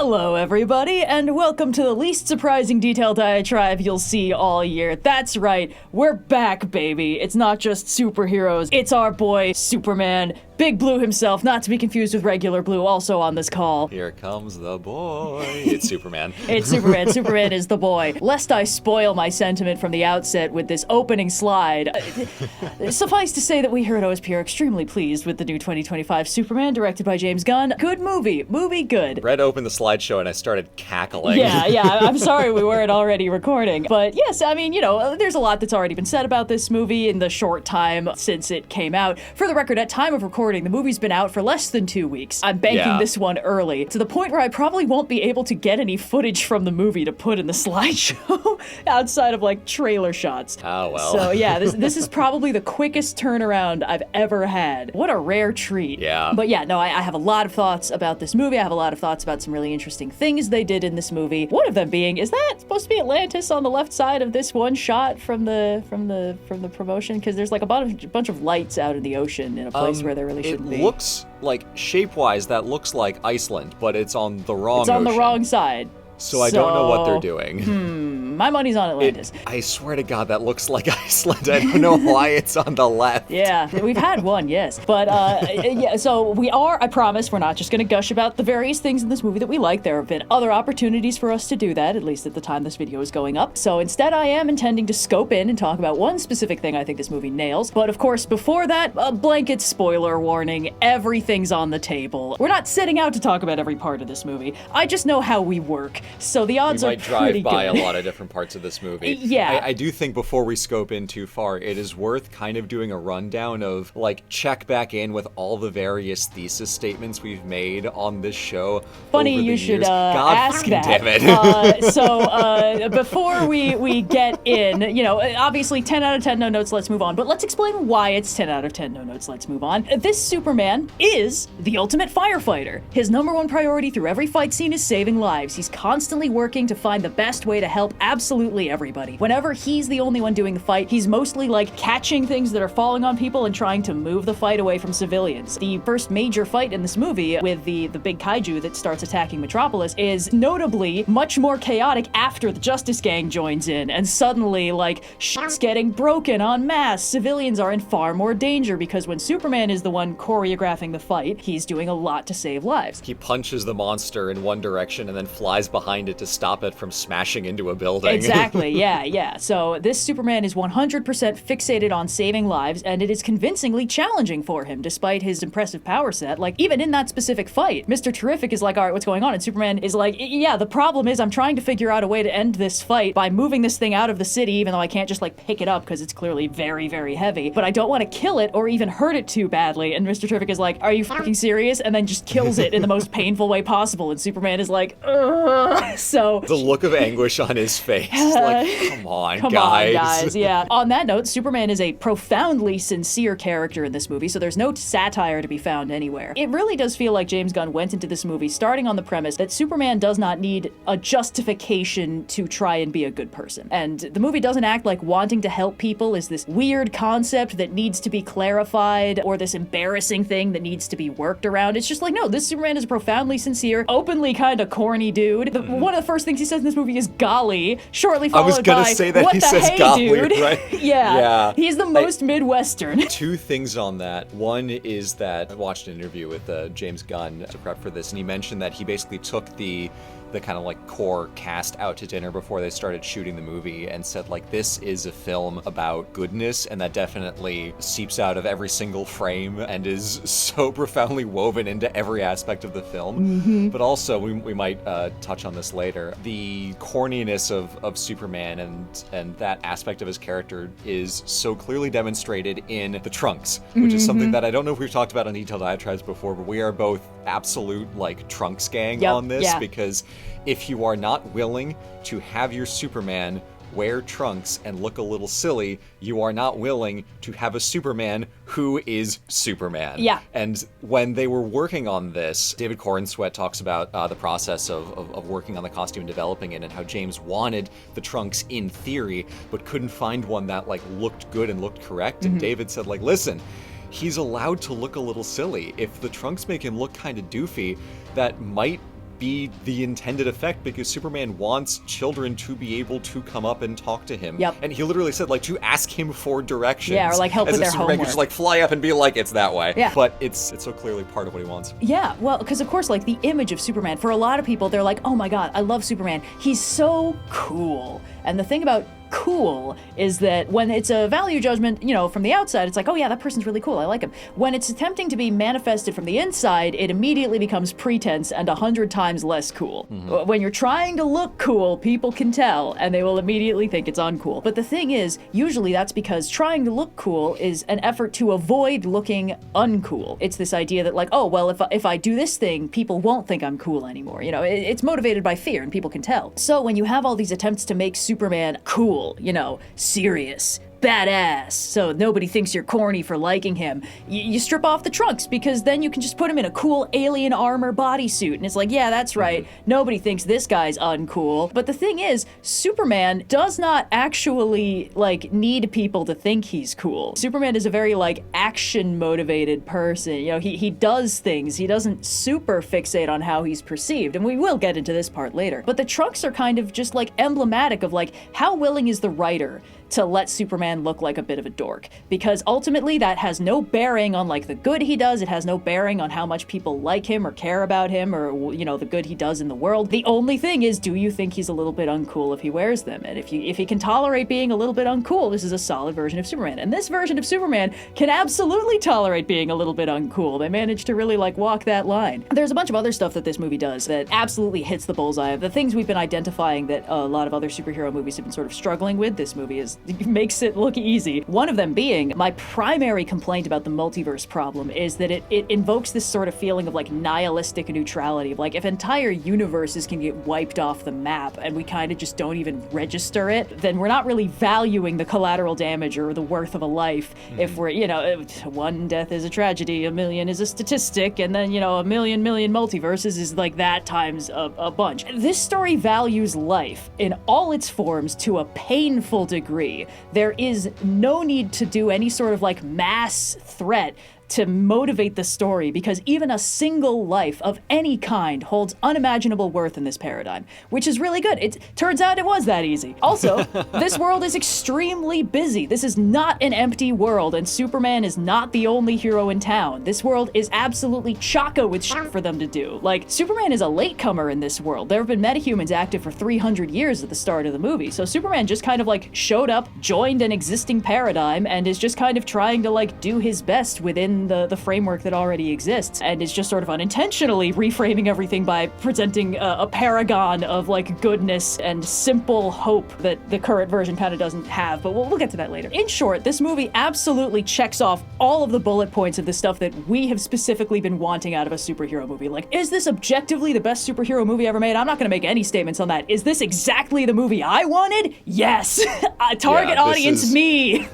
Hello, everybody, and welcome to the least surprising detail diatribe you'll see all year. That's right, we're back, baby. It's not just superheroes, it's our boy, Superman. Big Blue himself, not to be confused with regular Blue, also on this call. Here comes the boy. It's Superman. It's Superman. Superman is the boy. Lest I spoil my sentiment from the outset with this opening slide, suffice to say that we here at OSP are extremely pleased with the new 2025 Superman, directed by James Gunn. Good movie. Movie good. Brett opened the slideshow and I started cackling. Yeah, I'm sorry we weren't already recording. But yes, I mean, there's a lot that's already been said about this movie in the short time since it came out. For the record, at time of recording, the movie's been out for less than 2 weeks. I'm banking this one early, to the point where I probably won't be able to get any footage from the movie to put in the slideshow outside of, like, trailer shots. Oh, well. So, yeah, this is probably the quickest turnaround I've ever had. What a rare treat. Yeah. But yeah, no, I have a lot of thoughts about this movie. I have a lot of thoughts about some really interesting things they did in this movie. One of them being, is that supposed to be Atlantis on the left side of this one shot from the promotion? Because there's like a bunch of lights out in the ocean in a place where there really shouldn't be. It looks like, shape-wise, that looks like Iceland, but it's on the wrong ocean. It's on the wrong side. So I don't know what they're doing. My money's on Atlantis. I swear to God, that looks like Iceland. I don't know why it's on the left. Yeah, we've had one, yes. But, yeah, so we are, I promise, we're not just gonna gush about the various things in this movie that we like. There have been other opportunities for us to do that, at least at the time this video is going up. So instead, I am intending to scope in and talk about one specific thing I think this movie nails. But of course, before that, a blanket spoiler warning. Everything's on the table. We're not setting out to talk about every part of this movie. I just know how we work. So the odds are pretty good. We might drive by a lot of different parts of this movie. Yeah. I do think before we scope in too far, it is worth kind of doing a rundown of, like, check back in with all the various thesis statements we've made on this show. Funny over the you years. should God ask that. Damn it. So before we get in, obviously 10 out of 10 no notes, let's move on. But let's explain why it's 10 out of 10 no notes, let's move on. This Superman is the ultimate firefighter. His number one priority through every fight scene is saving lives. He's constantly working to find the best way to help absolutely everybody. Whenever he's the only one doing the fight, he's mostly like catching things that are falling on people and trying to move the fight away from civilians. The first major fight in this movie with the big kaiju that starts attacking Metropolis is notably much more chaotic after the Justice Gang joins in, and suddenly, like, shit's getting broken en masse. Civilians are in far more danger because when Superman is the one choreographing the fight, he's doing a lot to save lives. He punches the monster in one direction and then flies behind it to stop it from smashing into a building. Exactly, yeah. So this Superman is 100% fixated on saving lives, and it is convincingly challenging for him, despite his impressive power set. Like, even in that specific fight, Mr. Terrific is like, all right, what's going on? And Superman is like, yeah, the problem is I'm trying to figure out a way to end this fight by moving this thing out of the city, even though I can't just, like, pick it up because it's clearly very, very heavy. But I don't want to kill it or even hurt it too badly. And Mr. Terrific is like, are you fucking serious? And then just kills it in the most painful way possible. And Superman is like, ugh. So the look of anguish on his face. Like, come on, guys. Yeah. On that note, Superman is a profoundly sincere character in this movie, so there's no satire to be found anywhere. It really does feel like James Gunn went into this movie starting on the premise that Superman does not need a justification to try and be a good person. And the movie doesn't act like wanting to help people is this weird concept that needs to be clarified or this embarrassing thing that needs to be worked around. It's just like, no, this Superman is a profoundly sincere, openly kind of corny dude. One of the first things he says in this movie is golly, shortly followed by, I was gonna say that what he the says hey, golly, dude? right? Yeah. He's the most Midwestern. Two things on that. One is that I watched an interview with James Gunn to prep for this, and he mentioned that he basically took the kind of like core cast out to dinner before they started shooting the movie and said, like, this is a film about goodness, and that definitely seeps out of every single frame and is so profoundly woven into every aspect of the film. But also, we might touch on this later, the corniness of Superman and that aspect of his character is so clearly demonstrated in the trunks, which is something that I don't know if we've talked about on Detailed Diatribes before, but we are both absolute, like, trunks gang on this, because if you are not willing to have your Superman wear trunks and look a little silly, you are not willing to have a Superman who is Superman. Yeah. And when they were working on this, David Corenswet talks about the process of working on the costume and developing it, and how James wanted the trunks in theory, but couldn't find one that, like, looked good and looked correct. And David said, like, listen, he's allowed to look a little silly. If the trunks make him look kind of doofy, that might be the intended effect, because Superman wants children to be able to come up and talk to him. Yep. And he literally said, like, to ask him for directions. Yeah, or like help as with if their Superman homework. could just like fly up and be like, it's that way. Yeah. But it's so clearly part of what he wants. Yeah, well, because of course, like, the image of Superman, for a lot of people, they're like, oh my god, I love Superman. He's so cool. And the thing about cool is that when it's a value judgment, you know, from the outside, it's like, oh yeah, that person's really cool, I like him. When it's attempting to be manifested from the inside, it immediately becomes pretense and 100 times less cool. When you're trying to look cool, people can tell, and they will immediately think it's uncool. But the thing is, usually that's because trying to look cool is an effort to avoid looking uncool. It's this idea that, like, oh, well, if I do this thing, people won't think I'm cool anymore. You know, it's motivated by fear, and people can tell. So when you have all these attempts to make Superman cool, you know, serious, badass, so nobody thinks you're corny for liking him, you strip off the trunks, because then you can just put him in a cool alien armor bodysuit, and it's like, yeah, that's right, nobody thinks this guy's uncool. But the thing is, Superman does not actually, like, need people to think he's cool. Superman is a very, like, action-motivated person. You know, he does things. He doesn't super fixate on how he's perceived, and we will get into this part later. But the trunks are kind of just, like, emblematic of, like, how willing is the writer to let Superman look like a bit of a dork, because ultimately that has no bearing on, like, the good he does. It has no bearing on how much people like him or care about him, or, you know, the good he does in the world. The only thing is, do you think he's a little bit uncool if he wears them? And if he can tolerate being a little bit uncool, this is a solid version of Superman. And this version of Superman can absolutely tolerate being a little bit uncool. They managed to really, like, walk that line. There's a bunch of other stuff that this movie does that absolutely hits the bullseye. The things we've been identifying that a lot of other superhero movies have been sort of struggling with, this movie makes it look easy. One of them being, my primary complaint about the multiverse problem is that it invokes this sort of feeling of, like, nihilistic neutrality, of, like, if entire universes can get wiped off the map and we kind of just don't even register it, then we're not really valuing the collateral damage or the worth of a life. If we're, you know, one death is a tragedy, a million is a statistic, and then, you know, a million multiverses is like that times a bunch. This story values life in all its forms to a painful degree. There is no need to do any sort of, like, mass threat to motivate the story, because even a single life of any kind holds unimaginable worth in this paradigm, which is really good. It turns out it was that easy. Also, this world is extremely busy. This is not an empty world, and Superman is not the only hero in town. This world is absolutely chock-a with shit for them to do. Like, Superman is a latecomer in this world. There have been metahumans active for 300 years at the start of the movie, so Superman just kind of, like, showed up, joined an existing paradigm, and is just kind of trying to, like, do his best within the framework that already exists, and is just sort of unintentionally reframing everything by presenting a paragon of, like, goodness and simple hope that the current version kind of doesn't have, but we'll get to that later. In short, this movie absolutely checks off all of the bullet points of the stuff that we have specifically been wanting out of a superhero movie. Like, is this objectively the best superhero movie ever made? I'm not gonna make any statements on that. Is this exactly the movie I wanted? Yes! Target audience me!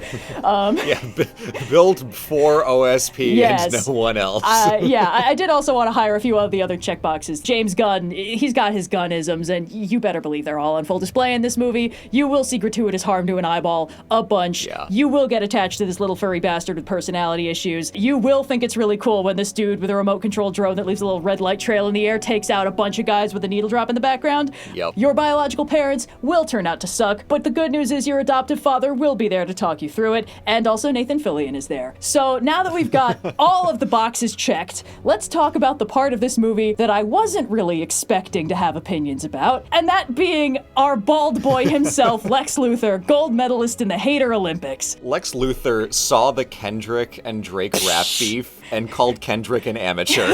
Built for OSP. Yes. And no one else. I did also want to hire a few of the other checkboxes. James Gunn, he's got his Gunisms, and you better believe they're all on full display in this movie. You will see gratuitous harm to an eyeball a bunch. Yeah. You will get attached to this little furry bastard with personality issues. You will think it's really cool when this dude with a remote control drone that leaves a little red light trail in the air takes out a bunch of guys with a needle drop in the background. Yep. Your biological parents will turn out to suck, but the good news is your adoptive father will be there to talk you through it, and also Nathan Fillion is there. So now that we've got all of the boxes checked, let's talk about the part of this movie that I wasn't really expecting to have opinions about, and that being our bald boy himself, Lex Luthor, gold medalist in the Hater Olympics. Lex Luthor saw the Kendrick and Drake rap beef and called Kendrick an amateur.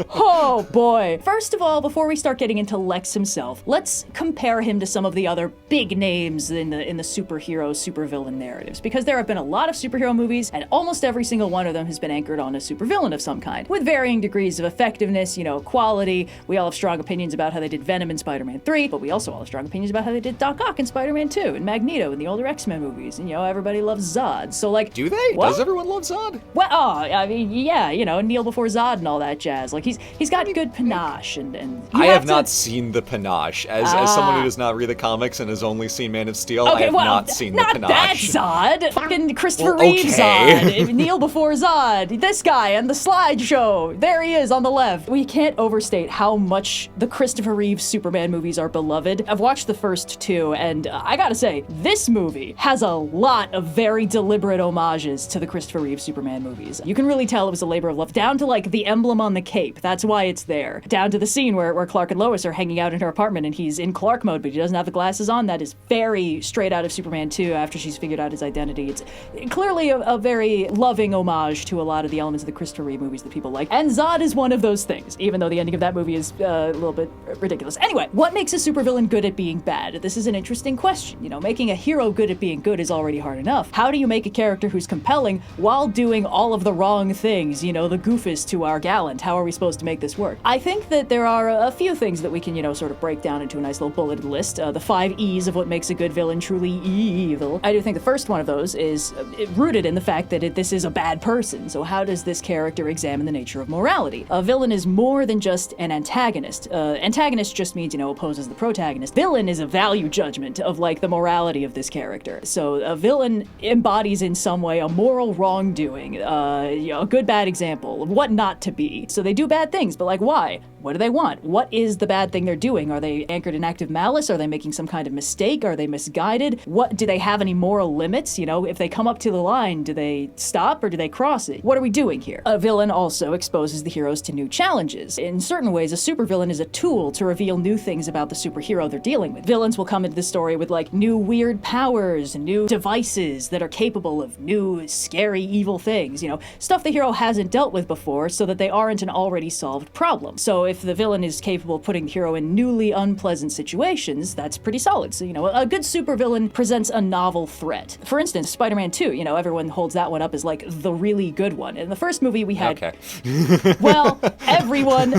Oh boy. First of all, before we start getting into Lex himself, let's compare him to some of the other big names in the superhero, supervillain narratives, because there have been a lot of superhero movies, and almost every single one of them has been anchored on a supervillain of some kind, with varying degrees of effectiveness, you know, quality. We all have strong opinions about how they did Venom in Spider-Man 3, but we also all have strong opinions about how they did Doc Ock in Spider-Man 2, and Magneto in the older X-Men movies, and, you know, everybody loves Zod. So, like... Do they? What? Does everyone love Zod? Well, I mean, yeah, kneel before Zod and all that jazz. Like, he's got good panache, and I have not seen the panache. As someone who does not read the comics and has only seen Man of Steel, I have not seen the panache. Not that Zod. Fucking Christopher Reeve Zod. Kneel before Zod. This guy and the slideshow. There he is on the left. We can't overstate how much the Christopher Reeve Superman movies are beloved. I've watched the first two, and I gotta say, this movie has a lot of very deliberate homages to the Christopher Reeve Superman movies. You can really tell it was a labor of love, down to like the emblem on the cape. That's why it's there. Down to the scene where Clark and Lois are hanging out in her apartment and he's in Clark mode, but he doesn't have the glasses on. That is very straight out of Superman 2 after she's figured out his identity. It's clearly a very loving homage to a lot of the elements of the Christopher Reeve movies that people like. And Zod is one of those things, even though the ending of that movie is a little bit ridiculous. Anyway, what makes a supervillain good at being bad? This is an interesting question. Making a hero good at being good is already hard enough. How do you make a character who's compelling while doing all of the wrong things? The goofus to our gallant. How are we supposed to make this work? I think that there are a few things that we can, sort of break down into a nice little bulleted list. The 5 E's of what makes a good villain truly evil. I do think the first one of those is rooted in the fact that this is a bad person. So how does this character examine the nature of morality? A villain is more than just an antagonist. Antagonist just means, opposes the protagonist. Villain is a value judgment of, like, the morality of this character. So a villain embodies in some way a moral wrongdoing, a good bad example of what not to be. So they do bad things, but like, why? What do they want? What is the bad thing they're doing? Are they anchored in active malice? Are they making some kind of mistake? Are they misguided? Do they have any moral limits? If they come up to the line, do they stop or do they cross it? What are we doing here? A villain also exposes the heroes to new challenges. In certain ways, a supervillain is a tool to reveal new things about the superhero they're dealing with. Villains will come into the story with, like, new weird powers, new devices that are capable of new, scary, evil things, stuff the hero hasn't dealt with before so that they aren't an already solved problem. So if the villain is capable of putting the hero in newly unpleasant situations, that's pretty solid. So, a good supervillain presents a novel threat. For instance, Spider-Man 2, everyone holds that one up as, like, the really good one. In the first movie, we had... Okay. Well, everyone,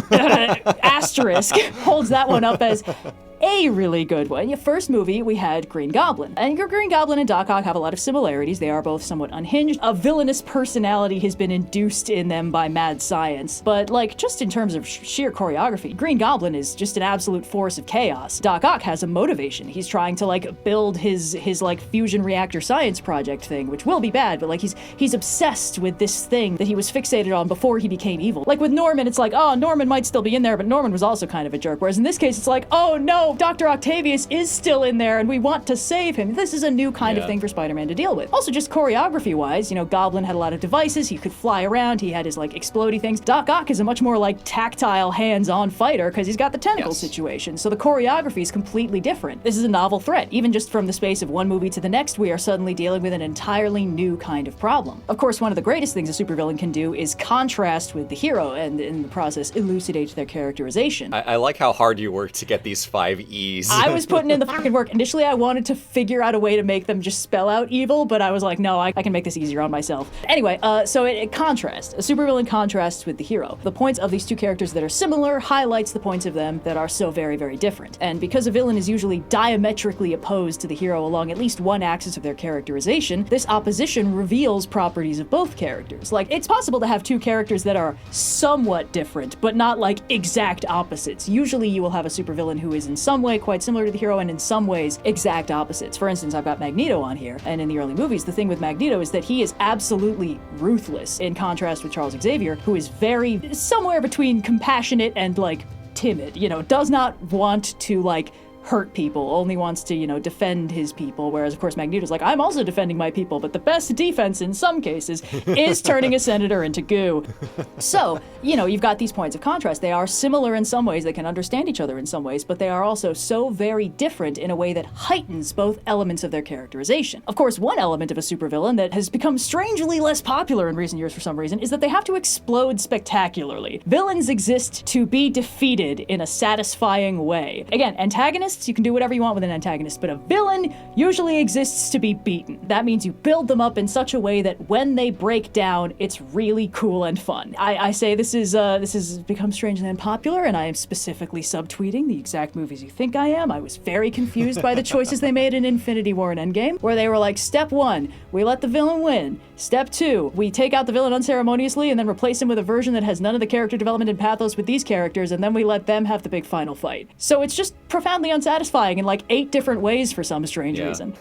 asterisk, holds that one up as a really good one. In the first movie, we had Green Goblin. And Green Goblin and Doc Ock have a lot of similarities. They are both somewhat unhinged. A villainous personality has been induced in them by mad science. But, like, just in terms of sheer choreography, Green Goblin is just an absolute force of chaos. Doc Ock has a motivation. He's trying to, like, build his like, fusion reactor science project thing, which will be bad, but, like, he's obsessed with this thing that he was fixated on before he became evil. Like, with Norman, it's like, oh, Norman might still be in there, but Norman was also kind of a jerk. Whereas in this case, it's like, oh, no, Dr. Octavius is still in there and we want to save him. This is a new kind of thing for Spider-Man to deal with. Also, just choreography-wise, Goblin had a lot of devices. He could fly around. He had his, like, explodey things. Doc Ock is a much more, like, tactile, hands-on fighter because he's got the tentacle situation. So the choreography is completely different. This is a novel threat. Even just from the space of one movie to the next, we are suddenly dealing with an entirely new kind of problem. Of course, one of the greatest things a supervillain can do is contrast with the hero and, in the process, elucidate their characterization. I like how hard you work to get these 5 E's. I was putting in the fucking work. Initially, I wanted to figure out a way to make them just spell out evil, but I was like, no, I can make this easier on myself. Anyway, so it contrasts. A supervillain contrasts with the hero. The points of these two characters that are similar highlights the points of them that are so very, very different. And because a villain is usually diametrically opposed to the hero along at least one axis of their characterization, this opposition reveals properties of both characters. Like, it's possible to have two characters that are somewhat different, but not, like, exact opposites. Usually you will have a supervillain who is in some way quite similar to the hero and in some ways exact opposites. For instance, I've got Magneto on here, and in the early movies, the thing with Magneto is that he is absolutely ruthless, in contrast with Charles Xavier, who is very somewhere between compassionate and, like, timid, does not want to, like, hurt people, only wants to, defend his people, whereas, of course, Magneto's like, I'm also defending my people, but the best defense in some cases is turning a senator into goo. So, you've got these points of contrast. They are similar in some ways, they can understand each other in some ways, but they are also so very different in a way that heightens both elements of their characterization. Of course, one element of a supervillain that has become strangely less popular in recent years for some reason is that they have to explode spectacularly. Villains exist to be defeated in a satisfying way. Again, antagonists antagonists, you can do whatever you want with an antagonist, but a villain usually exists to be beaten. That means you build them up in such a way that when they break down, it's really cool and fun. I say this has become strangely unpopular, and I am specifically subtweeting the exact movies you think I am. I was very confused by the choices they made in Infinity War and Endgame, where they were like, step 1, we let the villain win. Step 2, we take out the villain unceremoniously and then replace him with a version that has none of the character development and pathos with these characters, and then we let them have the big final fight. So it's just profoundly unsatisfying in like 8 different ways for some strange reason.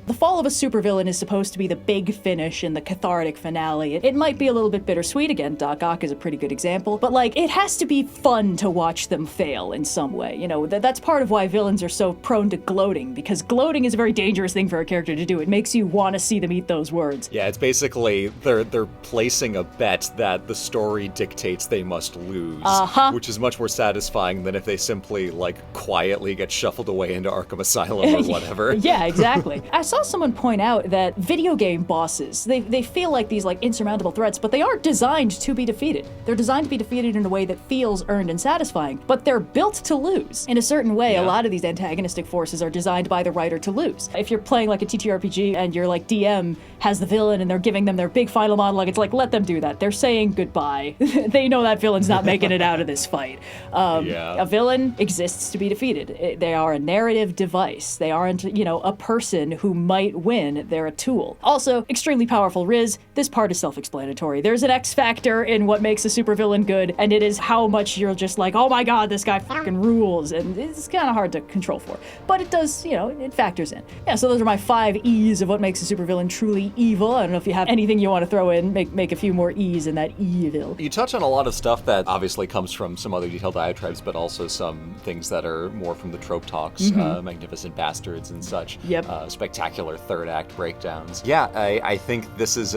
The fall of a supervillain is supposed to be the big finish and the cathartic finale. It might be a little bit bittersweet. Again, Doc Ock is a pretty good example, but like, it has to be fun to watch them fail in some way. You know, that's part of why villains are so prone to gloating, because gloating is a very dangerous thing for a character to do. It makes you want to see them eat those words. Yeah, it's basically they're placing a bet that the story dictates they must lose, which is much more satisfying than if they simply like quietly get shuffled away into Arkham Asylum or whatever. Yeah, exactly. I saw someone point out that video game bosses, they feel like these like insurmountable threats, but they aren't designed to be defeated. They're designed to be defeated in a way that feels earned and satisfying, but they're built to lose. In a certain way, a lot of these antagonistic forces are designed by the writer to lose. If you're playing like a TTRPG and your like DM has the villain and they're giving them their big final monologue, it's like, let them do that. They're saying goodbye. They know that villain's not making it out of this fight. A villain exists to be defeated. They are a narrative device. They aren't, you know, a person who might win. They're a tool. Also, extremely powerful Riz. This part is self-explanatory. There's an X factor in what makes a supervillain good, and it is how much you're just like, oh my god, this guy fucking rules, and it's kind of hard to control for. But it does, you know, it factors in. Yeah, so those are my 5 E's of what makes a supervillain truly evil. I don't know if you have anything you want to throw in, make a few more E's in that evil. You touch on a lot of stuff that obviously comes from some other detailed diatribes, but also some things that are more from the trope talks, Magnificent Bastards and such. Spectacular third act breakdowns. Yeah, I think this is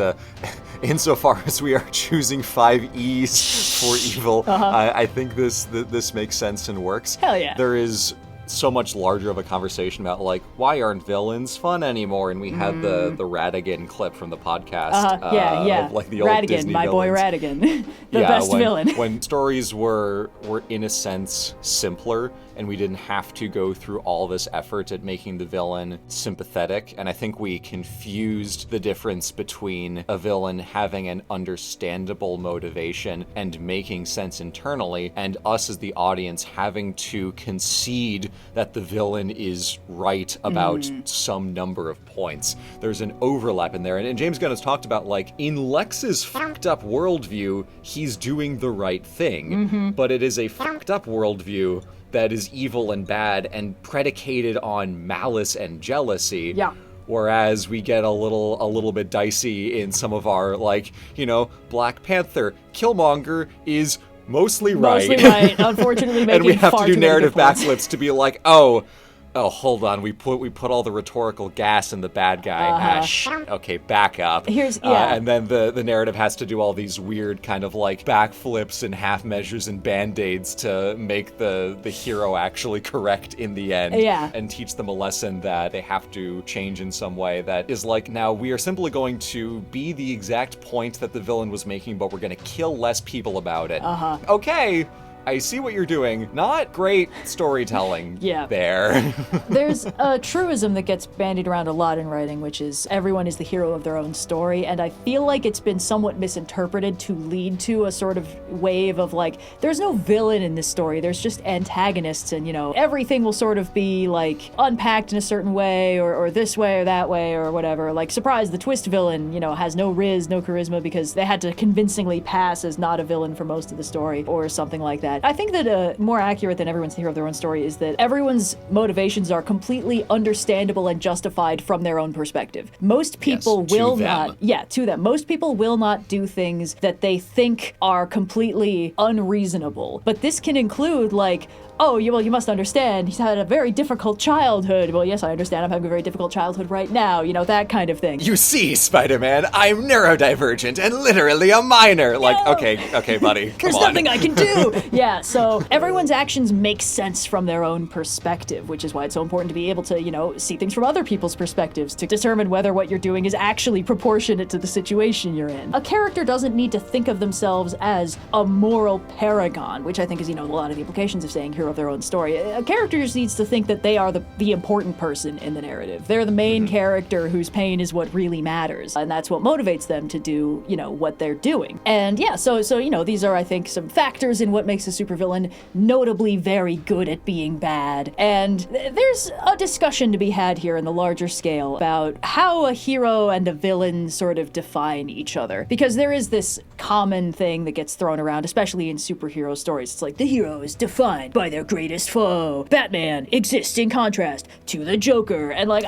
insofar as we are choosing 5 E's for evil, I think this makes sense and works. Hell yeah. There is so much larger of a conversation about like, why aren't villains fun anymore? And we had the Radigan clip from the podcast. Of, like the old Radigan, Disney my boy villains. Radigan, the best villain. When stories were in a sense simpler, and we didn't have to go through all this effort at making the villain sympathetic. And I think we confused the difference between a villain having an understandable motivation and making sense internally, and us as the audience having to concede that the villain is right about some number of points. There's an overlap in there. And James Gunn has talked about, like, in Lex's fucked up worldview, he's doing the right thing. But it is a fucked up worldview that is evil and bad and predicated on malice and jealousy. Yeah. Whereas we get a little bit dicey in some of our, like, you know, Black Panther, Killmonger is mostly right. Mostly right, unfortunately making and we have far to do too many narrative good points. backflips to be like, oh, hold on, we put all the rhetorical gas in the bad guy. Okay, back up. And then the narrative has to do all these weird kind of like backflips and half measures and band-aids to make the hero actually correct in the end. And teach them a lesson that they have to change in some way that is like, now we are simply going to be the exact point that the villain was making, but we're going to kill less people about it. Okay, I see what you're doing. Not great storytelling there. There's a truism that gets bandied around a lot in writing, which is everyone is the hero of their own story, and I feel like it's been somewhat misinterpreted to lead to a sort of wave of like, there's no villain in this story, there's just antagonists, and, you know, everything will sort of be like unpacked in a certain way, or this way or that way or whatever. Like, surprise, the twist villain, you know, has no riz, no charisma, because they had to convincingly pass as not a villain for most of the story, or something like that. I think that more accurate than everyone's the hero of their own story is that everyone's motivations are completely understandable and justified from their own perspective. Most people will not, to them. Most people will not do things that they think are completely unreasonable. But this can include, like, oh, you must understand, he's had a very difficult childhood. Well, yes, I understand, I'm having a very difficult childhood right now, you know, that kind of thing. You see, Spider-Man, I'm neurodivergent and literally a minor. Like, okay, buddy, There's nothing I can do. So everyone's actions make sense from their own perspective, which is why it's so important to be able to, you know, see things from other people's perspectives to determine whether what you're doing is actually proportionate to the situation you're in. A character doesn't need to think of themselves as a moral paragon, which I think is, you know, a lot of the implications of saying hero of their own story. A character just needs to think that they are the important person in the narrative. They're the main character whose pain is what really matters, and that's what motivates them to do, what they're doing. And yeah, so these are, I think, some factors in what makes a supervillain notably very good at being bad. And there's a discussion to be had here in the larger scale about how a hero and a villain sort of define each other. Because there is this common thing that gets thrown around, especially in superhero stories. It's like, the hero is defined by their greatest foe. Batman exists in contrast to the Joker. And like,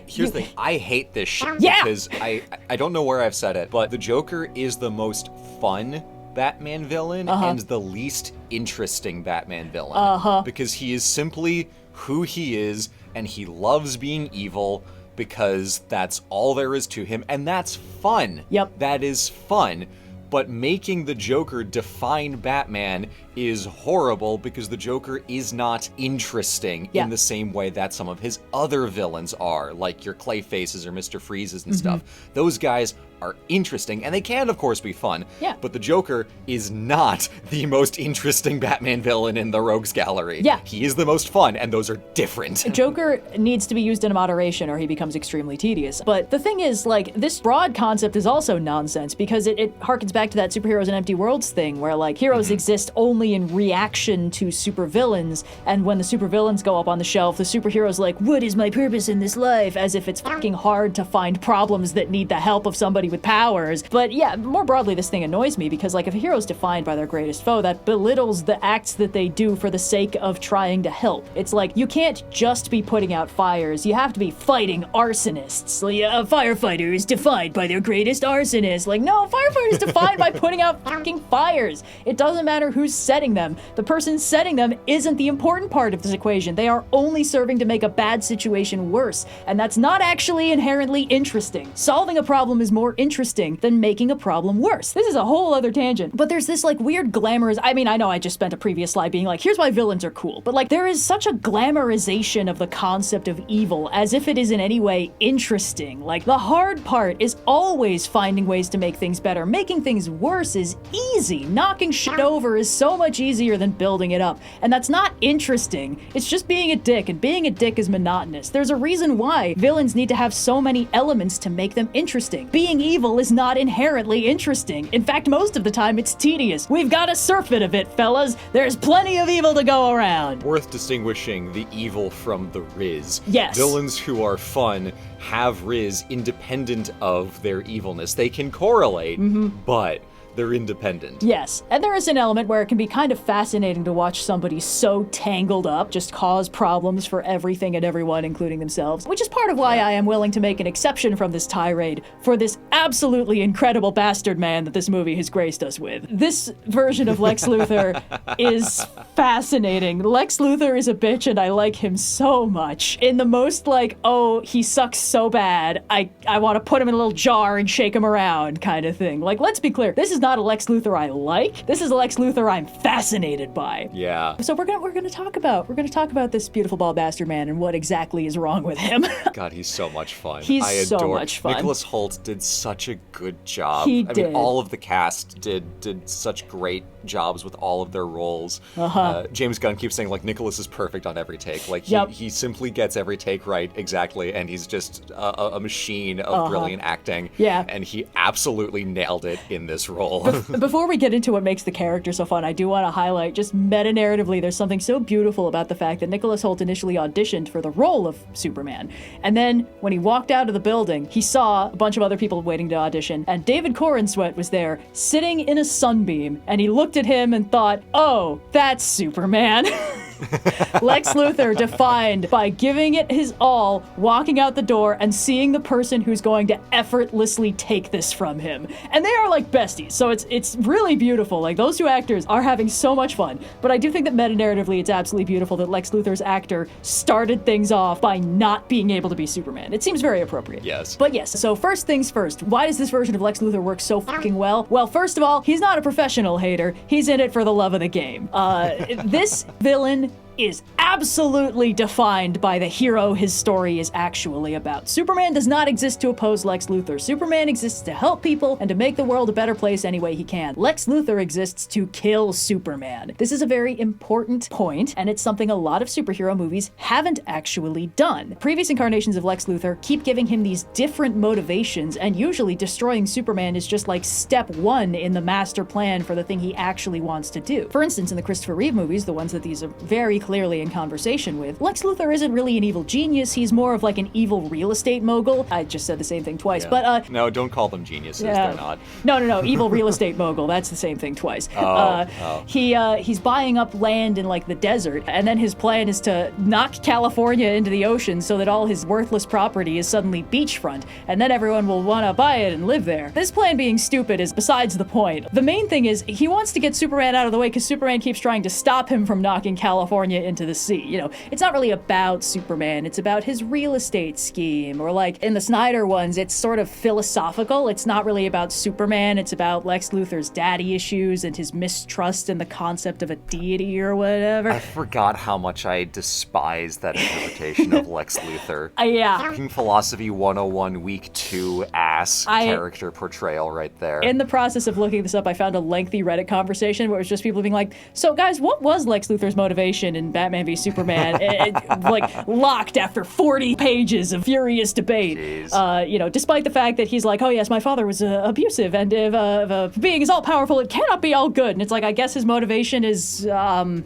here's the thing. I hate this shit Yeah! because I don't know where I've said it, but the Joker is the most fun Batman villain and the least interesting Batman villain. Because he is simply who he is, and he loves being evil because that's all there is to him, and that's fun. Yep. That is fun. But making the Joker define Batman is horrible because the Joker is not interesting in the same way that some of his other villains are, like your Clayfaces or Mr. Freezes and stuff. Those guys are interesting, and they can, of course, be fun. Yeah. But the Joker is not the most interesting Batman villain in the Rogues Gallery. Yeah. He is the most fun, and those are different. Joker needs to be used in moderation or he becomes extremely tedious. But the thing is, like, this broad concept is also nonsense because it harkens back to that superheroes and empty worlds thing where, like, heroes exist only in reaction to supervillains, and when the supervillains go up on the shelf, the superhero's like, what is my purpose in this life? As if it's fucking hard to find problems that need the help of somebody with powers. But yeah, more broadly, this thing annoys me because, like, if a hero's defined by their greatest foe, that belittles the acts that they do for the sake of trying to help. It's like, you can't just be putting out fires, you have to be fighting arsonists. Like, a firefighter is defined by their greatest arsonist. Like, no, a firefighter is defined by putting out fucking fires. It doesn't matter who's setting them. The person setting them isn't the important part of this equation. They are only serving to make a bad situation worse, and that's not actually inherently interesting. Solving a problem is more interesting than making a problem worse. This is a whole other tangent, but there's this like weird glamorous, I mean, I know I just spent a previous slide being like, here's why villains are cool, but like there is such a glamorization of the concept of evil as if it is in any way interesting. Like, the hard part is always finding ways to make things better. Making things worse is easy. Knocking shit over is so much easier than building it up, and that's not interesting. It's just being a dick, and being a dick is monotonous. There's a reason why villains need to have so many elements to make them interesting. Being evil is not inherently interesting. In fact, most of the time it's tedious. We've got to surf it a bit, fellas. There's plenty of evil to go around. Worth distinguishing the evil from the Riz. Yes. Villains who are fun have Riz independent of their evilness. They can correlate, but they're independent. Yes, and there is an element where it can be kind of fascinating to watch somebody so tangled up just cause problems for everything and everyone, including themselves, which is part of why I am willing to make an exception from this tirade for this absolutely incredible bastard man that this movie has graced us with. This version of Lex Luthor is fascinating. Lex Luthor is a bitch and I like him so much. In the most like, oh, he sucks so bad, I want to put him in a little jar and shake him around kind of thing. Like, let's be clear, this is not a Lex Luthor I like. This is a Lex Luthor I'm fascinated by. Yeah. So we're gonna talk about this beautiful bald bastard man and what exactly is wrong with him. God, he's so much fun. He's so much fun. Nicholas Hoult did such a good job. He I did. mean, all of the cast did such great jobs with all of their roles. James Gunn keeps saying, like, Nicholas is perfect on every take. Like, he simply gets every take right exactly, and he's just a machine of brilliant acting. Yeah. And he absolutely nailed it in this role. Before we get into what makes the character so fun, I do want to highlight, just meta-narratively, there's something so beautiful about the fact that Nicholas Hoult initially auditioned for the role of Superman. And then, when he walked out of the building, he saw a bunch of other people waiting to audition, and David Corenswet was there, sitting in a sunbeam, and he looked at him and thought, oh, that's Superman. Lex Luthor defined by giving it his all, walking out the door, and seeing the person who's going to effortlessly take this from him. And they are like besties, so it's really beautiful. Like, those two actors are having so much fun. But I do think that meta-narratively it's absolutely beautiful that Lex Luthor's actor started things off by not being able to be Superman. It seems very appropriate. Yes. But yes, so first things first, why does this version of Lex Luthor work so fucking well? Well, first of all, he's not a professional hater. He's in it for the love of the game. This villain is absolutely defined by the hero his story is actually about. Superman does not exist to oppose Lex Luthor. Superman exists to help people and to make the world a better place any way he can. Lex Luthor exists to kill Superman. This is a very important point, and it's something a lot of superhero movies haven't actually done. Previous incarnations of Lex Luthor keep giving him these different motivations, and usually destroying Superman is just like step one in the master plan for the thing he actually wants to do. For instance, in the Christopher Reeve movies, the ones that these are very clearly in conversation with, Lex Luthor isn't really an evil genius, he's more of like an evil real estate mogul. I just said the same thing twice, but no, don't call them geniuses, they're not. No, evil real estate mogul, that's the same thing twice. He's buying up land in like the desert, and then his plan is to knock California into the ocean so that all his worthless property is suddenly beachfront, and then everyone will want to buy it and live there. This plan being stupid is besides the point. The main thing is he wants to get Superman out of the way because Superman keeps trying to stop him from knocking California into the sea. You know, it's not really about Superman, it's about his real estate scheme, or like in the Snyder ones, it's sort of philosophical. It's not really about Superman, it's about Lex Luthor's daddy issues and his mistrust in the concept of a deity or whatever. I forgot how much I despise that interpretation of Lex Luthor. Yeah. Fucking Philosophy 101 Week 2 character portrayal right there. In the process of looking this up, I found a lengthy Reddit conversation where it was just people being like, so guys, what was Lex Luthor's motivation in Batman v Superman? Like, locked after 40 pages of furious debate. Despite the fact that he's like, oh yes, my father was abusive, and if a being is all-powerful, it cannot be all good. And it's like, I guess his motivation is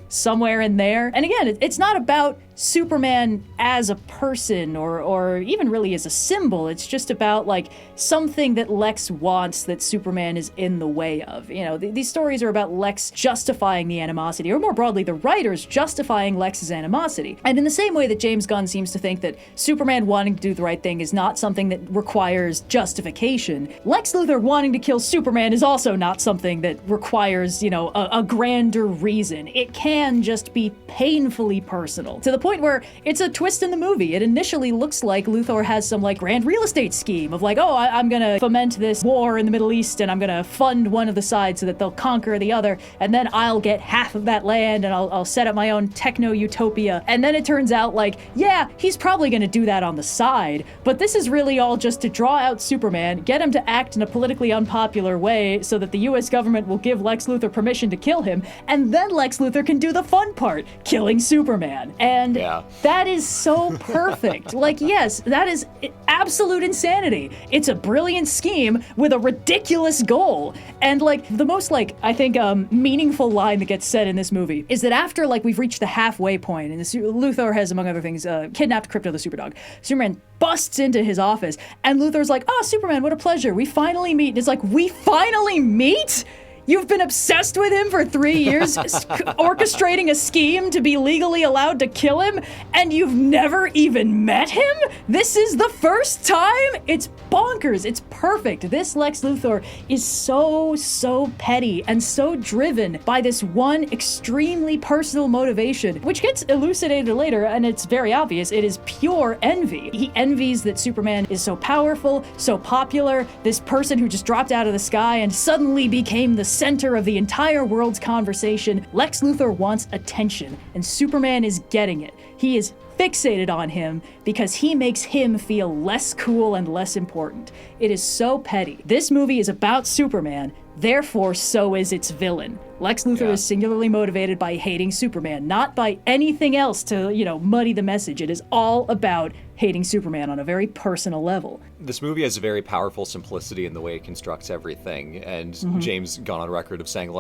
somewhere in there. And again, it's not about Superman as a person or even really as a symbol. It's just about like something that Lex wants that Superman is in the way of. You know, these stories are about Lex justifying the animosity, or more broadly, the writers justifying Lex's animosity. And in the same way that James Gunn seems to think that Superman wanting to do the right thing is not something that requires justification, Lex Luthor wanting to kill Superman is also not something that requires, a grander reason. It can just be painfully personal, to the point where it's a twist in the movie. It initially looks like Luthor has some like grand real estate scheme of like, oh, I'm gonna foment this war in the Middle East and I'm gonna fund one of the sides so that they'll conquer the other, and then I'll get half of that land and I'll set up my own techno-utopia. And then it turns out like, yeah, he's probably gonna do that on the side, but this is really all just to draw out Superman, get him to act in a politically unpopular way so that the US government will give Lex Luthor permission to kill him, and then Lex Luthor can do the fun part, killing Superman. And that is so perfect. Like, yes, that is absolute insanity. It's a brilliant scheme with a ridiculous goal. And like the most I think meaningful line that gets said in this movie is that after we've reached the halfway point, and Luthor has, among other things, kidnapped Crypto the Superdog, Superman busts into his office and Luthor's like, oh, Superman, what a pleasure, we finally meet. And it's like, we finally meet? You've been obsessed with him for 3 years, orchestrating a scheme to be legally allowed to kill him, and you've never even met him? This is the first time? It's bonkers. It's perfect. This Lex Luthor is so petty and so driven by this one extremely personal motivation, which gets elucidated later, and it's very obvious. It is pure envy. He envies that Superman is so powerful, so popular, this person who just dropped out of the sky and suddenly became the center of the entire world's conversation. Lex Luthor wants attention, and Superman is getting it. He is fixated on him because he makes him feel less cool and less important. It is so petty. This movie is about Superman, therefore so is its villain. Lex Luthor is singularly motivated by hating Superman, not by anything else to, muddy the message. It is all about hating Superman on a very personal level. This movie has a very powerful simplicity in the way it constructs everything, and James gone on record of saying,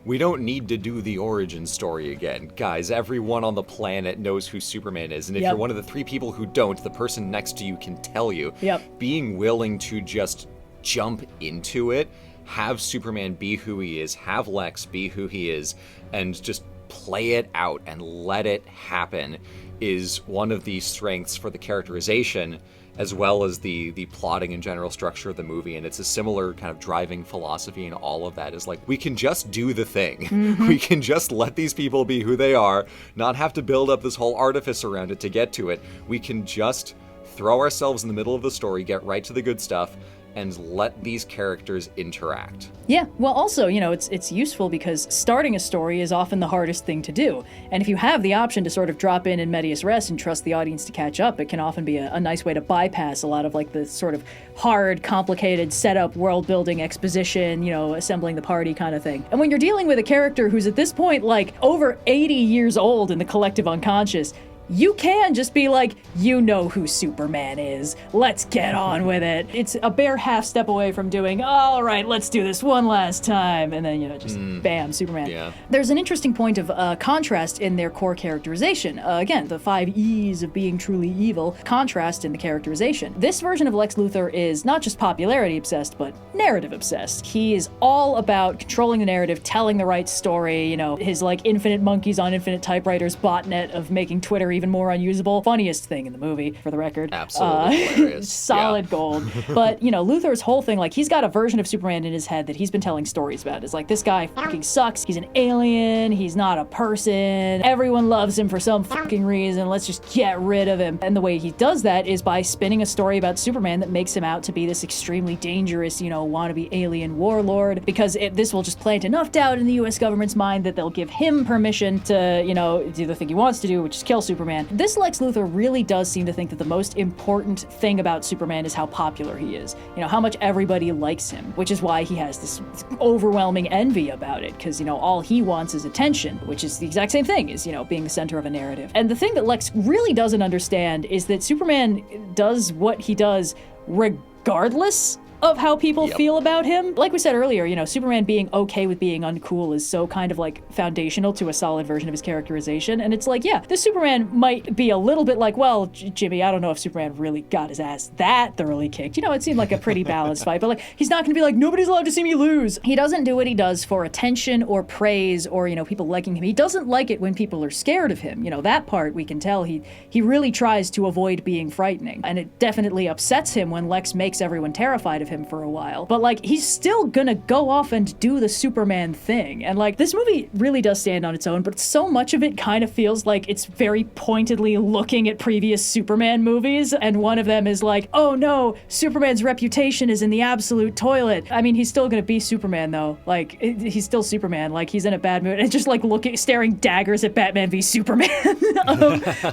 we don't need to do the origin story again. Guys, everyone on the planet knows who Superman is, and if you're one of the 3 people who don't, the person next to you can tell you. Being willing to just jump into it, have Superman be who he is, have Lex be who he is, and just play it out and let it happen is one of the strengths for the characterization as well as the plotting and general structure of the movie. And it's a similar kind of driving philosophy in all of that, is we can just do the thing. We can just let these people be who they are, not have to build up this whole artifice around it to get to it. We can just throw ourselves in the middle of the story, get right to the good stuff, and let these characters interact. Yeah, well, also, you know, it's useful because starting a story is often the hardest thing to do. And if you have the option to sort of drop in medias res and trust the audience to catch up, it can often be a nice way to bypass a lot of like the sort of hard, complicated setup, world building, exposition, you know, assembling the party kind of thing. And when you're dealing with a character who's at this point like over 80 years old in the collective unconscious, you can just be like, you know who Superman is. Let's get on with it. It's a bare half step away from doing, all right, let's do this one last time. And then, you know, just bam, Superman. Yeah. There's an interesting point of contrast in their core characterization. Again, the 5 E's of being truly evil, contrast in the characterization. This version of Lex Luthor is not just popularity obsessed, but narrative obsessed. He is all about controlling the narrative, telling the right story, you know, his like infinite monkeys on infinite typewriters botnet of making Twitter even more unusable. Funniest thing in the movie, for the record. Absolutely hilarious. Solid gold. But, you know, Luthor's whole thing, like, he's got a version of Superman in his head that he's been telling stories about. It's like, this guy fucking sucks. He's an alien. He's not a person. Everyone loves him for some fucking reason. Let's just get rid of him. And the way he does that is by spinning a story about Superman that makes him out to be this extremely dangerous, you know, wannabe alien warlord, because this will just plant enough doubt in the US government's mind that they'll give him permission to, you know, do the thing he wants to do, which is kill Superman. This Lex Luthor really does seem to think that the most important thing about Superman is how popular he is. You know, how much everybody likes him, which is why he has this overwhelming envy about it, because, you know, all he wants is attention, which is the exact same thing as, you know, being the center of a narrative. And the thing that Lex really doesn't understand is that Superman does what he does regardless of how people feel about him. Like we said earlier, you know, Superman being okay with being uncool is so kind of like foundational to a solid version of his characterization. And it's like, yeah, this Superman might be a little bit like, well, Jimmy, I don't know if Superman really got his ass that thoroughly kicked. You know, it seemed like a pretty balanced fight, but like, he's not gonna be like, nobody's allowed to see me lose. He doesn't do what he does for attention or praise or, you know, people liking him. He doesn't like it when people are scared of him. You know, that part we can tell he really tries to avoid being frightening. And it definitely upsets him when Lex makes everyone terrified of him for a while. But like, he's still gonna go off and do the Superman thing. And like, this movie really does stand on its own, but so much of it kind of feels like it's very pointedly looking at previous Superman movies. And one of them is like, oh no, Superman's reputation is in the absolute toilet. I mean, he's still gonna be Superman though. Like, he's still Superman. Like, he's in a bad mood and just like staring daggers at Batman v Superman.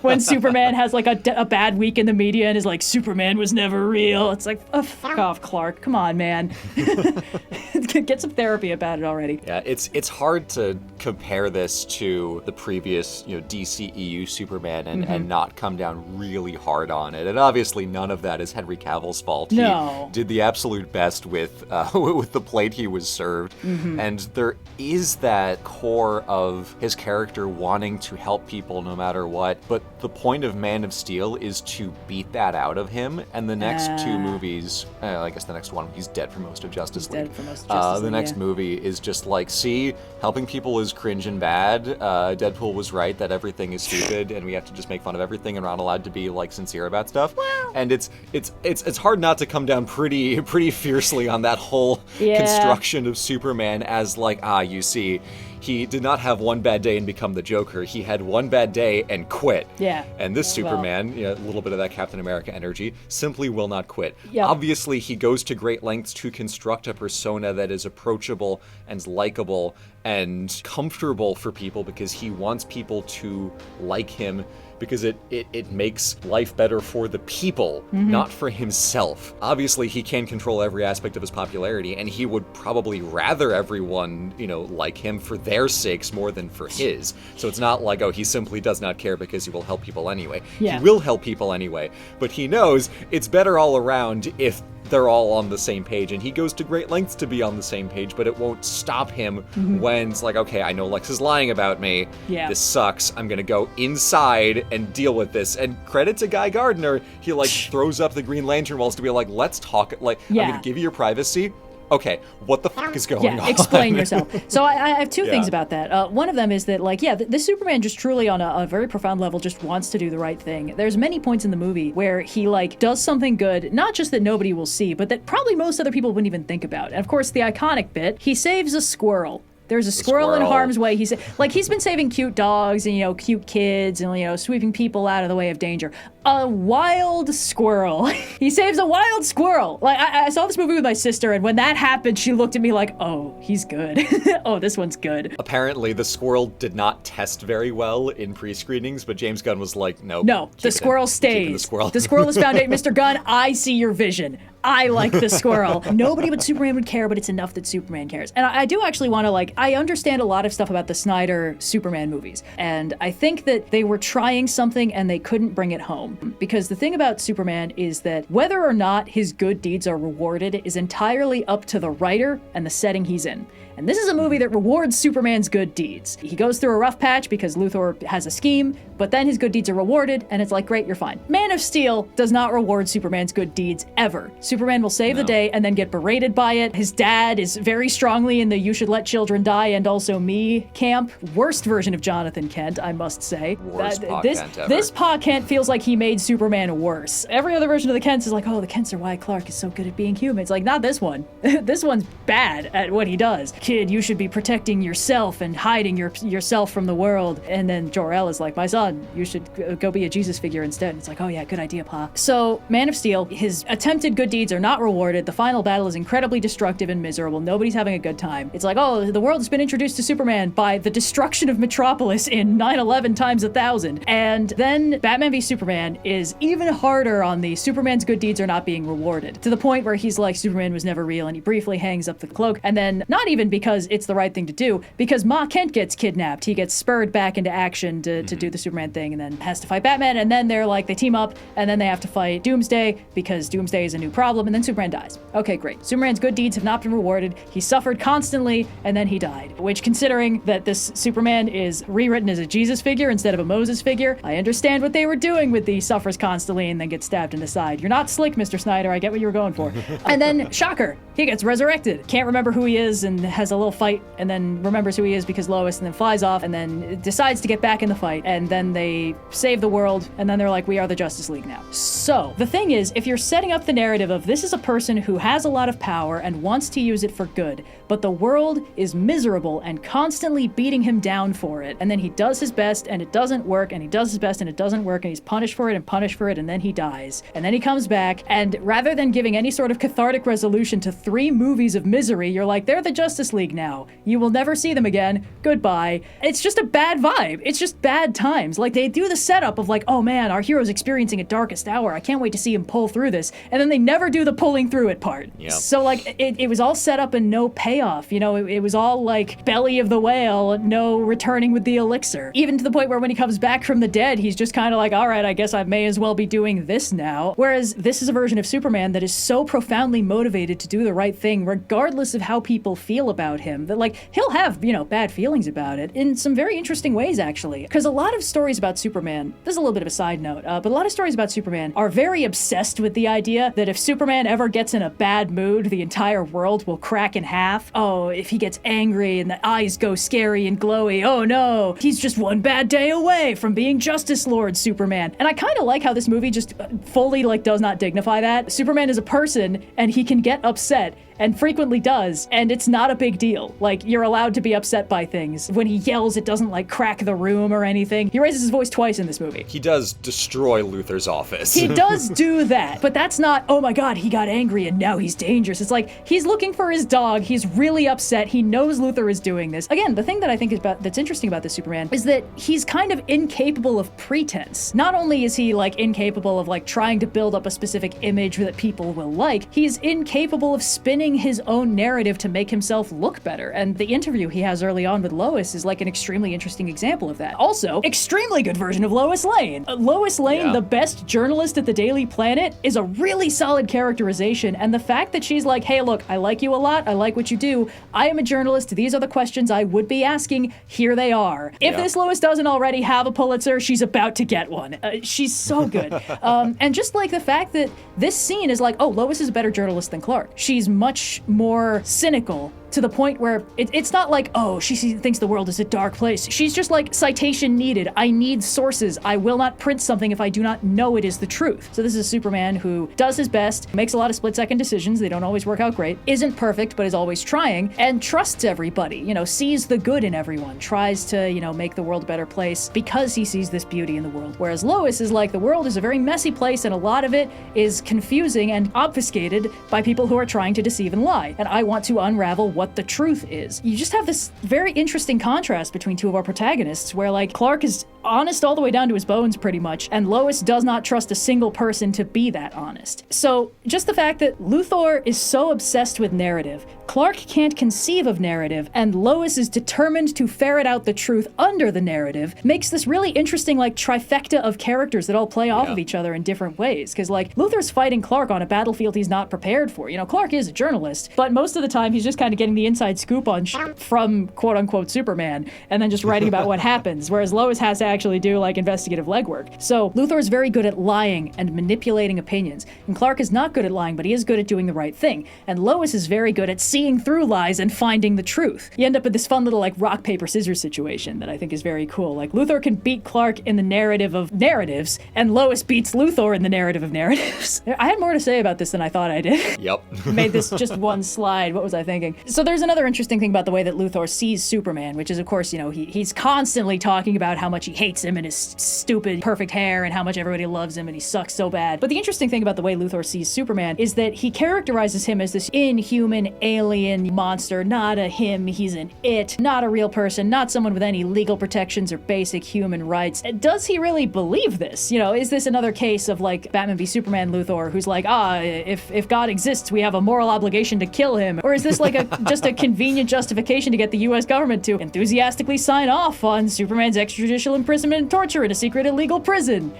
When Superman has like a bad week in the media and is like, Superman was never real. It's like, oh, fuck off, Clark. Come on, man. Get some therapy about it already. Yeah, it's hard to compare this to the previous, you know, DCEU Superman and not come down really hard on it. And obviously none of that is Henry Cavill's fault. No. He did the absolute best with with the plate he was served. And there is that core of his character wanting to help people no matter what. But the point of Man of Steel is to beat that out of him. And the next two movies, I guess the next one, he's dead for most of Justice League. Dead for most of Justice League, the next movie is just like, see, helping people is cringe and bad. Deadpool was right that everything is stupid and we have to just make fun of everything and we're not allowed to be like sincere about stuff. Well, and it's hard not to come down pretty fiercely on that whole construction of Superman as like, you see, he did not have one bad day and become the Joker. He had one bad day and quit. Yeah. And this Superman, you know, a little bit of that Captain America energy, simply will not quit. Yep. Obviously, he goes to great lengths to construct a persona that is approachable and likable and comfortable for people because he wants people to like him because it makes life better for the people, not for himself. Obviously, he can control every aspect of his popularity, and he would probably rather everyone, you know, like him for their sakes more than for his. So it's not like, oh, he simply does not care because he will help people anyway. Yeah. He will help people anyway, but he knows it's better all around if they're all on the same page, and he goes to great lengths to be on the same page, but it won't stop him when it's like, okay, I know Lex is lying about me. Yeah. This sucks. I'm gonna go inside and deal with this. And credit to Guy Gardner, he like throws up the Green Lantern walls to be like, let's talk. Like, I'm gonna give you your privacy. Okay, what the fuck is going on? Explain yourself. So I have two things about that. One of them is that, like, this Superman just truly on a very profound level just wants to do the right thing. There's many points in the movie where he, like, does something good, not just that nobody will see, but that probably most other people wouldn't even think about. And, of course, the iconic bit, he saves a squirrel. There's a squirrel in squirrel. harm's way. He's been saving cute dogs and, cute kids and, sweeping people out of the way of danger. A wild squirrel. He saves a wild squirrel. Like, I saw this movie with my sister, and when that happened, she looked at me like, oh, he's good. Oh, this one's good. Apparently, the squirrel did not test very well in pre-screenings, but James Gunn was like, nope. No, the squirrel stays. The squirrel is found. Mr. Gunn, I see your vision. I like the squirrel. Nobody but Superman would care, but it's enough that Superman cares. And I do actually want to, I understand a lot of stuff about the Snyder Superman movies. And I think that they were trying something and they couldn't bring it home. Because the thing about Superman is that whether or not his good deeds are rewarded is entirely up to the writer and the setting he's in. And this is a movie that rewards Superman's good deeds. He goes through a rough patch because Luthor has a scheme, but then his good deeds are rewarded, and it's like, great, you're fine. Man of Steel does not reward Superman's good deeds, ever. Superman will save the day and then get berated by it. His dad is very strongly in the you should let children die and also me camp. Worst version of Jonathan Kent, I must say. Worst Pa Kent ever. This Pa Kent feels like he made Superman worse. Every other version of the Kents is like, oh, the Kents are why Clark is so good at being human. It's like, not this one. This one's bad at what he does. Kid, you should be protecting yourself and hiding yourself from the world. And then Jor-El is like, my son, you should go be a Jesus figure instead. And it's like, oh yeah, good idea, Pa. So, Man of Steel, his attempted good deeds are not rewarded. The final battle is incredibly destructive and miserable. Nobody's having a good time. It's like, oh, the world has been introduced to Superman by the destruction of Metropolis in 9/11 times 1,000. And then Batman v Superman is even harder on the Superman's good deeds are not being rewarded. To the point where he's like, Superman was never real, and he briefly hangs up the cloak. And then, not even because it's the right thing to do, because Ma Kent gets kidnapped. He gets spurred back into action to do the Superman thing, and then has to fight Batman, and then they team up, and then they have to fight Doomsday, because Doomsday is a new problem, and then Superman dies. Okay, great. Superman's good deeds have not been rewarded. He suffered constantly, and then he died. Which, considering that this Superman is rewritten as a Jesus figure instead of a Moses figure, I understand what they were doing with the suffers constantly and then gets stabbed in the side. You're not slick, Mr. Snyder. I get what you were going for. And then, shocker, he gets resurrected. Can't remember who he is and has a little fight, and then remembers who he is because Lois, and then flies off, and then decides to get back in the fight, and then they save the world, and then they're like, we are the Justice League now. So, the thing is, if you're setting up the narrative of this is a person who has a lot of power and wants to use it for good, but the world is miserable and constantly beating him down for it, and then he does his best and it doesn't work, and he does his best and it doesn't work, and he's punished for it, and then he dies, and then he comes back, and rather than giving any sort of cathartic resolution to 3 movies of misery, you're like, they're the Justice League now. You will never see them again. Goodbye. It's just a bad vibe. It's just bad times. Like, they do the setup of like, oh man, our hero's experiencing a darkest hour. I can't wait to see him pull through this. And then they never do the pulling through it part. Yep. So like, it was all set up and no payoff. It was all like belly of the whale, no returning with the elixir. Even to the point where when he comes back from the dead, he's just kind of like, all right, I guess I may as well be doing this now. Whereas this is a version of Superman that is so profoundly motivated to do the right thing, regardless of how people feel about him, that like, he'll have, bad feelings about it in some very interesting ways, actually. Because a lot of stories about Superman, this is a little bit of a side note, but a lot of stories about Superman are very obsessed with the idea that if Superman ever gets in a bad mood, the entire world will crack in half. Oh, if he gets angry and the eyes go scary and glowy, oh no, he's just one bad day away from being Justice Lord Superman. And I kind of like how this movie just fully does not dignify that. Superman is a person and he can get upset, and frequently does, and it's not a big deal. Like, you're allowed to be upset by things. When he yells, it doesn't crack the room or anything. He raises his voice twice in this movie. He does destroy Luthor's office. He does do that, but that's not, oh my god, he got angry and now he's dangerous. It's like, he's looking for his dog, he's really upset, he knows Luthor is doing this. Again, the thing that I think that's interesting about this Superman is that he's kind of incapable of pretense. Not only is he incapable of trying to build up a specific image that people will like, he's incapable of spinning his own narrative to make himself look better. And the interview he has early on with Lois is an extremely interesting example of that. Also, extremely good version of Lois Lane. Lois Lane, the best journalist at the Daily Planet, is a really solid characterization, and the fact that she's like, hey look, I like you a lot, I like what you do, I am a journalist, these are the questions I would be asking, here they are. If this Lois doesn't already have a Pulitzer, she's about to get one. She's so good. And just the fact that this scene is oh, Lois is a better journalist than Clark. She's much more cynical to the point where it's not like, oh, she thinks the world is a dark place. She's just like, citation needed. I need sources. I will not print something if I do not know it is the truth. So this is Superman who does his best, makes a lot of split-second decisions. They don't always work out great, isn't perfect, but is always trying, and trusts everybody, you know, sees the good in everyone, tries to, you know, make the world a better place because he sees this beauty in the world. Whereas Lois is like, the world is a very messy place and a lot of it is confusing and obfuscated by people who are trying to deceive and lie. And I want to unravel what the truth is. You just have this very interesting contrast between two of our protagonists where like Clark is honest all the way down to his bones pretty much, and Lois does not trust a single person to be that honest. So just the fact that Luthor is so obsessed with narrative, Clark can't conceive of narrative, and Lois is determined to ferret out the truth under the narrative, makes this really interesting like trifecta of characters that all play off of each other in different ways. Because like Luthor's fighting Clark on a battlefield he's not prepared for. You know, Clark is a journalist, but most of the time he's just kind of getting the inside scoop on from quote unquote Superman and then just writing about what happens, whereas Lois has to actually do like investigative legwork. So Luthor is very good at lying and manipulating opinions, and Clark is not good at lying, but he is good at doing the right thing. And Lois is very good at seeing through lies and finding the truth. You end up with this fun little like rock, paper, scissors situation that I think is very cool. Like Luthor can beat Clark in the narrative of narratives, and Lois beats Luthor in the narrative of narratives. I had more to say about this than I thought I did. Yep. Made this just one slide. What was I thinking? So there's another interesting thing about the way that Luthor sees Superman, which is, of course, you know, he's constantly talking about how much he hates him and his stupid perfect hair and how much everybody loves him and he sucks so bad. But the interesting thing about the way Luthor sees Superman is that he characterizes him as this inhuman alien monster, not a him, he's an it, not a real person, not someone with any legal protections or basic human rights. Does he really believe this? You know, is this another case of like Batman v Superman Luthor who's like, if God exists, we have a moral obligation to kill him? Or is this like just a convenient justification to get the US government to enthusiastically sign off on Superman's extrajudicial imprisonment and torture in a secret illegal prison?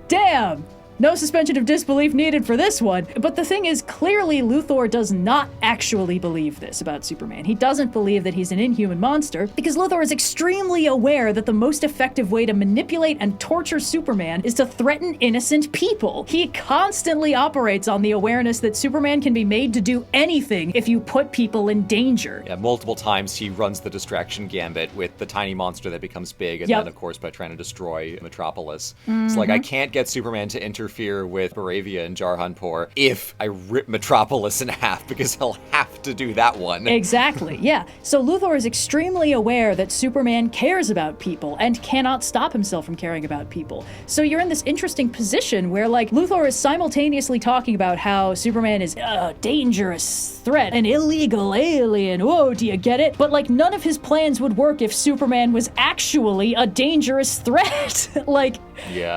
Damn! No suspension of disbelief needed for this one. But the thing is, clearly Luthor does not actually believe this about Superman. He doesn't believe that he's an inhuman monster because Luthor is extremely aware that the most effective way to manipulate and torture Superman is to threaten innocent people. He constantly operates on the awareness that Superman can be made to do anything if you put people in danger. Yeah, multiple times he runs the distraction gambit with the tiny monster that becomes big, and then, of course, by trying to destroy Metropolis. It's like, I can't get Superman to interfere with Baravia and Jarhanpur if I rip Metropolis in half, because he'll have to do that one. Exactly, yeah. So Luthor is extremely aware that Superman cares about people and cannot stop himself from caring about people. So you're in this interesting position where, like, Luthor is simultaneously talking about how Superman is a dangerous threat, an illegal alien, whoa, do you get it? But, like, none of his plans would work if Superman was actually a dangerous threat. Like,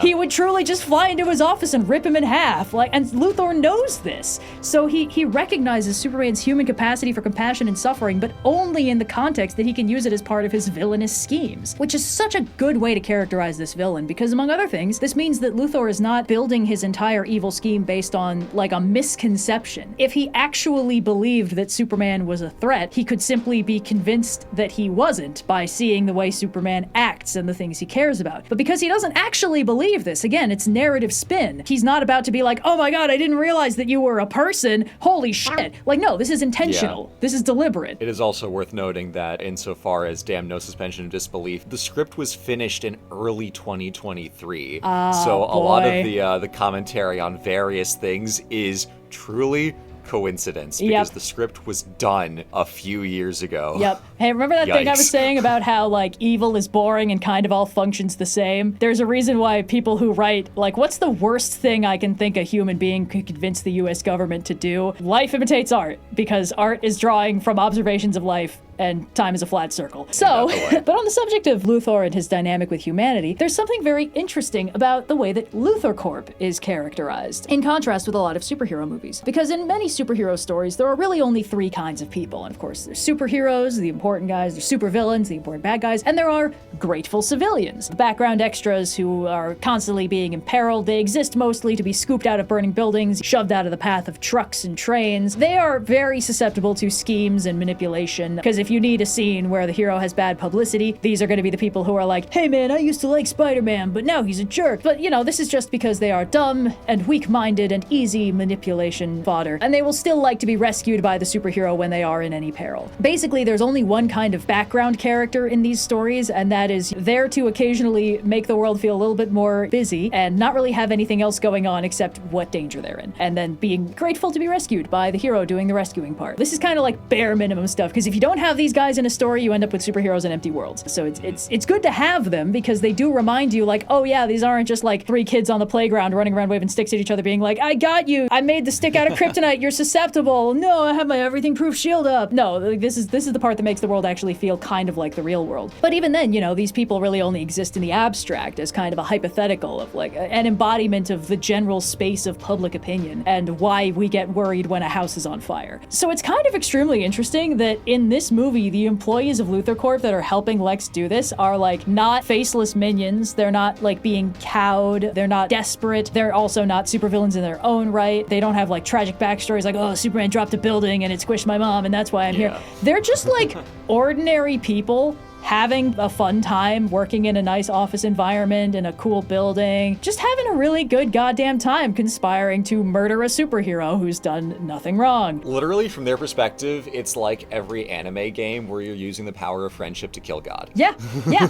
he would truly just fly into his office and rip him in half. Like, and Luthor knows this. So he recognizes Superman's human capacity for compassion and suffering, but only in the context that he can use it as part of his villainous schemes, which is such a good way to characterize this villain, because among other things, this means that Luthor is not building his entire evil scheme based on, like, a misconception. If he actually believed that Superman was a threat, he could simply be convinced that he wasn't by seeing the way Superman acts and the things he cares about. But because he doesn't actually believe this, again, it's narrative spin. He's not about to be like, oh my god, I didn't realize that you were a person. Holy shit. Like, no, this is intentional. This is deliberate. It is also worth noting that insofar as damn no suspension of disbelief, the script was finished in early 2023. So a lot of the commentary on various things is truly coincidence, because the script was done a few years ago. Yep. Hey, remember that thing I was saying about how, like, evil is boring and kind of all functions the same? There's a reason why people who write, like, what's the worst thing I can think a human being could convince the US government to do? Life imitates art, because art is drawing from observations of life and time is a flat circle. So, but on the subject of Luthor and his dynamic with humanity, there's something very interesting about the way that Luthor Corp is characterized, in contrast with a lot of superhero movies. Because in many superhero stories, there are really only three kinds of people. And of course, there's superheroes, the important guys, there's supervillains, the important bad guys, and there are grateful civilians, background extras who are constantly being imperiled. They exist mostly to be scooped out of burning buildings, shoved out of the path of trucks and trains. They are very susceptible to schemes and manipulation, because if if you need a scene where the hero has bad publicity, these are going to be the people who are like, hey man, I used to like Spider-Man, but now he's a jerk. But this is just because they are dumb and weak-minded and easy manipulation fodder, and they will still like to be rescued by the superhero when they are in any peril. Basically, there's only one kind of background character in these stories, and that is there to occasionally make the world feel a little bit more busy and not really have anything else going on except what danger they're in, and then being grateful to be rescued by the hero doing the rescuing part. This is kind of like bare minimum stuff, because if you don't have these guys in a story, you end up with superheroes in empty worlds. So it's good to have them, because they do remind you, like, oh yeah, these aren't just like three kids on the playground running around waving sticks at each other being like, I got you, I made the stick out of kryptonite, you're susceptible, no, I have my everything proof shield up. No, like, this is the part that makes the world actually feel kind of like the real world. But even then, these people really only exist in the abstract as kind of a hypothetical of like an embodiment of the general space of public opinion and why we get worried when a house is on fire. So it's kind of extremely interesting that in this movie, the employees of Luthor Corp that are helping Lex do this are like not faceless minions. They're not like being cowed. They're not desperate. They're also not supervillains in their own right. They don't have like tragic backstories like, oh, Superman dropped a building and it squished my mom and that's why I'm here. They're just like ordinary people having a fun time working in a nice office environment in a cool building, just having a really good goddamn time conspiring to murder a superhero who's done nothing wrong. Literally, from their perspective, it's like every anime game where you're using the power of friendship to kill God. Yeah.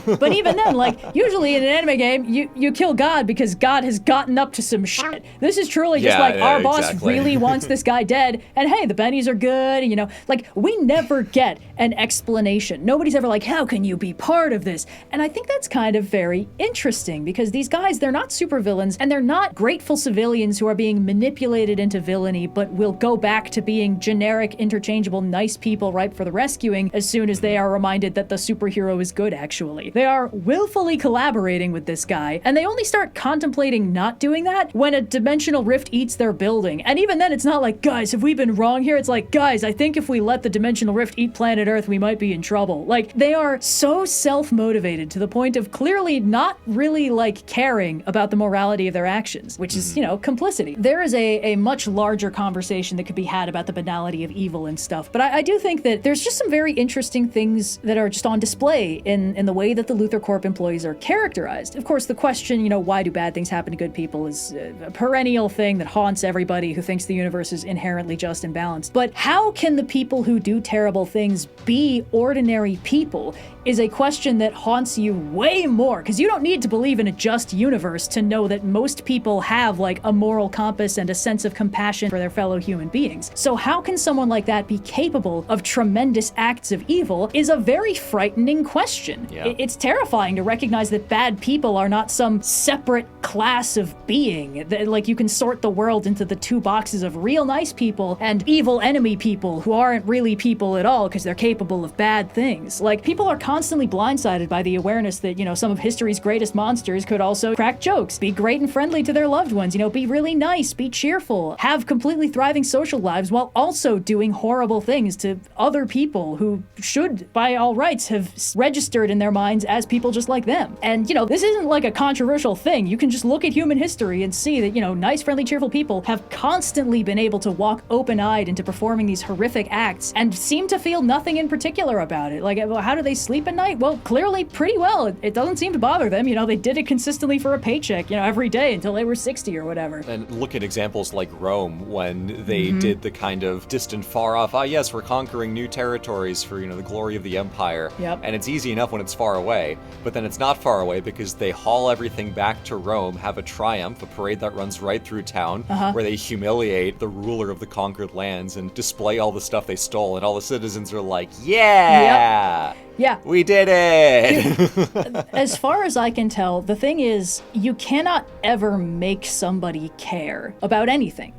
But even then, like, usually in an anime game, you kill God because God has gotten up to some shit. This is truly just our boss really wants this guy dead, and hey, the bennies are good, like, we never get an explanation. Nobody's ever like, how can you be part of this? And I think that's kind of very interesting, because these guys, they're not supervillains, and they're not grateful civilians who are being manipulated into villainy, but will go back to being generic, interchangeable, nice people ripe for the rescuing as soon as they are reminded that the superhero is good, actually. They are willfully collaborating with this guy, and they only start contemplating not doing that when a dimensional rift eats their building. And even then, it's not like, guys, have we been wrong here? It's like, guys, I think if we let the dimensional rift eat planet Earth, we might be in trouble. Like, they are so self-motivated to the point of clearly not really like caring about the morality of their actions, which is, complicity. There is a much larger conversation that could be had about the banality of evil and stuff, but I do think that there's just some very interesting things that are just on display in the way that the Luthor Corp employees are characterized. Of course, the question, why do bad things happen to good people is a perennial thing that haunts everybody who thinks the universe is inherently just and balanced. But how can the people who do terrible things be ordinary people is a question that haunts you way more, because you don't need to believe in a just universe to know that most people have like a moral compass and a sense of compassion for their fellow human beings. So how can someone like that be capable of tremendous acts of evil is a very frightening question. It's terrifying to recognize that bad people are not some separate class of being. Like, you can sort the world into the two boxes of real nice people and evil enemy people who aren't really people at all because they're capable of bad things. Like, people are constantly blindsided by the awareness that, some of history's greatest monsters could also crack jokes, be great and friendly to their loved ones, be really nice, be cheerful, have completely thriving social lives while also doing horrible things to other people who should, by all rights, have registered in their minds as people just like them. And, this isn't like a controversial thing. You can just look at human history and see that, nice, friendly, cheerful people have constantly been able to walk open-eyed into performing these horrific acts and seem to feel nothing in particular about it. Like, how do they sleep at night? Well, clearly pretty well. It doesn't seem to bother them. They did it consistently for a paycheck, every day until they were 60 or whatever. And look at examples like Rome, when they did the kind of distant, far off, yes, we're conquering new territories for, the glory of the empire. Yep. And it's easy enough when it's far away, but then it's not far away because they haul everything back to Rome, have a triumph, a parade that runs right through town, where they humiliate the ruler of the conquered lands and display all the stuff they stole, and all the citizens are like, yeah! Yep. Yeah. We did it! As far as I can tell, the thing is, you cannot ever make somebody care about anything.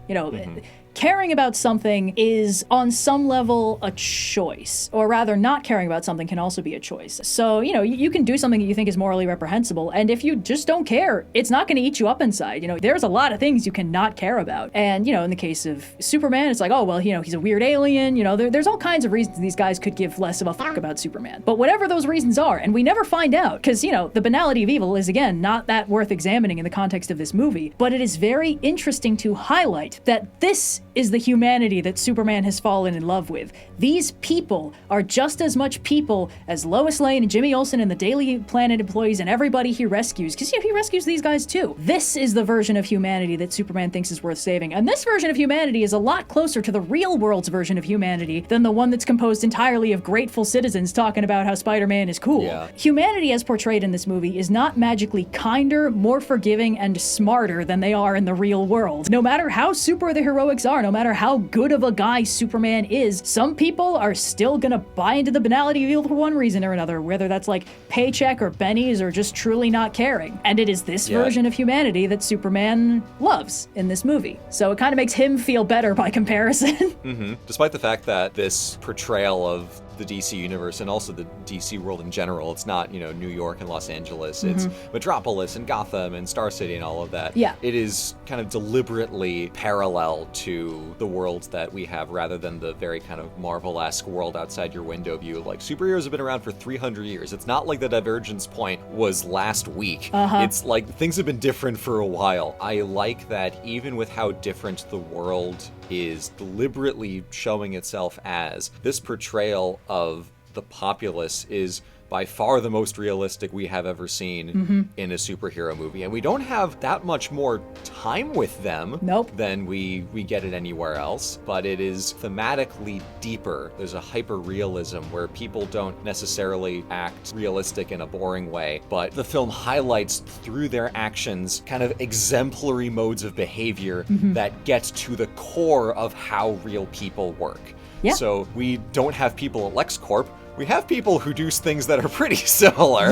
Caring about something is, on some level, a choice. Or rather, not caring about something can also be a choice. So, you can do something that you think is morally reprehensible, and if you just don't care, it's not going to eat you up inside. There's a lot of things you cannot care about. And, in the case of Superman, it's like, oh, well, he's a weird alien. There's all kinds of reasons these guys could give less of a fuck about Superman. But whatever those reasons are, and we never find out, because, you know, the banality of evil is, again, not that worth examining in the context of this movie, but it is very interesting to highlight that this is the humanity that Superman has fallen in love with. These people are just as much people as Lois Lane and Jimmy Olsen and the Daily Planet employees and everybody he rescues, because, you know, he rescues these guys too. This is the version of humanity that Superman thinks is worth saving, and this version of humanity is a lot closer to the real world's version of humanity than the one that's composed entirely of grateful citizens talking about how Spider-Man is cool. Yeah. Humanity as portrayed in this movie is not magically kinder, more forgiving, and smarter than they are in the real world. No matter how super the heroics are, no matter how good of a guy Superman is, some people are still gonna buy into the banality of evil for one reason or another, whether that's like paycheck or bennies or just truly not caring. And it is this version of humanity that Superman loves in this movie. So it kind of makes him feel better by comparison. Despite the fact that this portrayal of the DC universe and also the DC world in general, it's not, you know, New York and Los Angeles, it's Metropolis and Gotham and Star City and all of that. Yeah. It is kind of deliberately parallel to the worlds that we have rather than the very kind of Marvel-esque world outside your window view. Like, superheroes have been around for 300 years. It's not like the divergence point was last week. It's like things have been different for a while. I like that even with how different the world is deliberately showing itself as, this portrayal of the populace is by far the most realistic we have ever seen in a superhero movie. And we don't have that much more time with them than we get it anywhere else, but it is thematically deeper. There's a hyper-realism where people don't necessarily act realistic in a boring way, but the film highlights through their actions kind of exemplary modes of behavior that get to the core of how real people work. Yeah. So we don't have people at LexCorp. We have people who do things that are pretty similar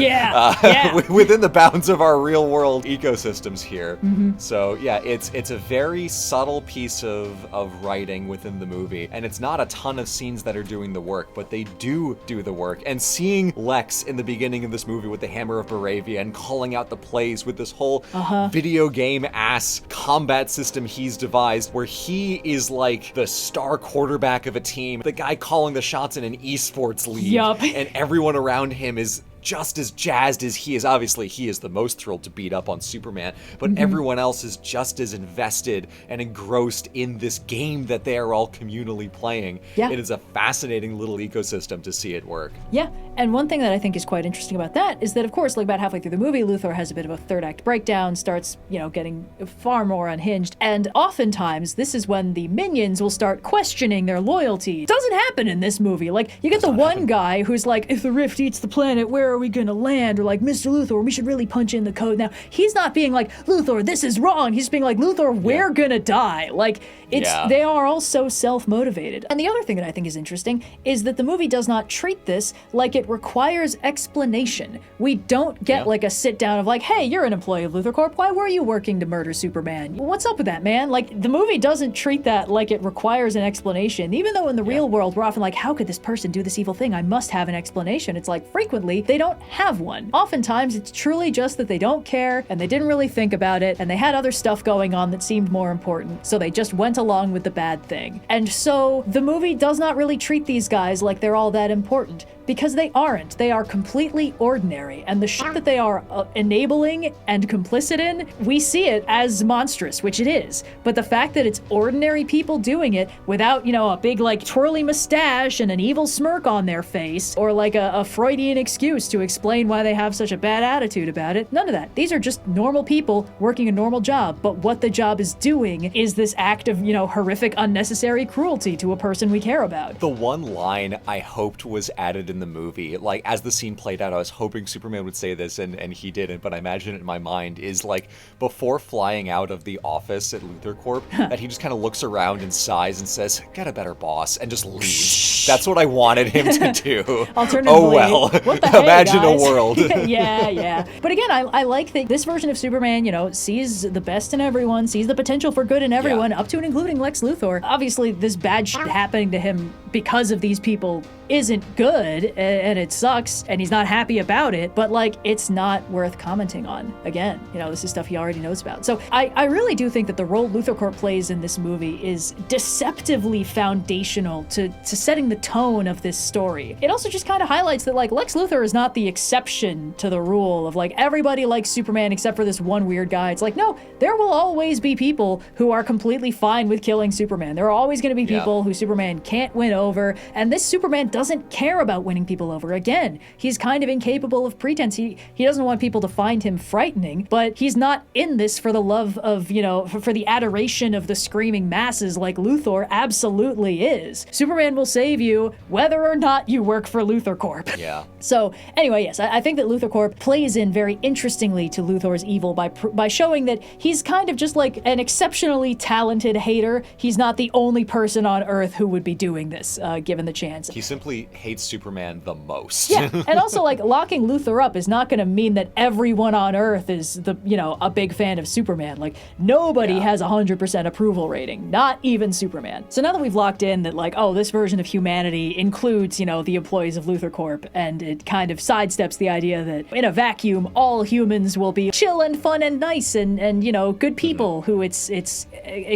within the bounds of our real world ecosystems here. So yeah, it's a very subtle piece of writing within the movie, and it's not a ton of scenes that are doing the work, but they do the work. And seeing Lex in the beginning of this movie with the Hammer of Baravia and calling out the plays with this whole video game ass combat system he's devised, where he is like the star quarterback of a team, the guy calling the shots in an esports league. And everyone around him is just as jazzed as he is. Obviously, he is the most thrilled to beat up on Superman, but everyone else is just as invested and engrossed in this game that they are all communally playing. It is a fascinating little ecosystem to see it work. Yeah, and one thing that I think is quite interesting about that is that, of course, like about halfway through the movie, Luthor has a bit of a third act breakdown, starts, you know, getting far more unhinged, and oftentimes this is when the minions will start questioning their loyalty. It doesn't happen in this movie. Like, you get the one guy who's like, if the rift eats the planet, where are we gonna land? Or like, Mr. Luthor, we should really punch in the code now. He's not being like, Luthor, this is wrong. He's being like, Luthor, we're gonna die. Like, they are all so self-motivated. And the other thing that I think is interesting is that the movie does not treat this like it requires explanation. We don't get like a sit down of like, hey, you're an employee of Luthor Corp. Why were you working to murder Superman? What's up with that, man? Like, the movie doesn't treat that like it requires an explanation. Even though in the real world, we're often like, how could this person do this evil thing? I must have an explanation. It's like, frequently, they don't have one. Oftentimes, it's truly just that they don't care and they didn't really think about it and they had other stuff going on that seemed more important, so they just went along with the bad thing. And so the movie does not really treat these guys like they're all that important, because they aren't. They are completely ordinary, and the shit that they are enabling and complicit in, we see it as monstrous, which it is. But the fact that it's ordinary people doing it without, you know, a big like twirly mustache and an evil smirk on their face, or like a Freudian excuse to explain why they have such a bad attitude about it, none of that. These are just normal people working a normal job, but what the job is doing is this act of, you know, horrific, unnecessary cruelty to a person we care about. The one line I hoped was added in the movie, like as the scene played out, I was hoping Superman would say this, and he didn't, but I imagine it in my mind, is like before flying out of the office at Luthor Corp, that he just kind of looks around and sighs and says, "Get a better boss," and just leaves. That's what I wanted him to do. Alternatively, oh well, what the imagine hey, guys? a world. yeah. But again, I like that this version of Superman, you know, sees the best in everyone, sees the potential for good in everyone, up to and including Lex Luthor. Obviously, this bad shit happening to him because of these people isn't good, and it sucks, and he's not happy about it, but like, it's not worth commenting on. Again, you know, this is stuff he already knows about. So I really do think that the role Luthor Corp plays in this movie is deceptively foundational to setting the tone of this story. It also just kind of highlights that like Lex Luthor is not the exception to the rule of like everybody likes Superman except for this one weird guy. It's like, no, there will always be people who are completely fine with killing Superman. There are always going to be people who Superman can't win over, and this Superman doesn't care about winning people over. Again, he's kind of incapable of pretense. He doesn't want people to find him frightening, but he's not in this for the love of, you know, for the adoration of the screaming masses like Luthor absolutely is. Superman will save you whether or not you work for Luthor Corp. Yeah. So anyway, yes, I think that Luthor Corp plays in very interestingly to Luthor's evil by showing that he's kind of just like an exceptionally talented hater. He's not the only person on Earth who would be doing this, given the chance. He simply hates Superman the most. Yeah, and also like locking Luthor up is not going to mean that everyone on Earth is a big fan of Superman. Like nobody has 100% approval rating, not even Superman. So now that we've locked in that like, oh, this version of humanity includes, you know, the employees of Luthor Corp, and it kind of sidesteps the idea that in a vacuum all humans will be chill and fun and nice and you know, good people who it's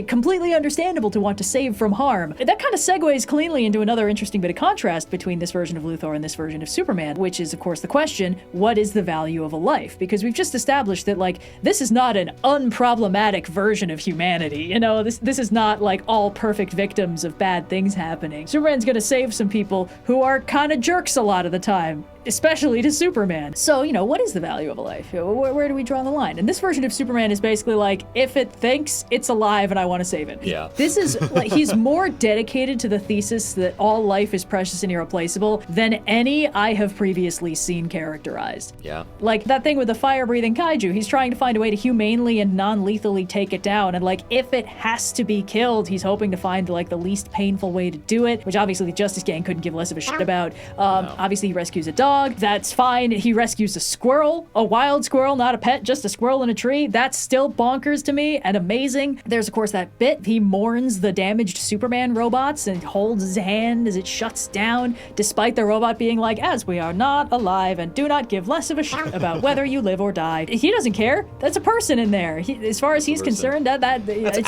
completely understandable to want to save from harm. That kind of segues cleanly into another interesting bit of contrast between this version of Luthor and this version of Superman, which is of course the question, what is the value of a life? Because we've just established that like this is not an unproblematic version of humanity. You know, this is not like all perfect victims of bad things happening. Superman's gonna save some people who are kind of jerks a lot of the time, especially to Superman. So, you know, what is the value of a life? Where do we draw the line? And this version of Superman is basically like, if it thinks it's alive and I want to save it. Yeah. This is like, he's more dedicated to the thesis that all life is precious and irreplaceable than any I have previously seen characterized. Yeah. Like that thing with the fire-breathing kaiju, he's trying to find a way to humanely and non-lethally take it down, and like, if it has to be killed, he's hoping to find like the least painful way to do it, which obviously the Justice Gang couldn't give less of a shit about. Obviously he rescues a dog. That's fine. He rescues a squirrel, a wild squirrel, not a pet, just a squirrel in a tree. That's still bonkers to me and amazing. There's of course that bit. He mourns the damaged Superman robots and holds his hand as it shuts down, despite the robot being like, as we are not alive and do not give less of a shit about whether you live or die. He doesn't care. That's a person in there. As far as he's concerned, that's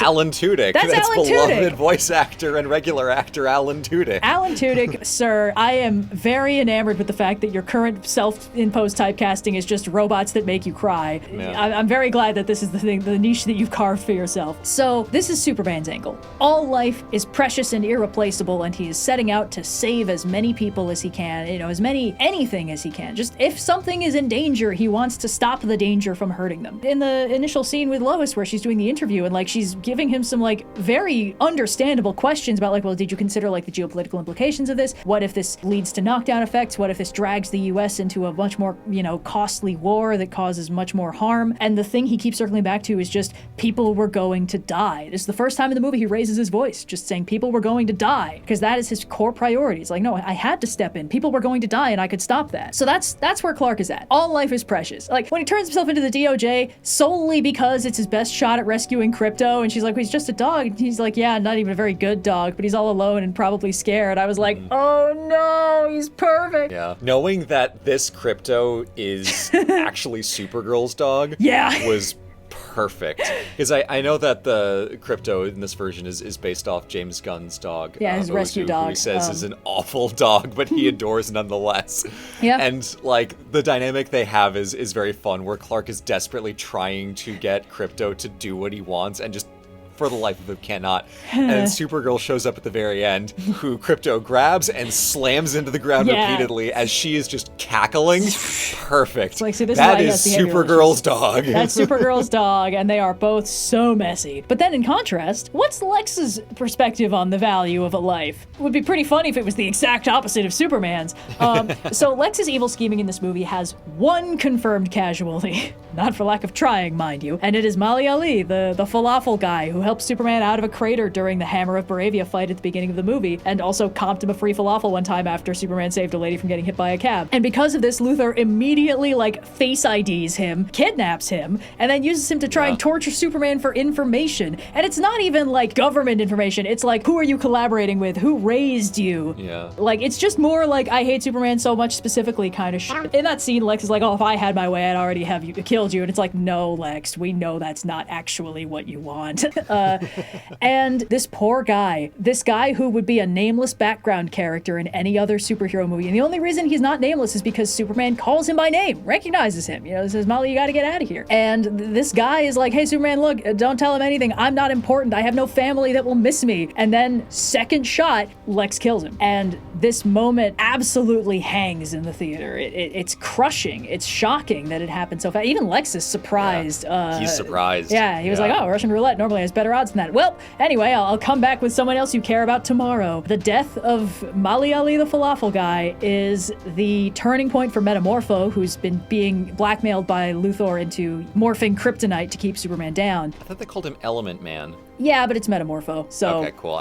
Alan Tudyk. That's Alan beloved Tudyk. Voice actor and regular actor Alan Tudyk. Alan Tudyk, sir, I am very enamored with the fact that your current self-imposed typecasting is just robots that make you cry. Yeah. I'm very glad that this is the niche that you've carved for yourself. So this is Superman's angle. All life is precious and irreplaceable, and he is setting out to save as many people as he can, you know, anything as he can. Just if something is in danger, he wants to stop the danger from hurting them. In the initial scene with Lois where she's doing the interview and like she's giving him some like very understandable questions about like, well, did you consider like the geopolitical implications of this? What if this leads to knockdown effects? What if this drags the US into a much more, you know, costly war that causes much more harm? And the thing he keeps circling back to is just people were going to die. This is the first time in the movie he raises his voice, just saying people were going to die, because that is his core priority. It's like, no, I had to step in. People were going to die and I could stop that. So that's where Clark is at. All life is precious. Like when he turns himself into the DOJ solely because it's his best shot at rescuing Crypto, and she's like, well, he's just a dog. And he's like, yeah, not even a very good dog, but he's all alone and probably scared. I was like, oh no, he's perfect. Yeah. Knowing that this Crypto is actually Supergirl's dog was perfect. Because I know that the Crypto in this version is based off James Gunn's dog. Yeah, his rescue dog. Who he says is an awful dog, but he adores nonetheless. Yeah. And like the dynamic they have is very fun, where Clark is desperately trying to get Crypto to do what he wants and just for the life of him cannot. And then Supergirl shows up at the very end, who Crypto grabs and slams into the ground repeatedly as she is just cackling. Perfect. Like, see, this that is is Supergirl's dog. That's Supergirl's dog, and they are both so messy. But then in contrast, what's Lex's perspective on the value of a life? It would be pretty funny if it was the exact opposite of Superman's. So Lex's evil scheming in this movie has one confirmed casualty. Not for lack of trying, mind you. And it is Mali Ali, the falafel guy who helped Superman out of a crater during the Hammer of Baravia fight at the beginning of the movie, and also comped him a free falafel one time after Superman saved a lady from getting hit by a cab. And because of this, Luthor immediately, like, face IDs him, kidnaps him, and then uses him to try and torture Superman for information. And it's not even, like, government information. It's like, who are you collaborating with? Who raised you? Yeah. Like, it's just more like, I hate Superman so much specifically kind of shit. In that scene, Lex is like, oh, if I had my way, I'd already have killed you. And it's like, no, Lex, we know that's not actually what you want. And this poor guy, this guy who would be a nameless background character in any other superhero movie. And the only reason he's not nameless is because Superman calls him by name, recognizes him, says, Molly, you gotta get out of here. And this guy is like, hey, Superman, look, don't tell him anything. I'm not important. I have no family that will miss me. And then second shot, Lex kills him. And this moment absolutely hangs in the theater. It's crushing. It's shocking that it happened so fast. Even Lex is surprised. He's surprised. Yeah, he was like, oh, Russian roulette normally has better odds than that. Well, anyway, I'll come back with someone else you care about tomorrow. The death of Mali Ali the falafel guy is the turning point for Metamorpho, who's been being blackmailed by Luthor into morphing kryptonite to keep Superman down. I thought they called him Element Man. Yeah, but it's Metamorpho, so... Okay, cool.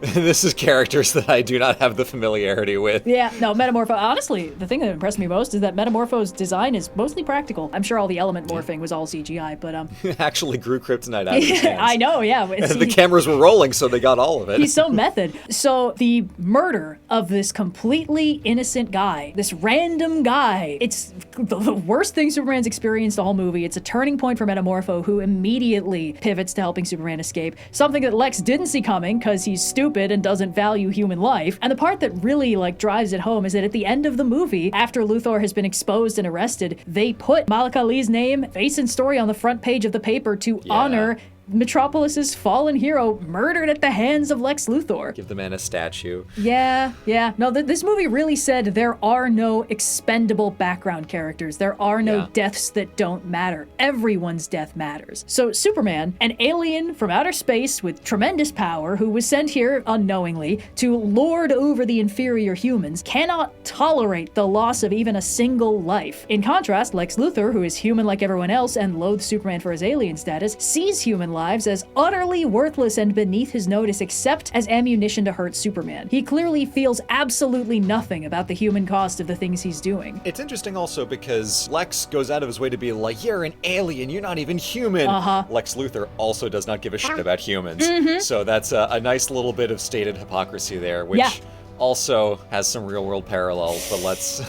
This is characters that I do not have the familiarity with. Yeah, no, Metamorpho... Honestly, the thing that impressed me most is that Metamorpho's design is mostly practical. I'm sure all the element morphing was all CGI, but... Actually grew kryptonite out of his hands. I know, yeah. The cameras were rolling, so they got all of it. He's so method. So the murder of this completely innocent guy, this random guy, it's the worst thing Superman's experienced the whole movie. It's a turning point for Metamorpho, who immediately pivots to helping Superman escape, something that Lex didn't see coming because he's stupid and doesn't value human life. And the part that really drives it home is that at the end of the movie, after Luthor has been exposed and arrested, they put Malik Ali's name, face and story on the front page of the paper to honor Metropolis's fallen hero murdered at the hands of Lex Luthor. Give the man a statue. Yeah. No, this movie really said there are no expendable background characters. There are no deaths that don't matter. Everyone's death matters. So Superman, an alien from outer space with tremendous power who was sent here unknowingly to lord over the inferior humans, cannot tolerate the loss of even a single life. In contrast, Lex Luthor, who is human like everyone else and loathes Superman for his alien status, sees human lives as utterly worthless and beneath his notice except as ammunition to hurt Superman. He clearly feels absolutely nothing about the human cost of the things he's doing. It's interesting also because Lex goes out of his way to be like, you're an alien, you're not even human. Lex Luthor also does not give a shit about humans. So that's a nice little bit of stated hypocrisy there, which also has some real-world parallels, but let's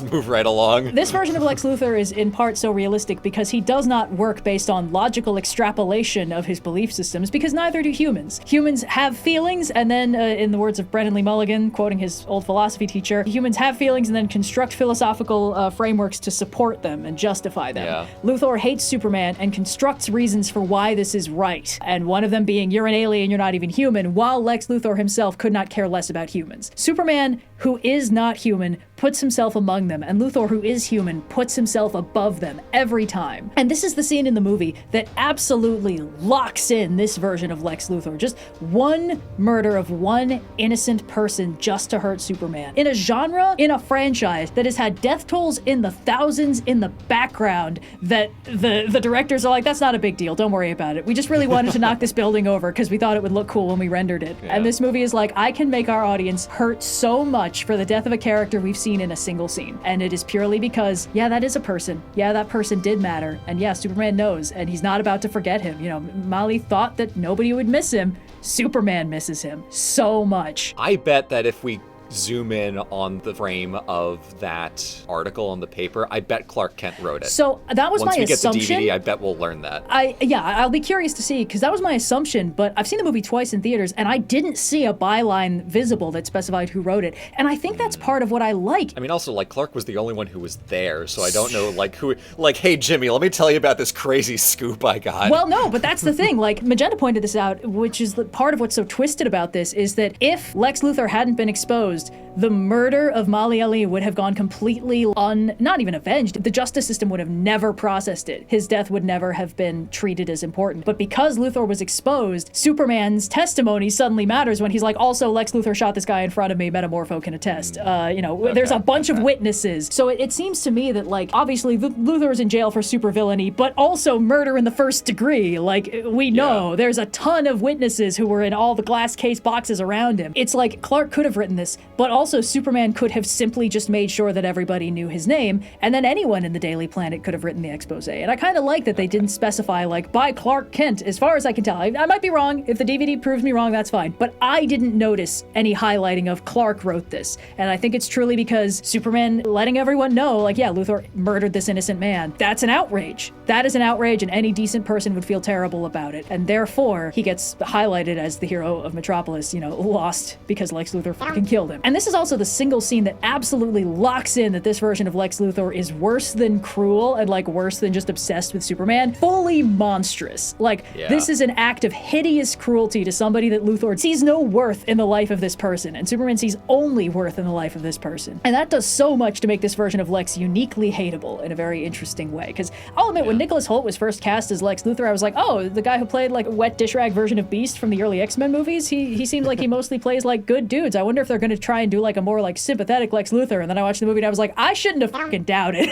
move right along. This version of Lex Luthor is in part so realistic because he does not work based on logical extrapolation of his belief systems, because neither do humans. Humans have feelings, and then, in the words of Brennan Lee Mulligan, quoting his old philosophy teacher, humans have feelings and then construct philosophical frameworks to support them and justify them. Yeah. Luthor hates Superman and constructs reasons for why this is right, and one of them being, you're an alien, you're not even human, while Lex Luthor himself could not care less about humans. Superman, who is not human, puts himself among them, and Luthor, who is human, puts himself above them every time. And this is the scene in the movie that absolutely locks in this version of Lex Luthor. Just one murder of one innocent person just to hurt Superman. In a genre, in a franchise that has had death tolls in the thousands in the background that the directors are like, that's not a big deal, don't worry about it. We just really wanted to knock this building over because we thought it would look cool when we rendered it. Yeah. And this movie is like, I can make our audience hurt so much for the death of a character we've seen in a single scene. And it is purely because, yeah, that is a person. Yeah, that person did matter. And yeah, Superman knows, and he's not about to forget him. You know, Molly thought that nobody would miss him. Superman misses him so much. I bet that if we zoom in on the frame of that article on the paper, I bet Clark Kent wrote it. So that was my assumption. Once we get the DVD, I bet we'll learn that. I'll be curious to see, because that was my assumption, but I've seen the movie twice in theaters, and I didn't see a byline visible that specified who wrote it, and I think that's part of what I like. I mean, also, Clark was the only one who was there, so I don't know, who, hey, Jimmy, let me tell you about this crazy scoop I got. Well, no, but that's the thing. Magenta pointed this out, which is part of what's so twisted about this, is that if Lex Luthor hadn't been exposed, the murder of Mali Ali would have gone completely not even avenged. The justice system would have never processed it. His death would never have been treated as important. But because Luthor was exposed, Superman's testimony suddenly matters when he's like, also Lex Luthor shot this guy in front of me, Metamorpho can attest. There's a bunch of witnesses. So it seems to me that, like, obviously Luthor is in jail for supervillainy, but also murder in the first degree. Like, we know there's a ton of witnesses who were in all the glass case boxes around him. It's like Clark could have written this, but also Superman could have simply just made sure that everybody knew his name, and then anyone in the Daily Planet could have written the expose. And I kind of like that they didn't specify, like, by Clark Kent, as far as I can tell. I might be wrong. If the DVD proves me wrong, that's fine. But I didn't notice any highlighting of Clark wrote this. And I think it's truly because Superman letting everyone know, like, yeah, Luthor murdered this innocent man. That's an outrage. That is an outrage, and any decent person would feel terrible about it. And therefore, he gets highlighted as the hero of Metropolis, lost because Lex Luthor fucking killed him. And this is also the single scene that absolutely locks in that this version of Lex Luthor is worse than cruel and, like, worse than just obsessed with Superman. Fully monstrous. Like, this is an act of hideous cruelty to somebody that Luthor sees no worth in the life of this person, and Superman sees only worth in the life of this person. And that does so much to make this version of Lex uniquely hateable in a very interesting way. Because I'll admit, when Nicholas Hoult was first cast as Lex Luthor, I was like, oh, the guy who played, like, a wet dish rag version of Beast from the early X-Men movies, he seems like he mostly plays, like, good dudes. I wonder if they're going to try and do, like, a more, like, sympathetic Lex Luthor. And then I watched the movie and I was like, I shouldn't have fucking doubted.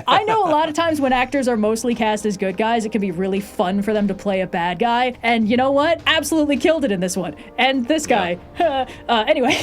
I know a lot of times when actors are mostly cast as good guys, it can be really fun for them to play a bad guy. And you know what? Absolutely killed it in this one. And this guy. Anyway.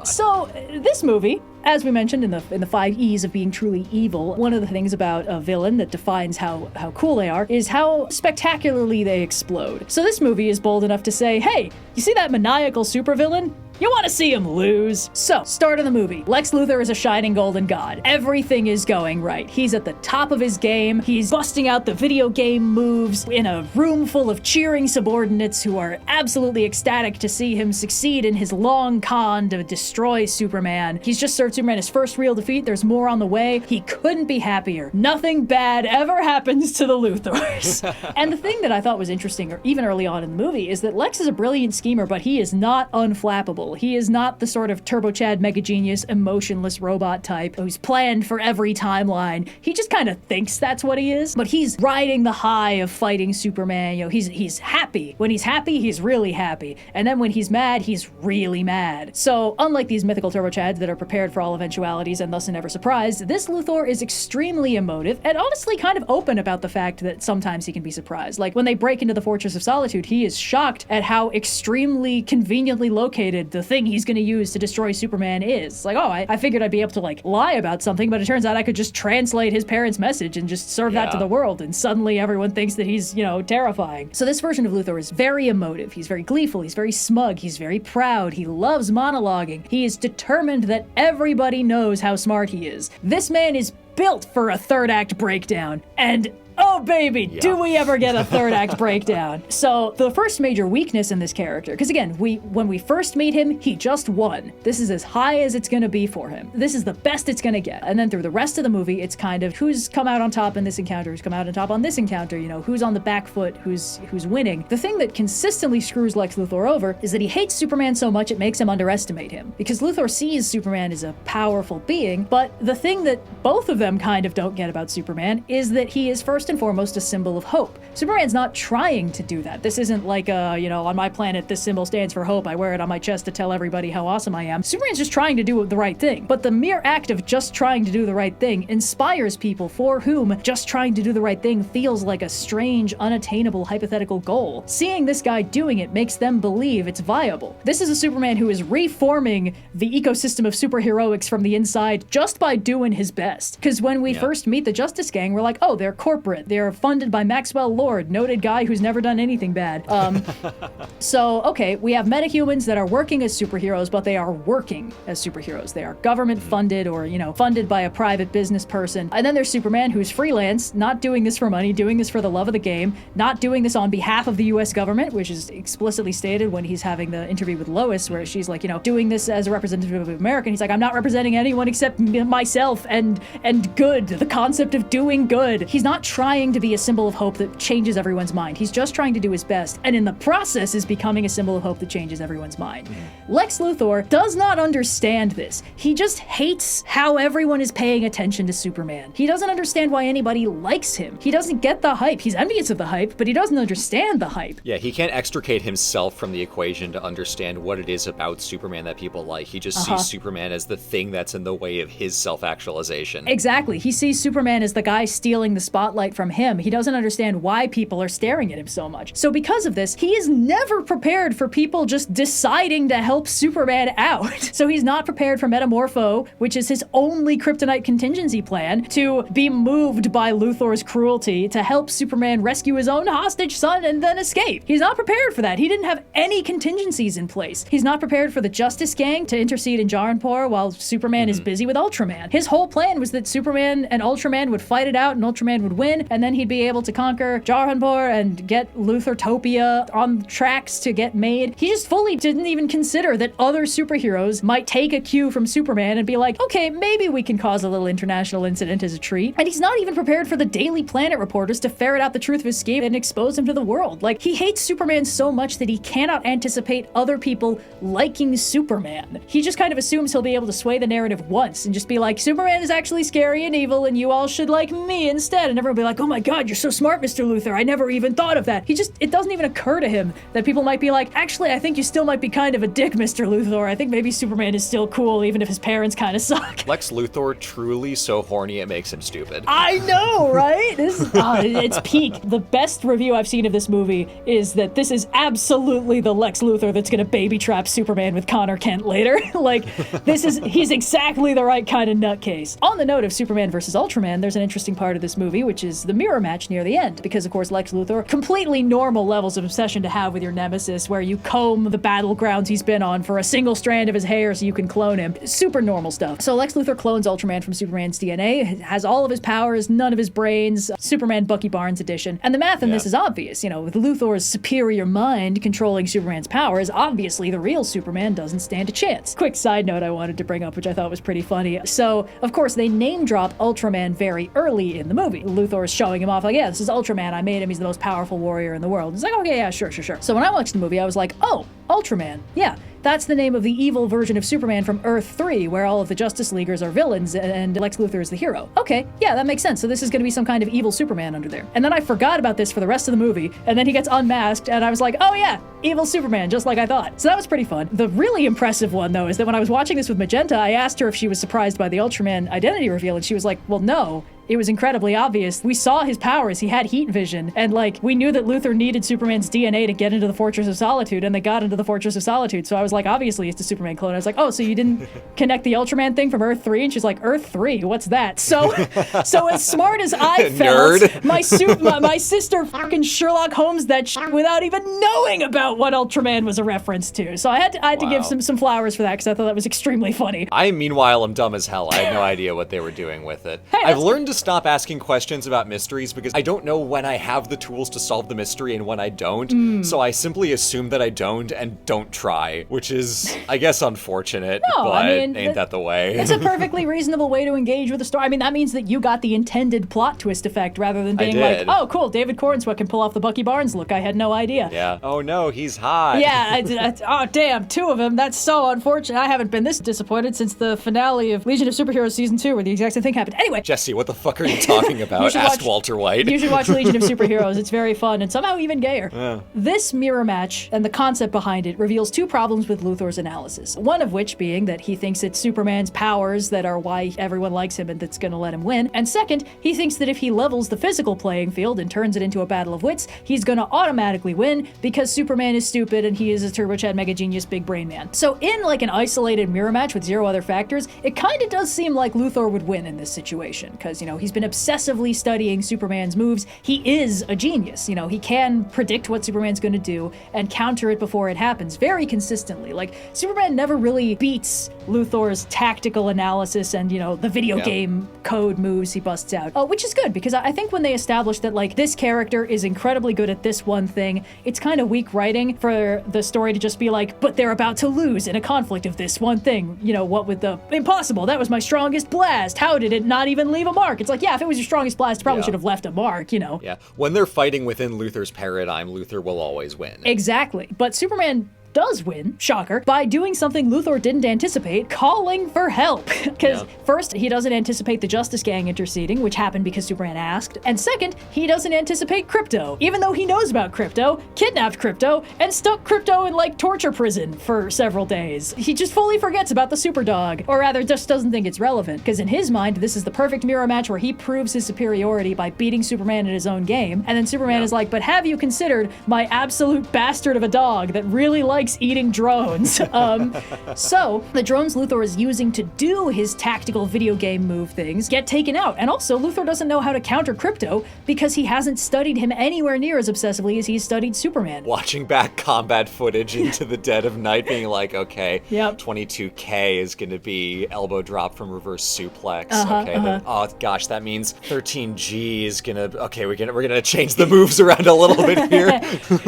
So this movie, as we mentioned in the 5 E's of being truly evil, one of the things about a villain that defines how cool they are is how spectacularly they explode. So this movie is bold enough to say, hey, you see that maniacal supervillain? You want to see him lose? So, start of the movie. Lex Luthor is a shining golden god. Everything is going right. He's at the top of his game. He's busting out the video game moves in a room full of cheering subordinates who are absolutely ecstatic to see him succeed in his long con to destroy Superman. He's just served Superman his first real defeat. There's more on the way. He couldn't be happier. Nothing bad ever happens to the Luthors. And the thing that I thought was interesting, or even early on in the movie, is that Lex is a brilliant schemer, but he is not unflappable. He is not the sort of Turbo Chad mega genius, emotionless robot type who's planned for every timeline. He just kind of thinks that's what he is, but he's riding the high of fighting Superman. He's happy. When he's happy, he's really happy. And then when he's mad, he's really mad. So unlike these mythical Turbo Chads that are prepared for all eventualities and thus are never surprised, this Luthor is extremely emotive and honestly kind of open about the fact that sometimes he can be surprised. Like when they break into the Fortress of Solitude, he is shocked at how extremely conveniently located the thing he's going to use to destroy Superman is. Like, oh, I figured I'd be able to, like, lie about something, but it turns out I could just translate his parents' message and just serve that to the world, and suddenly everyone thinks that he's, terrifying. So this version of Luthor is very emotive. He's very gleeful. He's very smug. He's very proud. He loves monologuing. He is determined that everybody knows how smart he is. This man is built for a third act breakdown, and oh baby, do we ever get a third act breakdown. So the first major weakness in this character, because again, when we first meet him, he just won. This is as high as it's gonna be for him. This is the best it's gonna get. And then through the rest of the movie, it's kind of who's come out on top in this encounter, who's come out on top on this encounter, who's on the back foot, who's winning. The thing that consistently screws Lex Luthor over is that he hates Superman so much it makes him underestimate him. Because Luthor sees Superman as a powerful being, but the thing that both of them kind of don't get about Superman is that he is first and foremost a symbol of hope. Superman's not trying to do that. This isn't like on my planet this symbol stands for hope, I wear it on my chest to tell everybody how awesome I am. Superman's just trying to do the right thing. But the mere act of just trying to do the right thing inspires people for whom just trying to do the right thing feels like a strange, unattainable, hypothetical goal. Seeing this guy doing it makes them believe it's viable. This is a Superman who is reforming the ecosystem of superheroics from the inside just by doing his best. Because when we first meet the Justice Gang, we're like, oh, they're corporate. They're funded by Maxwell Lord, noted guy who's never done anything bad. So, okay, we have metahumans that are working as superheroes, but they are working as superheroes. They are government funded or, funded by a private business person. And then there's Superman, who's freelance, not doing this for money, doing this for the love of the game, not doing this on behalf of the US government, which is explicitly stated when he's having the interview with Lois, where she's like, doing this as a representative of America. And he's like, I'm not representing anyone except myself and good, the concept of doing good. He's not trying trying to be a symbol of hope that changes everyone's mind. He's just trying to do his best, and in the process is becoming a symbol of hope that changes everyone's mind. Lex Luthor does not understand this. He just hates how everyone is paying attention to Superman. He doesn't understand why anybody likes him. He doesn't get the hype. He's envious of the hype, but he doesn't understand the hype. Yeah, he can't extricate himself from the equation to understand what it is about Superman that people like. He just sees Superman as the thing that's in the way of his self-actualization. Exactly. He sees Superman as the guy stealing the spotlight from him. He doesn't understand why people are staring at him so much. So because of this, he is never prepared for people just deciding to help Superman out. So he's not prepared for Metamorpho, which is his only kryptonite contingency plan, to be moved by Luthor's cruelty to help Superman rescue his own hostage son and then escape. He's not prepared for that. He didn't have any contingencies in place. He's not prepared for the Justice Gang to intercede in Jaranpur while Superman is busy with Ultraman. His whole plan was that Superman and Ultraman would fight it out and Ultraman would win, and then he'd be able to conquer Jaranpur and get Luthortopia on tracks to get made. He just fully didn't even consider that other superheroes might take a cue from Superman and be like, okay, maybe we can cause a little international incident as a treat. And he's not even prepared for the Daily Planet reporters to ferret out the truth of his scheme and expose him to the world. Like, he hates Superman so much that he cannot anticipate other people liking Superman. He just kind of assumes he'll be able to sway the narrative once and just be like, Superman is actually scary and evil and you all should like me instead. And everyone will be like, oh my god, you're so smart, Mr. Luthor. I never even thought of that. It doesn't even occur to him that people might be like, actually, I think you still might be kind of a dick, Mr. Luthor. I think maybe Superman is still cool, even if his parents kind of suck. Lex Luthor truly so horny it makes him stupid. I know, right? It's peak. The best review I've seen of this movie is that this is absolutely the Lex Luthor that's gonna baby trap Superman with Connor Kent later. Like, he's exactly the right kind of nutcase. On the note of Superman versus Ultraman, there's an interesting part of this movie, which is the mirror match near the end. Because, of course, Lex Luthor, completely normal levels of obsession to have with your nemesis, where you comb the battlegrounds he's been on for a single strand of his hair so you can clone him. Super normal stuff. So Lex Luthor clones Ultraman from Superman's DNA, has all of his powers, none of his brains, Superman Bucky Barnes edition. And the math in this is obvious. You know, with Luthor's superior mind controlling Superman's powers, obviously the real Superman doesn't stand a chance. Quick side note I wanted to bring up, which I thought was pretty funny. So, of course, they name drop Ultraman very early in the movie. Luthor is showing him off like, yeah, this is Ultraman. I made him. He's the most powerful warrior in the world. He's like, okay, yeah, sure. So when I watched the movie, I was like, oh, Ultraman. Yeah. That's the name of the evil version of Superman from Earth 3, where all of the Justice Leaguers are villains and Lex Luthor is the hero. Okay, yeah, that makes sense. So this is gonna be some kind of evil Superman under there. And then I forgot about this for the rest of the movie, and then he gets unmasked, and I was like, oh yeah, evil Superman, just like I thought. So that was pretty fun. The really impressive one, though, is that when I was watching this with Magenta, I asked her if she was surprised by the Ultraman identity reveal, and she was like, well, no. It was incredibly obvious. We saw his powers. He had heat vision. And, like, we knew that Luthor needed Superman's DNA to get into the Fortress of Solitude, and they got into the Fortress of Solitude. So I was like, obviously it's the Superman clone. I was like, oh, so you didn't connect the Ultraman thing from Earth 3? And she's like, Earth 3? What's that? So as smart as I felt, my sister fucking Sherlock Holmes that shit without even knowing about what Ultraman was a reference to. So I had to give some flowers for that, because I thought that was extremely funny. I, meanwhile, am dumb as hell. I had no idea what they were doing with it. Hey, I've learned to stop asking questions about mysteries because I don't know when I have the tools to solve the mystery and when I don't. So I simply assume that I don't and don't try, which is, I guess, unfortunate, but ain't that the way? It's a perfectly reasonable way to engage with the story. I mean, that means that you got the intended plot twist effect rather than being like, oh, cool, David Cornswet can pull off the Bucky Barnes look. I had no idea. Yeah. Oh no, he's hot. Yeah. Oh, damn, two of them. That's so unfortunate. I haven't been this disappointed since the finale of Legion of Superheroes Season 2, where the exact same thing happened. Anyway. Jesse, what the fuck are you talking about? Asked Walter White. You should watch Legion of Superheroes. It's very fun and somehow even gayer. Yeah. This mirror match and the concept behind it reveals two problems with Luthor's analysis. One of which being that he thinks it's Superman's powers that are why everyone likes him and that's going to let him win. And second, he thinks that if he levels the physical playing field and turns it into a battle of wits, he's going to automatically win because Superman is stupid and he is a turbocharged mega genius big brain man. So in like an isolated mirror match with zero other factors, it kind of does seem like Luthor would win in this situation because, you know, he's been obsessively studying Superman's moves. He is a genius. You know, he can predict what Superman's going to do and counter it before it happens very consistently. Like, Superman never really beats Luthor's tactical analysis and, you know, the video game code moves he busts out. Which is good, because I think when they established that, like, this character is incredibly good at this one thing, it's kind of weak writing waiting for the story to just be like, but they're about to lose in a conflict of this one thing. You know, what with the impossible, that was my strongest blast. How did it not even leave a mark? It's like, yeah, if it was your strongest blast, it probably should have left a mark, you know? Yeah. When they're fighting within Luthor's paradigm, Luthor will always win. Exactly. But Superman does win, shocker, by doing something Luthor didn't anticipate, calling for help. Because first, he doesn't anticipate the Justice Gang interceding, which happened because Superman asked. And second, he doesn't anticipate Krypto, even though he knows about Krypto, kidnapped Krypto, and stuck Krypto in, like, torture prison for several days. He just fully forgets about the Superdog, or rather, just doesn't think it's relevant. Because in his mind, this is the perfect mirror match where he proves his superiority by beating Superman in his own game. And then Superman is like, but have you considered my absolute bastard of a dog that really likes eating drones? So the drones Luthor is using to do his tactical video game move things get taken out. And also, Luthor doesn't know how to counter Krypto because he hasn't studied him anywhere near as obsessively as he's studied Superman. Watching back combat footage into the dead of night, being like, okay, 22K is going to be elbow drop from reverse suplex. Then, oh gosh, that means 13G is going to, okay, we're gonna change the moves around a little bit here.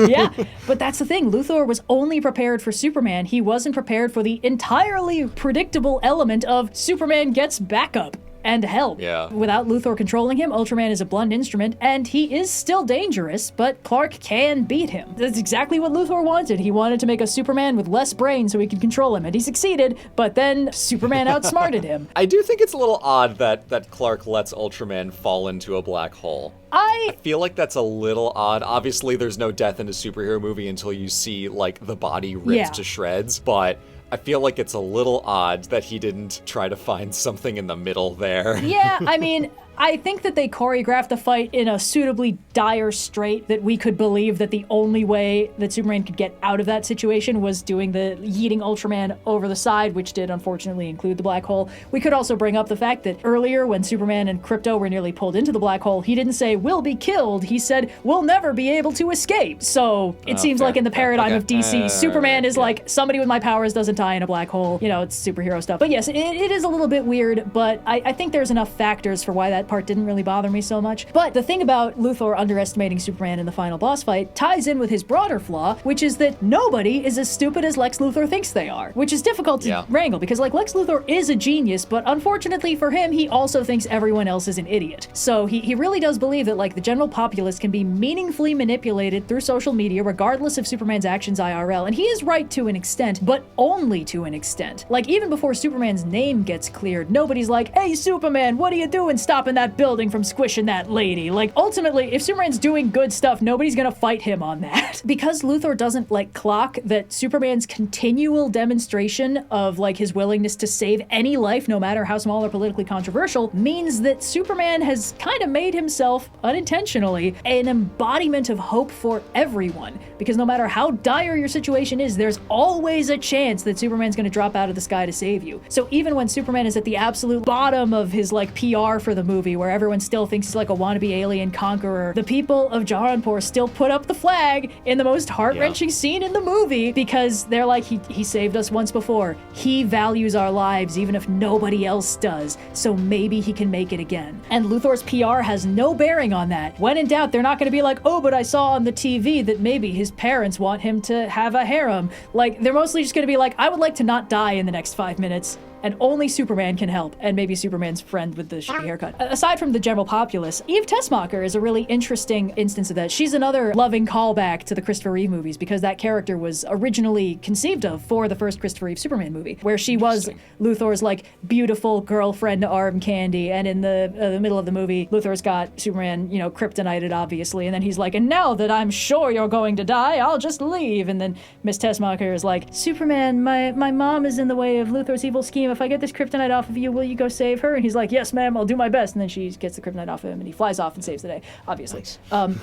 Yeah, but that's the thing. Luthor was only prepared for Superman. He wasn't prepared for the entirely predictable element of Superman gets backup and help. Yeah. Without Luthor controlling him, Ultraman is a blunt instrument, and he is still dangerous, but Clark can beat him. That's exactly what Luthor wanted. He wanted to make a Superman with less brain so he could control him, and he succeeded, but then Superman outsmarted him. I do think it's a little odd that Clark lets Ultraman fall into a black hole. I feel like that's a little odd. Obviously, there's no death in a superhero movie until you see, like, the body ripped to shreds, but I feel like it's a little odd that he didn't try to find something in the middle there. Yeah, I mean, I think that they choreographed the fight in a suitably dire strait that we could believe that the only way that Superman could get out of that situation was doing the yeeting Ultraman over the side, which did unfortunately include the black hole. We could also bring up the fact that earlier when Superman and Krypto were nearly pulled into the black hole, he didn't say, we'll be killed. He said, we'll never be able to escape. So it seems like in the paradigm of DC, Superman is like, somebody with my powers doesn't die in a black hole. You know, it's superhero stuff. But yes, it is a little bit weird, but I think there's enough factors for why that part didn't really bother me so much. But the thing about Luthor underestimating Superman in the final boss fight ties in with his broader flaw, which is that nobody is as stupid as Lex Luthor thinks they are, which is difficult to wrangle because, like, Lex Luthor is a genius, but unfortunately for him, he also thinks everyone else is an idiot. So he really does believe that, like, the general populace can be meaningfully manipulated through social media regardless of Superman's actions IRL, and he is right to an extent, but only to an extent. Like, even before Superman's name gets cleared, nobody's like, hey, Superman, what are you doing stopping that building from squishing that lady? Like, ultimately, if Superman's doing good stuff, nobody's gonna fight him on that. Because Luthor doesn't, like, clock that Superman's continual demonstration of, like, his willingness to save any life, no matter how small or politically controversial, means that Superman has kind of made himself, unintentionally, an embodiment of hope for everyone. Because no matter how dire your situation is, there's always a chance that Superman's gonna drop out of the sky to save you. So even when Superman is at the absolute bottom of his, like, PR for the movie, where everyone still thinks he's like a wannabe alien conqueror, the people of Jahanpur still put up the flag in the most heart-wrenching scene in the movie because they're like, he saved us once before. He values our lives even if nobody else does, so maybe he can make it again. And Luthor's PR has no bearing on that. When in doubt, they're not going to be like, oh, but I saw on the TV that maybe his parents want him to have a harem. Like, they're mostly just going to be like, I would like to not die in the next 5 minutes. And only Superman can help, and maybe Superman's friend with the shitty haircut. Aside from the general populace, Eve Tessmacher is a really interesting instance of that. She's another loving callback to the Christopher Reeve movies, because that character was originally conceived of for the first Christopher Reeve Superman movie, where she was Luthor's, like, beautiful girlfriend arm candy, and in the middle of the movie, Luthor's got Superman, you know, kryptonited, obviously, and then he's like, and now that I'm sure you're going to die, I'll just leave. And then Miss Tessmacher is like, Superman, my mom is in the way of Luthor's evil scheme. If I get this kryptonite off of you, will you go save her? And he's like, yes, ma'am, I'll do my best. And then she gets the kryptonite off of him, and he flies off and saves the day, obviously. Nice.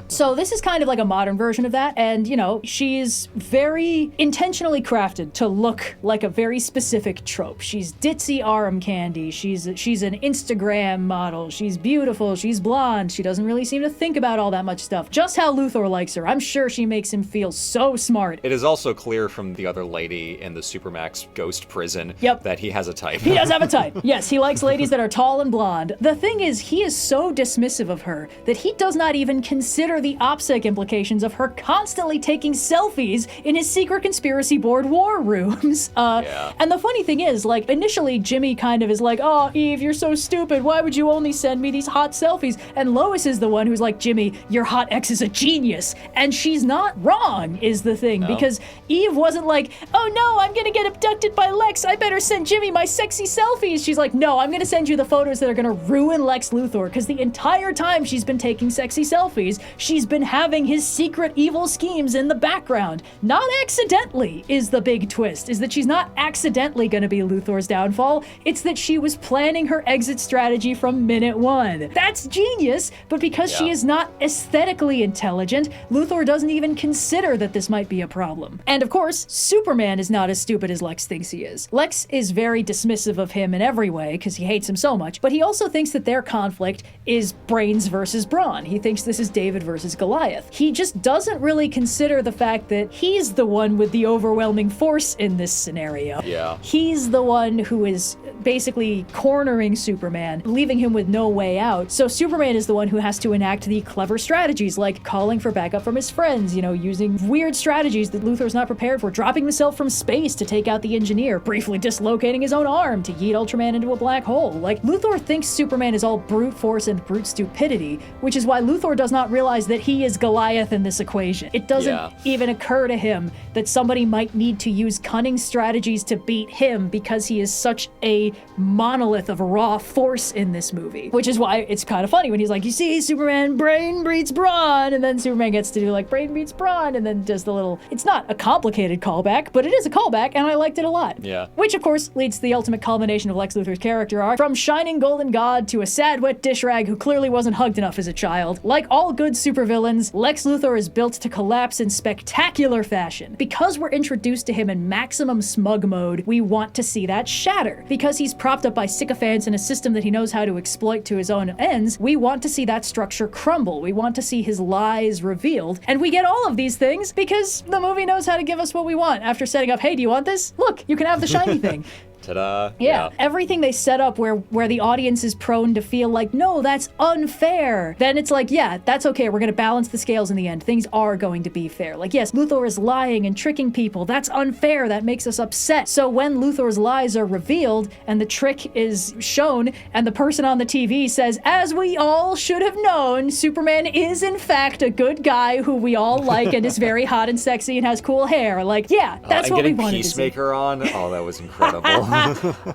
So this is kind of like a modern version of that. And, you know, she's very intentionally crafted to look like a very specific trope. She's ditzy arm candy. She's an Instagram model. She's beautiful. She's blonde. She doesn't really seem to think about all that much stuff. Just how Luthor likes her. I'm sure she makes him feel so smart. It is also clear from the other lady in the Supermax ghost prison that he has a type. He does have a type. Yes, he likes ladies that are tall and blonde. The thing is, he is so dismissive of her that he does not even consider the OPSEC implications of her constantly taking selfies in his secret conspiracy board war rooms. And the funny thing is, like, initially Jimmy kind of is like, oh, Eve, you're so stupid. Why would you only send me these hot selfies? And Lois is the one who's like, Jimmy, your hot ex is a genius. And she's not wrong, is the thing, because Eve wasn't like, oh no, I'm gonna get abducted by Lex. I better send Jimmy my sexy selfies. She's like, no, I'm gonna send you the photos that are gonna ruin Lex Luthor, because the entire time she's been taking sexy selfies, she's been having his secret evil schemes in the background. Not accidentally is the big twist, is that she's not accidentally gonna be Luthor's downfall. It's that she was planning her exit strategy from minute one. That's genius, but because she is not aesthetically intelligent, Luthor doesn't even consider that this might be a problem. And of course, Superman is not as stupid as Lex thinks he is. Lex is very dismissive of him in every way because he hates him so much, but he also thinks that their conflict is brains versus brawn. He thinks this is David versus Goliath. He just doesn't really consider the fact that he's the one with the overwhelming force in this scenario. Yeah. He's the one who is basically cornering Superman, leaving him with no way out. So Superman is the one who has to enact the clever strategies, like calling for backup from his friends, you know, using weird strategies that Luthor's not prepared for, dropping himself from space to take out the engineer, briefly dislocating his own arm to yeet Ultraman into a black hole. Like, Luthor thinks Superman is all brute force and brute stupidity, which is why Luthor does not realize that he is Goliath in this equation. It doesn't even occur to him that somebody might need to use cunning strategies to beat him because he is such a monolith of raw force in this movie. Which is why it's kind of funny when he's like, you see, Superman, brain beats brawn, and then Superman gets to do like brain beats brawn, and then does the little, it's not a complicated callback, but it is a callback, and I liked it a lot. Yeah. Which of course leads to the ultimate culmination of Lex Luthor's character arc, from shining golden god to a sad wet dish rag who clearly wasn't hugged enough as a child. Like all good supervillains, Lex Luthor is built to collapse in spectacular fashion. Because we're introduced to him in maximum smug mode, we want to see that shatter. Because he's propped up by sycophants in a system that he knows how to exploit to his own ends, we want to see that structure crumble. We want to see his lies revealed. And we get all of these things because the movie knows how to give us what we want after setting up, hey, do you want this? Look, you can have the shiny thing. Ta-da. Yeah. Everything they set up where the audience is prone to feel like, no, that's unfair. Then it's like, yeah, that's okay. We're going to balance the scales in the end. Things are going to be fair. Like, yes, Luthor is lying and tricking people. That's unfair. That makes us upset. So when Luthor's lies are revealed and the trick is shown and the person on the TV says, as we all should have known, Superman is in fact a good guy who we all like and is very hot and sexy and has cool hair. Like, yeah, that's what we wanted to see. Peacemaker on. Oh, that was incredible.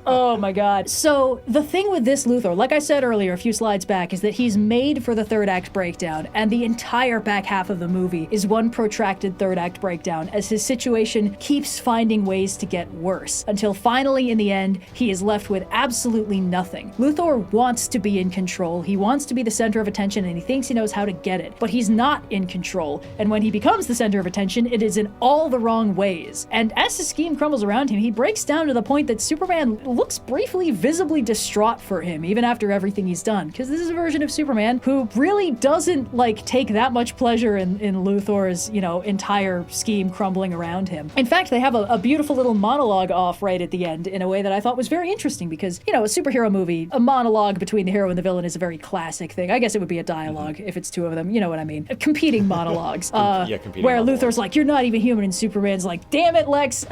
Oh my god. So the thing with this Luthor, like I said earlier a few slides back, is that he's made for the third act breakdown, and the entire back half of the movie is one protracted third act breakdown as his situation keeps finding ways to get worse, until finally in the end he is left with absolutely nothing. Luthor wants to be in control, he wants to be the center of attention, and he thinks he knows how to get it, but he's not in control, and when he becomes the center of attention, it is in all the wrong ways. And as his scheme crumbles around him, he breaks down to the point that Superman looks briefly visibly distraught for him, even after everything he's done, because this is a version of Superman who really doesn't, like, take that much pleasure in Luthor's, you know, entire scheme crumbling around him. In fact, they have a beautiful little monologue off right at the end in a way that I thought was very interesting, because, you know, a superhero movie, a monologue between the hero and the villain is a very classic thing. I guess it would be a dialogue if it's two of them, you know what I mean. Competing monologues. Competing where monologues. Luthor's like, you're not even human, and Superman's like, damn it, Lex,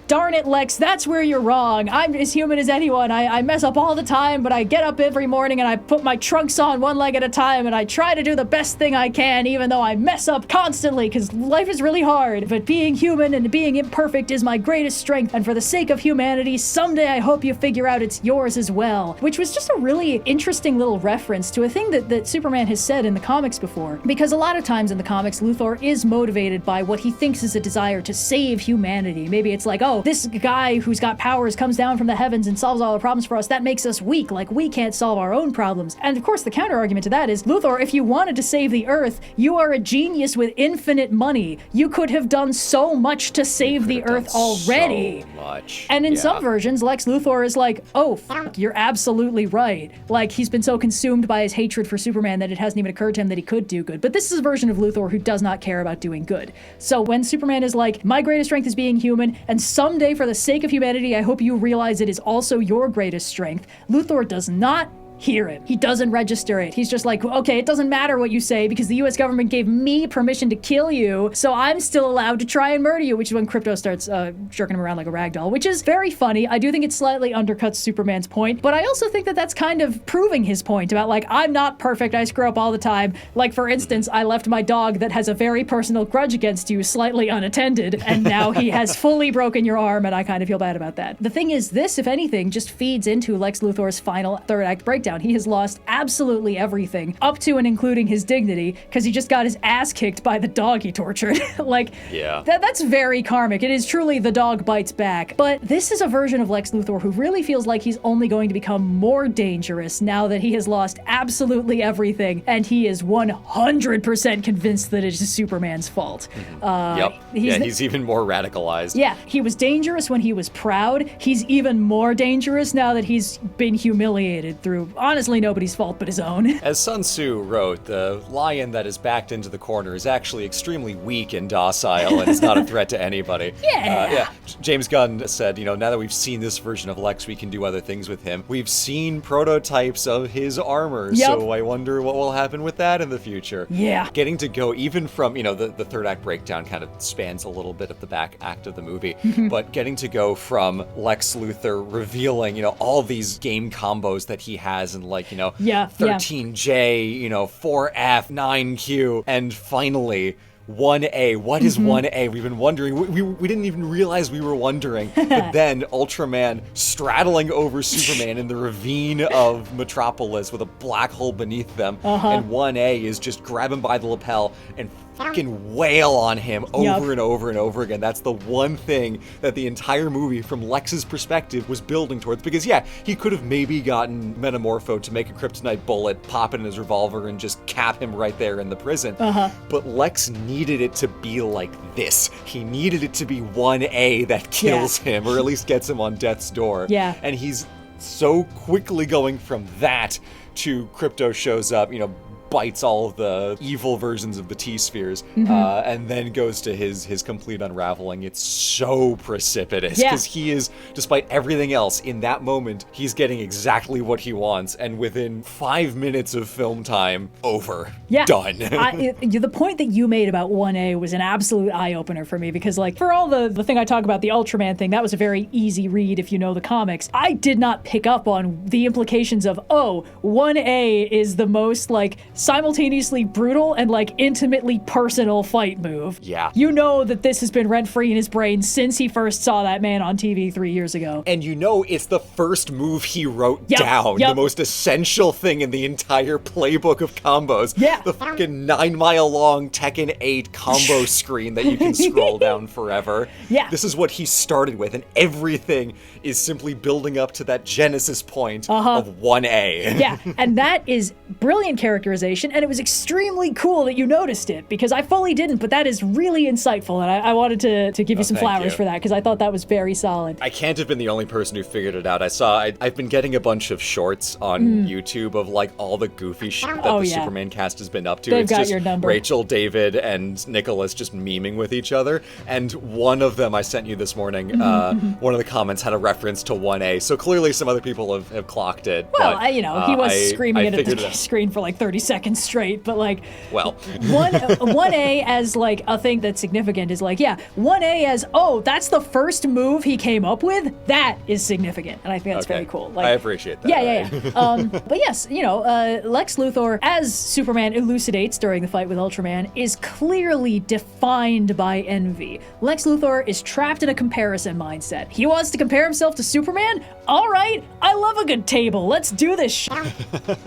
darn it, Lex, that's where you're wrong. I'm as human as anyone. I mess up all the time, but I get up every morning and I put my trunks on one leg at a time and I try to do the best thing I can, even though I mess up constantly, because life is really hard. But being human and being imperfect is my greatest strength, and for the sake of humanity, someday I hope you figure out it's yours as well. Which was just a really interesting little reference to a thing that Superman has said in the comics before. Because a lot of times in the comics, Luthor is motivated by what he thinks is a desire to save humanity. Maybe it's like, oh, this guy who's got powers comes down from the heavens and solves all the problems for us. That makes us weak, like we can't solve our own problems. And of course, the counter argument to that is, Luthor, if you wanted to save the Earth, you are a genius with infinite money. You could have done so much to save the Earth already. So much. And in some versions, Lex Luthor is like, oh, you're absolutely right. Like, he's been so consumed by his hatred for Superman that it hasn't even occurred to him that he could do good. But this is a version of Luthor who does not care about doing good. So when Superman is like, my greatest strength is being human, and someday for the sake of humanity, I hope hope you realize it is also your greatest strength. Luthor does not hear it. He doesn't register it. He's just like, okay, it doesn't matter what you say because the US government gave me permission to kill you, so I'm still allowed to try and murder you, which is when Krypto starts jerking him around like a rag doll, which is very funny. I do think it slightly undercuts Superman's point, but I also think that that's kind of proving his point about like, I'm not perfect, I screw up all the time. Like, for instance, I left my dog that has a very personal grudge against you slightly unattended, and now he has fully broken your arm, and I kind of feel bad about that. The thing is, this, if anything, just feeds into Lex Luthor's final third act breakdown. He has lost absolutely everything, up to and including his dignity, because he just got his ass kicked by the dog he tortured. Like, yeah. That's very karmic. It is truly the dog bites back. But this is a version of Lex Luthor who really feels like he's only going to become more dangerous now that he has lost absolutely everything, and he is 100% convinced that it is Superman's fault. He's even more radicalized. Yeah, he was dangerous when he was proud. He's even more dangerous now that he's been humiliated through, honestly, nobody's fault but his own. As Sun Tzu wrote, the lion that is backed into the corner is actually extremely weak and docile and is not a threat to anybody. Yeah. James Gunn said, now that we've seen this version of Lex, we can do other things with him. We've seen prototypes of his armor, so I wonder what will happen with that in the future. Yeah. Getting to go even from, the third act breakdown kind of spans a little bit of the back act of the movie, but getting to go from Lex Luthor revealing, all these game combos that he has and 13J, 4F, 9Q, and finally 1A. What is 1A? We've been wondering. We didn't even realize we were wondering. But then Ultraman straddling over Superman in the ravine of Metropolis with a black hole beneath them. And 1A is just grab him by the lapel and fucking wail on him over and over and over again. That's the one thing that the entire movie, from Lex's perspective, was building towards. Because, he could have maybe gotten Metamorpho to make a kryptonite bullet, pop it in his revolver, and just cap him right there in the prison. But Lex needed it to be like this. He needed it to be 1A that kills him, or at least gets him on death's door. Yeah. And he's so quickly going from that to Krypto shows up, bites all of the evil versions of the T-spheres, and then goes to his complete unraveling. It's so precipitous, because he is, despite everything else, in that moment, he's getting exactly what he wants, and within 5 minutes of film time, over. Done. The point that you made about 1A was an absolute eye-opener for me, because, for all the thing I talk about, the Ultraman thing, that was a very easy read if you know the comics. I did not pick up on the implications of, 1A is the most, simultaneously brutal and intimately personal fight move. Yeah. You know that this has been rent-free in his brain since he first saw that man on TV 3 years ago. And it's the first move he wrote down. The most essential thing in the entire playbook of combos. Yeah. The fucking 9-mile-long Tekken 8 combo screen that you can scroll down forever. Yeah. This is what he started with, and everything is simply building up to that genesis point of 1A. Yeah, and that is brilliant characterization. And it was extremely cool that you noticed it, because I fully didn't, but that is really insightful, and I wanted to give you some flowers for that, because I thought that was very solid. I can't have been the only person who figured it out. I've been getting a bunch of shorts on YouTube of all the goofy shit that the Superman cast has been up to. They've got your number. Rachel, David, and Nicholas just memeing with each other, and one of them I sent you this morning, one of the comments had a reference to 1A, so clearly some other people have clocked it. Well, but, he was screaming it at the screen for 30 seconds straight, but 1A as a thing that's significant is 1A as, that's the first move he came up with, that is significant, and I think that's very cool. I appreciate that. Yeah. But yes, Lex Luthor, as Superman elucidates during the fight with Ultraman, is clearly defined by envy. Lex Luthor is trapped in a comparison mindset. He wants to compare himself to Superman? All right, I love a good table. Let's do this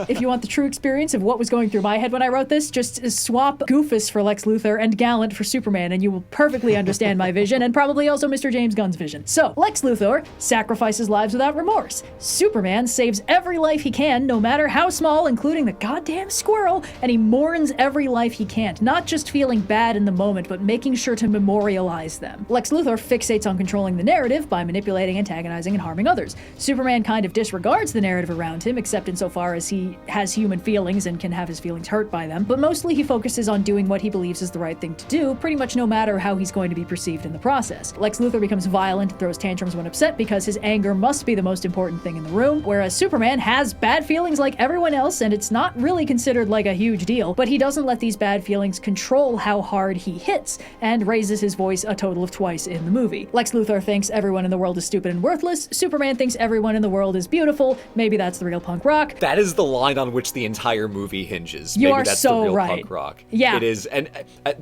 If you want the true experience of what was going through my head when I wrote this, just swap Goofus for Lex Luthor and Gallant for Superman, and you will perfectly understand my vision, and probably also Mr. James Gunn's vision. So, Lex Luthor sacrifices lives without remorse. Superman saves every life he can, no matter how small, including the goddamn squirrel, and he mourns every life he can't, not just feeling bad in the moment, but making sure to memorialize them. Lex Luthor fixates on controlling the narrative by manipulating, antagonizing, and harming others. Superman kind of disregards the narrative around him, except insofar as he has human feelings and can have his feelings hurt by them, but mostly he focuses on doing what he believes is the right thing to do, pretty much no matter how he's going to be perceived in the process. Lex Luthor becomes violent and throws tantrums when upset because his anger must be the most important thing in the room, whereas Superman has bad feelings like everyone else, and it's not really considered like a huge deal, but he doesn't let these bad feelings control how hard he hits, and raises his voice a total of twice in the movie. Lex Luthor thinks everyone in the world is stupid and worthless. Superman thinks everyone in the world is beautiful. Maybe that's the real punk rock. That is the line on which the entire movie hinges. You Maybe are that's so the real right. punk rock. Yeah. It is, and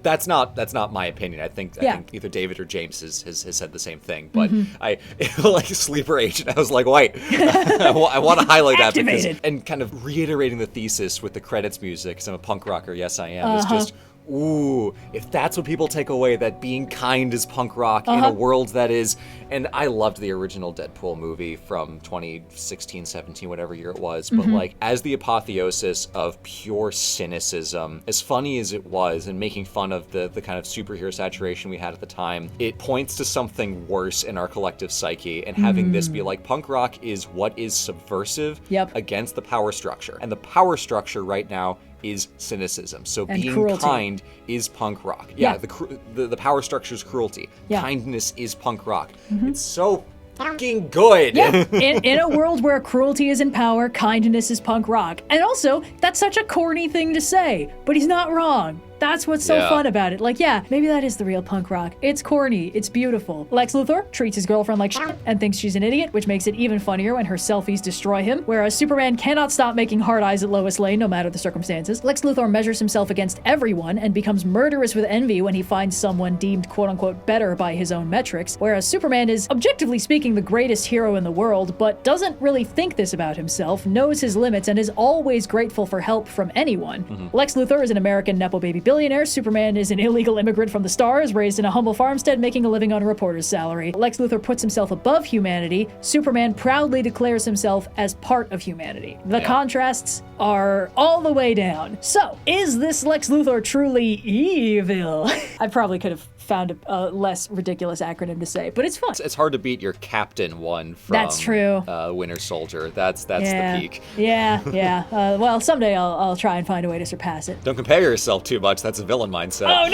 that's not my opinion. I think either David or James has said the same thing. But I like Sleeper Agent. I was like, wait, I want to highlight that because, and kind of reiterating the thesis with the credits music. Because I'm a punk rocker. Yes, I am. It's just. Ooh, if that's what people take away, that being kind is punk rock in a world that is, and I loved the original Deadpool movie from 2016, 17, whatever year it was, but like, as the apotheosis of pure cynicism, as funny as it was, and making fun of the kind of superhero saturation we had at the time, it points to something worse in our collective psyche, and having this be like, punk rock is what is subversive against the power structure, and the power structure right now is cynicism. So and being cruelty. kind is punk rock. Yeah, the power structure is cruelty. Yeah. Kindness is punk rock. It's so fucking good. Yeah, in a world where cruelty is in power, kindness is punk rock. And also, that's such a corny thing to say, but he's not wrong. That's what's so fun about it. Like, yeah, maybe that is the real punk rock. It's corny. It's beautiful. Lex Luthor treats his girlfriend like shit and thinks she's an idiot, which makes it even funnier when her selfies destroy him, whereas Superman cannot stop making hard eyes at Lois Lane no matter the circumstances. Lex Luthor measures himself against everyone and becomes murderous with envy when he finds someone deemed quote-unquote better by his own metrics, whereas Superman is, objectively speaking, the greatest hero in the world, but doesn't really think this about himself, knows his limits, and is always grateful for help from anyone. Lex Luthor is an American Nepo baby billionaire. Superman is an illegal immigrant from the stars, raised in a humble farmstead, making a living on a reporter's salary. Lex Luthor puts himself above humanity. Superman proudly declares himself as part of humanity. The contrasts are all the way down. So, is this Lex Luthor truly evil? I probably could have found a less ridiculous acronym to say, but it's fun. It's hard to beat your Captain one from That's true. Winter Soldier. That's the peak. Yeah. Well, someday I'll try and find a way to surpass it. Don't compare yourself too much. That's a villain mindset. Oh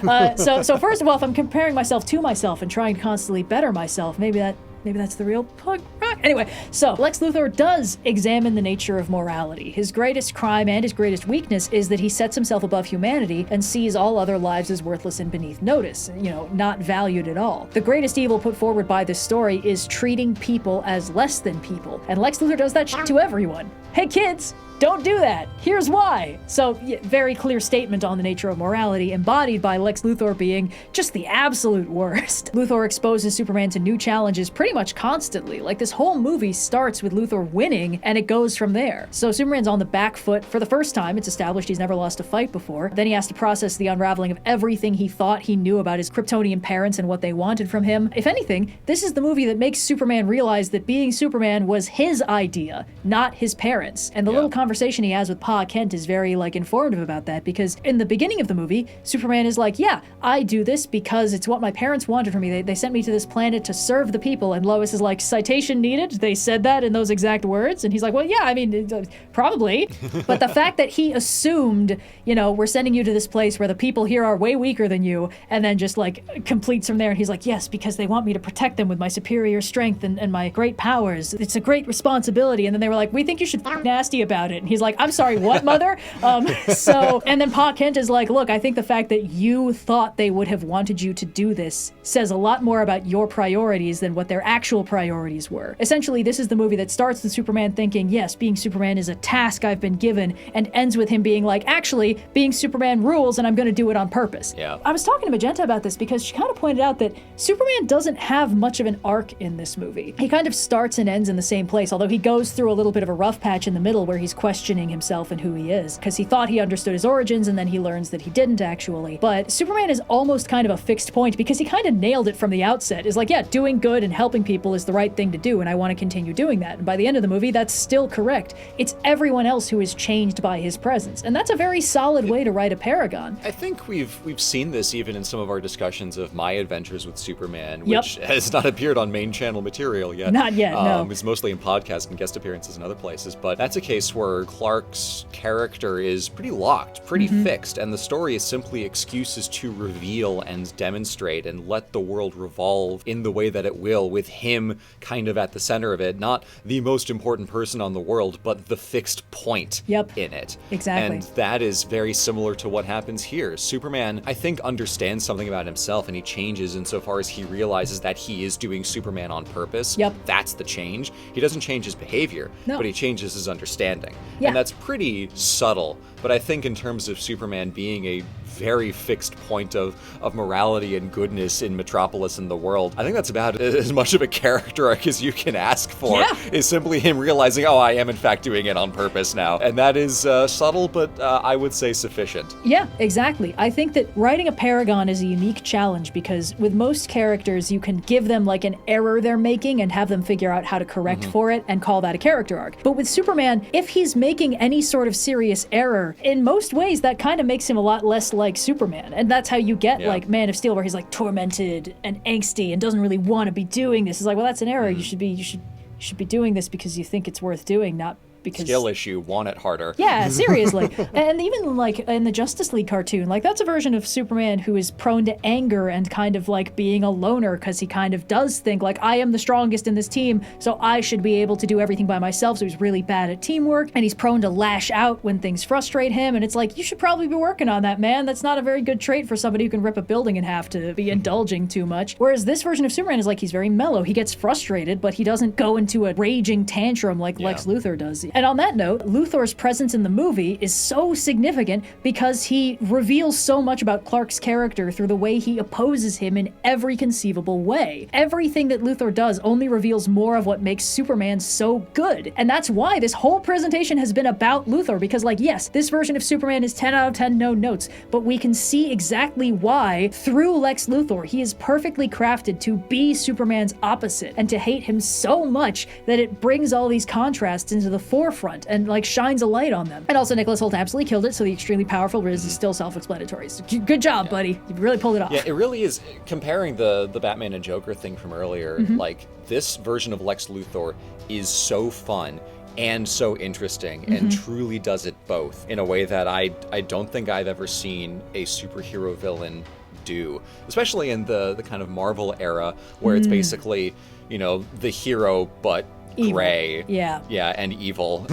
no! So first of all, if I'm comparing myself to myself and trying to constantly better myself, maybe that's the real punk rock. Anyway, so Lex Luthor does examine the nature of morality. His greatest crime and his greatest weakness is that he sets himself above humanity and sees all other lives as worthless and beneath notice, not valued at all. The greatest evil put forward by this story is treating people as less than people. And Lex Luthor does that shit to everyone. Hey kids, don't do that. Here's why. So, very clear statement on the nature of morality, embodied by Lex Luthor being just the absolute worst. Luthor exposes Superman to new challenges pretty much constantly. Like, this whole movie starts with Luthor winning, and it goes from there. So Superman's on the back foot for the first time. It's established he's never lost a fight before. Then he has to process the unraveling of everything he thought he knew about his Kryptonian parents and what they wanted from him. If anything, this is the movie that makes Superman realize that being Superman was his idea, not his parents. And the little conversation he has with Pa Kent is very, informative about that, because in the beginning of the movie, Superman is like, yeah, I do this because it's what my parents wanted from me. They sent me to this planet to serve the people. And Lois is like, citation needed? They said that in those exact words? And he's like, well, yeah, I mean, probably. But the fact that he assumed, we're sending you to this place where the people here are way weaker than you, and then just, completes from there. And he's like, yes, because they want me to protect them with my superior strength and my great powers. It's a great responsibility. And then they were like, we think you should nasty about it. And he's like, I'm sorry, what, mother? And then Pa Kent is like, look, I think the fact that you thought they would have wanted you to do this says a lot more about your priorities than what their actual priorities were. Essentially, this is the movie that starts with Superman thinking, yes, being Superman is a task I've been given, and ends with him being like, actually, being Superman rules, and I'm going to do it on purpose. Yeah. I was talking to Magenta about this because she kind of pointed out that Superman doesn't have much of an arc in this movie. He kind of starts and ends in the same place, although he goes through a little bit of a rough patch in the middle where he's questioning himself and who he is, because he thought he understood his origins, and then he learns that he didn't actually. But Superman is almost kind of a fixed point, because he kind of nailed it from the outset. Is like, yeah, doing good and helping people is the right thing to do, and I want to continue doing that. And by the end of the movie, that's still correct. It's everyone else who is changed by his presence. And that's a very solid way to write a paragon. I think we've seen this even in some of our discussions of My Adventures with Superman, which has not appeared on main channel material yet. Not yet, no. It's mostly in podcasts and guest appearances and other places. But that's a case where Clark's character is pretty locked, pretty fixed, and the story is simply excuses to reveal and demonstrate and let the world revolve in the way that it will, with him kind of at the center of it, not the most important person on the world, but the fixed point in it. Exactly. And that is very similar to what happens here. Superman, I think, understands something about himself, and he changes insofar as he realizes that he is doing Superman on purpose. That's the change. He doesn't change his behavior, but he changes his understanding. And that's pretty subtle. But I think in terms of Superman being a very fixed point of morality and goodness in Metropolis and the world, I think that's about as much of a character arc as you can ask for, is simply him realizing, oh, I am in fact doing it on purpose now. And that is subtle, but I would say sufficient. Yeah, exactly. I think that writing a paragon is a unique challenge because with most characters, you can give them like an error they're making and have them figure out how to correct for it and call that a character arc. But with Superman, if he's making any sort of serious error, in most ways, that kind of makes him a lot less like Superman. And that's how you get like Man of Steel, where he's like tormented and angsty and doesn't really want to be doing this. It's like, well, that's an error. You should be doing this because you think it's worth doing, not because skill issue, want it harder. Yeah, seriously. And even like in the Justice League cartoon, like that's a version of Superman who is prone to anger and kind of like being a loner because he kind of does think like, I am the strongest in this team, so I should be able to do everything by myself. So he's really bad at teamwork and he's prone to lash out when things frustrate him. And it's like, you should probably be working on that, man. That's not a very good trait for somebody who can rip a building in half to be indulging too much. Whereas this version of Superman is like, he's very mellow. He gets frustrated, but he doesn't go into a raging tantrum like Lex Luthor does. And on that note, Luthor's presence in the movie is so significant because he reveals so much about Clark's character through the way he opposes him in every conceivable way. Everything that Luthor does only reveals more of what makes Superman so good. And that's why this whole presentation has been about Luthor, because like, yes, this version of Superman is 10 out of 10 no notes, but we can see exactly why through Lex Luthor. He is perfectly crafted to be Superman's opposite and to hate him so much that it brings all these contrasts into the forefront and like shines a light on them. And also Nicholas Hoult absolutely killed it, so the extremely powerful Riz is still self-explanatory. So good job, buddy. You really pulled it off. Yeah, it really is. Comparing the Batman and Joker thing from earlier, like this version of Lex Luthor is so fun and so interesting and truly does it both in a way that I don't think I've ever seen a superhero villain do, especially in the kind of Marvel era where it's basically, you know, the hero but evil. Gray. Yeah, and evil.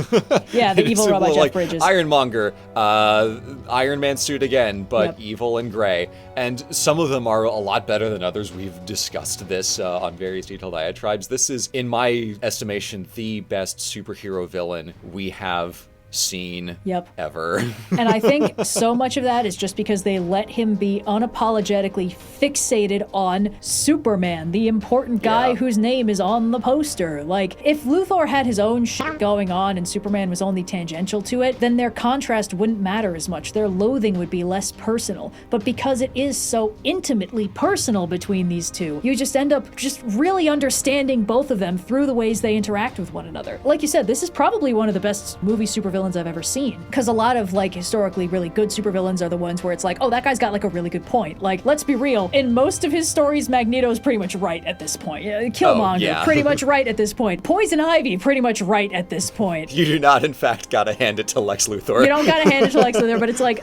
Yeah, the evil robot Jeff Bridges. Ironmonger, Iron Man suit again, but evil and gray. And some of them are a lot better than others. We've discussed this on various detailed diatribes. This is, in my estimation, the best superhero villain we have seen ever. And I think so much of that is just because they let him be unapologetically fixated on Superman, the important guy whose name is on the poster. Like, if Luthor had his own shit going on and Superman was only tangential to it, then their contrast wouldn't matter as much. Their loathing would be less personal. But because it is so intimately personal between these two, you just end up just really understanding both of them through the ways they interact with one another. Like you said, this is probably one of the best movie supervillains I've ever seen. Because a lot of like historically really good supervillains are the ones where it's like, oh, that guy's got like a really good point. Like, let's be real, in most of his stories, Magneto's pretty much right at this point. Killmonger, pretty much right at this point. Poison Ivy, pretty much right at this point. You do not, in fact, gotta hand it to Lex Luthor. You don't gotta hand it to Lex Luthor, but it's like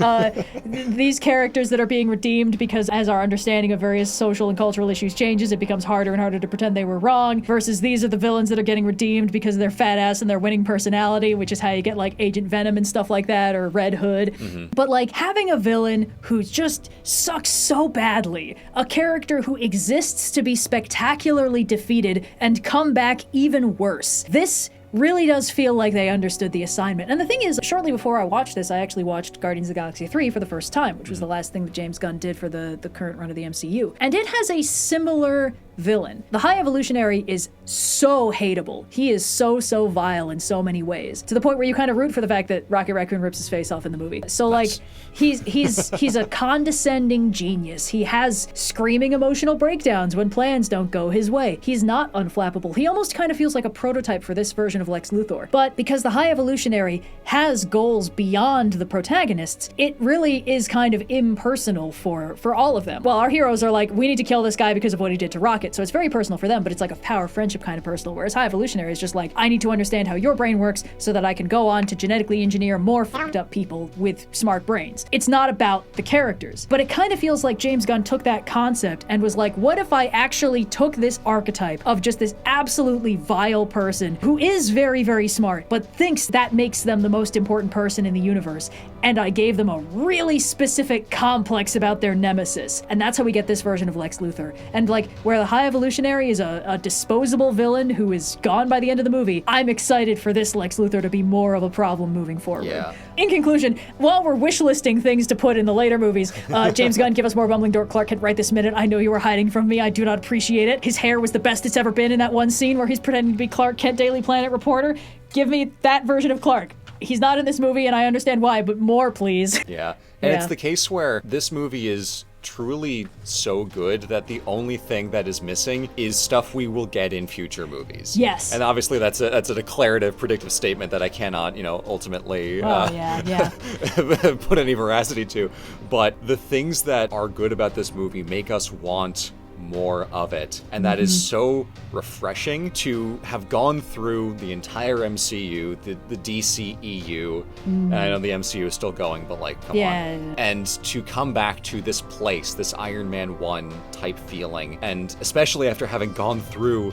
these characters that are being redeemed because as our understanding of various social and cultural issues changes, it becomes harder and harder to pretend they were wrong, versus these are the villains that are getting redeemed because of their fat ass and their winning personality, which is how you get like Agent Venom and stuff like that, or Red Hood. But like having a villain who just sucks so badly, a character who exists to be spectacularly defeated and come back even worse. This really does feel like they understood the assignment. And the thing is, shortly before I watched this, I actually watched Guardians of the Galaxy 3 for the first time, which was the last thing that James Gunn did for the current run of the MCU. And it has a similar villain. The High Evolutionary is so hateable. He is so vile in so many ways, to the point where you kind of root for the fact that Rocket Raccoon rips his face off in the movie. So Nice. like, he's a condescending genius. He has screaming emotional breakdowns when plans don't go his way. He's not unflappable. He almost kind of feels like a prototype for this version of Lex Luthor. But because the High Evolutionary has goals beyond the protagonists, it really is kind of impersonal for all of them. Well, our heroes are like, we need to kill this guy because of what he did to Rocket, so it's very personal for them, but it's like a power friendship kind of personal, whereas High Evolutionary is just like, I need to understand how your brain works so that I can go on to genetically engineer more fucked up people with smart brains. It's not about the characters, but it kind of feels like James Gunn took that concept and was like, what if I actually took this archetype of just this absolutely vile person who is very smart, but thinks that makes them the most important person in the universe, and I gave them a really specific complex about their nemesis. And that's how we get this version of Lex Luthor. And like, where the High Evolutionary is a disposable villain who is gone by the end of the movie, I'm excited for this Lex Luthor to be more of a problem moving forward. Yeah. In conclusion, while we're wish listing things to put in the later movies, James Gunn, give us more bumbling dork Clark Kent right this minute. I know you were hiding from me. I do not appreciate it. His hair was the best it's ever been in that one scene where he's pretending to be Clark Kent, Daily Planet reporter. Give me that version of Clark. He's not in this movie, and I understand why, but more, please. Yeah. And Yeah. it's the case where this movie is truly so good that the only thing that is missing is stuff we will get in future movies. Yes. And obviously that's a declarative, predictive statement that I cannot, ultimately put any veracity to. But the things that are good about this movie make us want more of it, and that is so refreshing to have gone through the entire MCU, the DCEU, and I know the MCU is still going, but like, come on, and to come back to this place, this Iron Man 1 type feeling, and especially after having gone through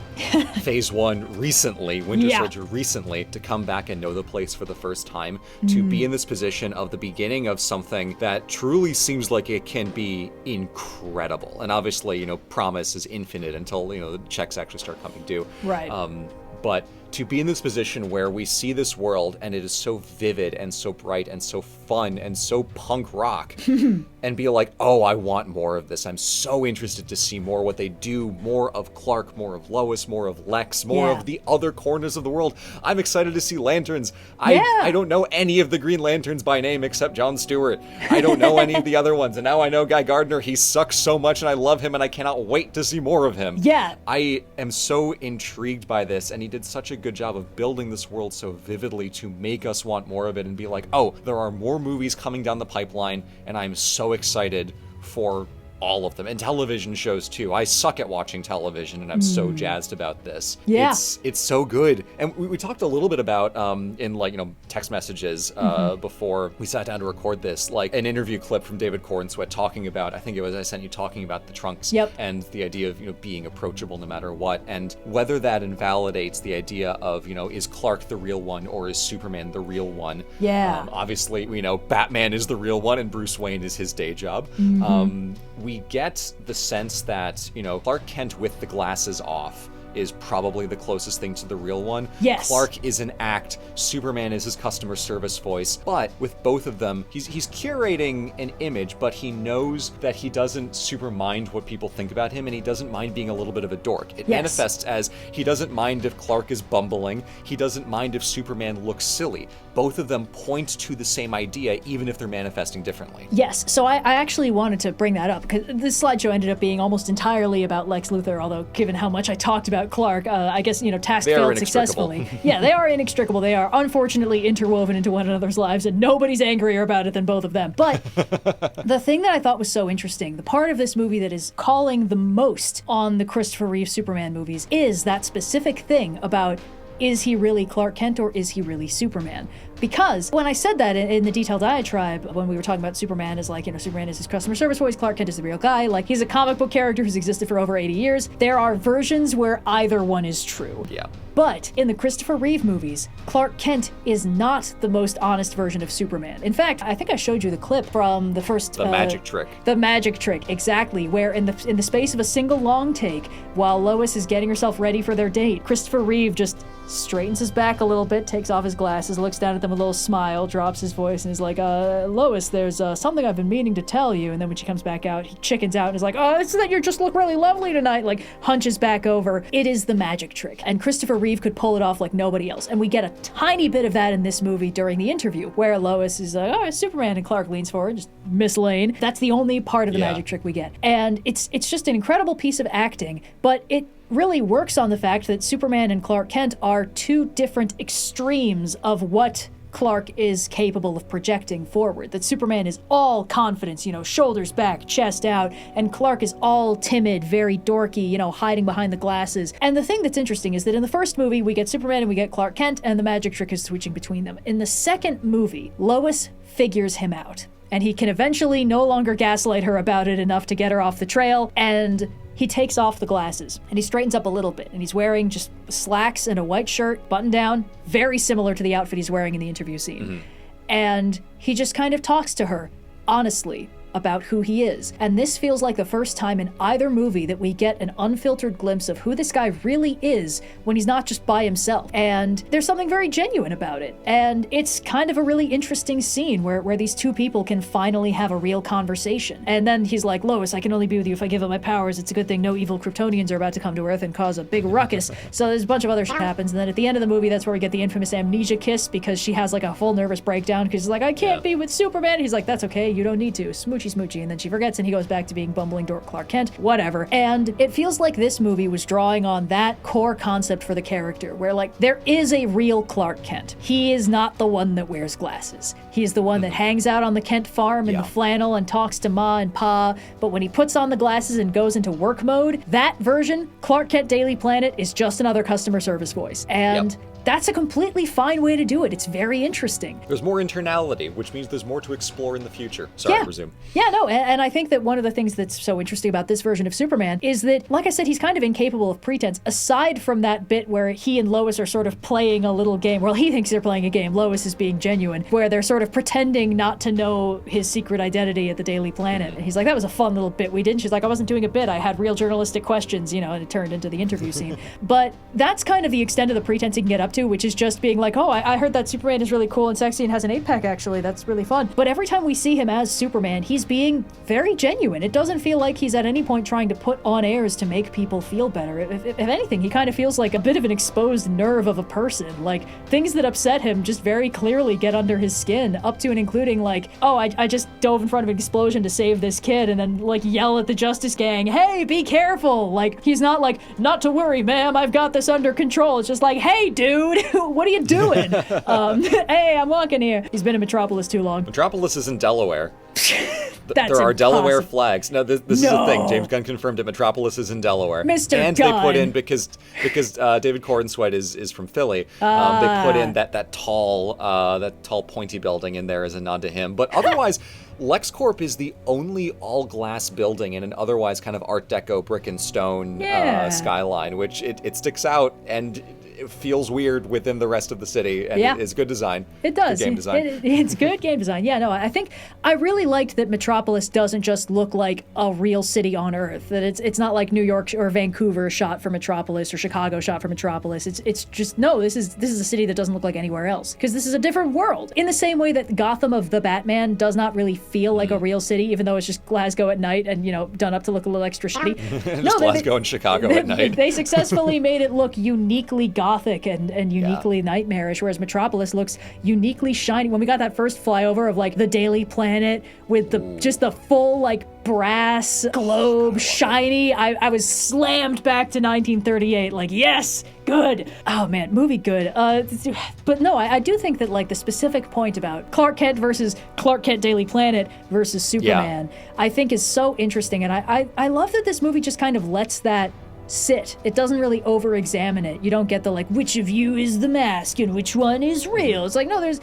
Phase 1 recently, Winter Soldier recently, to come back and know the place for the first time, to be in this position of the beginning of something that truly seems like it can be incredible. And obviously, promise is infinite until the checks actually start coming due. Right. But to be in this position where we see this world and it is so vivid and so bright and so fun and so punk rock, and be like, oh, I want more of this. I'm so interested to see more what they do, more of Clark, more of Lois, more of Lex, more of the other corners of the world. I'm excited to see Lanterns. I don't know any of the Green Lanterns by name except Jon Stewart. I don't know any of the other ones. And now I know Guy Gardner. He sucks so much and I love him and I cannot wait to see more of him. Yeah. I am so intrigued by this, and he did such a good job of building this world so vividly to make us want more of it and be like, oh, there are more movies coming down the pipeline, and I'm so excited for all of them, and television shows too. I suck at watching television, and I'm so jazzed about this. Yeah. It's so good. And we talked a little bit about in text messages before we sat down to record this, like an interview clip from David Cornsweet talking about, I think it was I sent you talking about the Trunks and the idea of batting approachable no matter what, and whether that invalidates the idea of is Clark the real one or is Superman the real one. Obviously we know Batman is the real one and Bruce Wayne is his day job. We get the sense that, Clark Kent with the glasses off is probably the closest thing to the real one. Yes. Clark is an act, Superman is his customer service voice, but with both of them, he's curating an image, but he knows that he doesn't super mind what people think about him, and he doesn't mind being a little bit of a dork. It manifests as he doesn't mind if Clark is bumbling, he doesn't mind if Superman looks silly. Both of them point to the same idea, even if they're manifesting differently. Yes, so I actually wanted to bring that up, because this slideshow ended up being almost entirely about Lex Luthor, although given how much I talked about Clark, I guess, task failed successfully. Yeah, they are inextricable. They are unfortunately interwoven into one another's lives, and nobody's angrier about it than both of them. But the thing that I thought was so interesting, the part of this movie that is calling the most on the Christopher Reeve Superman movies, is that specific thing about, is he really Clark Kent or is he really Superman? Because when I said that in the detailed diatribe, when we were talking about Superman as Superman is his customer service voice, Clark Kent is the real guy, he's a comic book character who's existed for over 80 years. There are versions where either one is true. Yeah. But in the Christopher Reeve movies, Clark Kent is not the most honest version of Superman. In fact, I think I showed you the clip from the first... The magic trick. The magic trick, exactly, where in the space of a single long take, while Lois is getting herself ready for their date, Christopher Reeve just straightens his back a little bit, takes off his glasses, looks down at them a little smile, drops his voice, and is like, Lois, there's something I've been meaning to tell you. And then when she comes back out, he chickens out and is like, oh, it's that you just look really lovely tonight. Like, hunches back over. It is the magic trick. And Christopher Reeve could pull it off like nobody else. And we get a tiny bit of that in this movie during the interview, where Lois is like, oh, it's Superman, and Clark leans forward, just Miss Lane. That's the only part of the magic trick we get. And it's just an incredible piece of acting, but it really works on the fact that Superman and Clark Kent are two different extremes of what Clark is capable of projecting forward. That Superman is all confidence, shoulders back, chest out, and Clark is all timid, very dorky, hiding behind the glasses. And the thing that's interesting is that in the first movie, we get Superman and we get Clark Kent, and the magic trick is switching between them. In the second movie, Lois figures him out, and he can eventually no longer gaslight her about it enough to get her off the trail, and he takes off the glasses and he straightens up a little bit, and he's wearing just slacks and a white shirt, button down, very similar to the outfit he's wearing in the interview scene. Mm-hmm. And he just kind of talks to her honestly about who he is. And this feels like the first time in either movie that we get an unfiltered glimpse of who this guy really is when he's not just by himself. And there's something very genuine about it. And it's kind of a really interesting scene where these two people can finally have a real conversation. And then he's like, Lois, I can only be with you if I give up my powers. It's a good thing no evil Kryptonians are about to come to Earth and cause a big ruckus. So there's a bunch of other shit happens. And then at the end of the movie, that's where we get the infamous amnesia kiss, because she has like a full nervous breakdown because she's like, I can't be with Superman. He's like, that's okay, you don't need to. Smoochy, and then she forgets and he goes back to being bumbling dork Clark Kent, whatever. And it feels like this movie was drawing on that core concept for the character, where like there is a real Clark Kent. He is not the one that wears glasses. He is the one that hangs out on the Kent farm in the flannel and talks to Ma and Pa, but when he puts on the glasses and goes into work mode, that version, Clark Kent Daily Planet, is just another customer service voice. And that's a completely fine way to do it. It's very interesting. There's more internality, which means there's more to explore in the future. Sorry, I resume. Yeah, no, and I think that one of the things that's so interesting about this version of Superman is that, like I said, he's kind of incapable of pretense, aside from that bit where he and Lois are sort of playing a little game. Well, he thinks they're playing a game. Lois is being genuine, where they're sort of pretending not to know his secret identity at the Daily Planet. And he's like, that was a fun little bit we did. And she's like, I wasn't doing a bit. I had real journalistic questions, and it turned into the interview scene. But that's kind of the extent of the pretense he can get up to, which is just being like, oh, I heard that Superman is really cool and sexy and has an 8-pack, actually. That's really fun. But every time we see him as Superman, he's being very genuine. It doesn't feel like he's at any point trying to put on airs to make people feel better. If anything, he kind of feels like a bit of an exposed nerve of a person. Like, things that upset him just very clearly get under his skin, up to and including like, oh, I just dove in front of an explosion to save this kid, and then like yell at the Justice Gang, hey, be careful. Like, he's not like, not to worry, ma'am, I've got this under control. It's just like, hey, dude, what are you doing? Hey, I'm walking here. He's been in Metropolis too long. Metropolis is in Delaware. There are Delaware flags. No, this is the thing. James Gunn confirmed it. Metropolis is in Delaware. Mr. And Gunn. They put in, because David Corenswet is from Philly, they put in that tall pointy building in there as a nod to him. But otherwise, LexCorp is the only all-glass building in an otherwise kind of Art Deco brick and stone skyline, which it sticks out, and it feels weird within the rest of the city, and it is good design. It does. Good game design. It's good game design. Yeah, no, I think I really liked that Metropolis doesn't just look like a real city on Earth. That it's not like New York or Vancouver shot for Metropolis or Chicago shot for Metropolis. It's just, no, this is a city that doesn't look like anywhere else, because this is a different world. In the same way that Gotham of the Batman does not really feel like a real city, even though it's just Glasgow at night and done up to look a little extra shitty. Just Glasgow and Chicago at night. They successfully made it look uniquely Gothic and uniquely nightmarish, whereas Metropolis looks uniquely shiny. When we got that first flyover of like the Daily Planet with the full like brass globe shiny, I was slammed back to 1938. Like, yes, good. Oh man, movie good. But no, I do think that like the specific point about Clark Kent versus Clark Kent Daily Planet versus Superman, I think is so interesting, and I love that this movie just kind of lets that sit. It doesn't really over-examine it. You don't get the like, which of you is the mask and which one is real. It's like, no, there's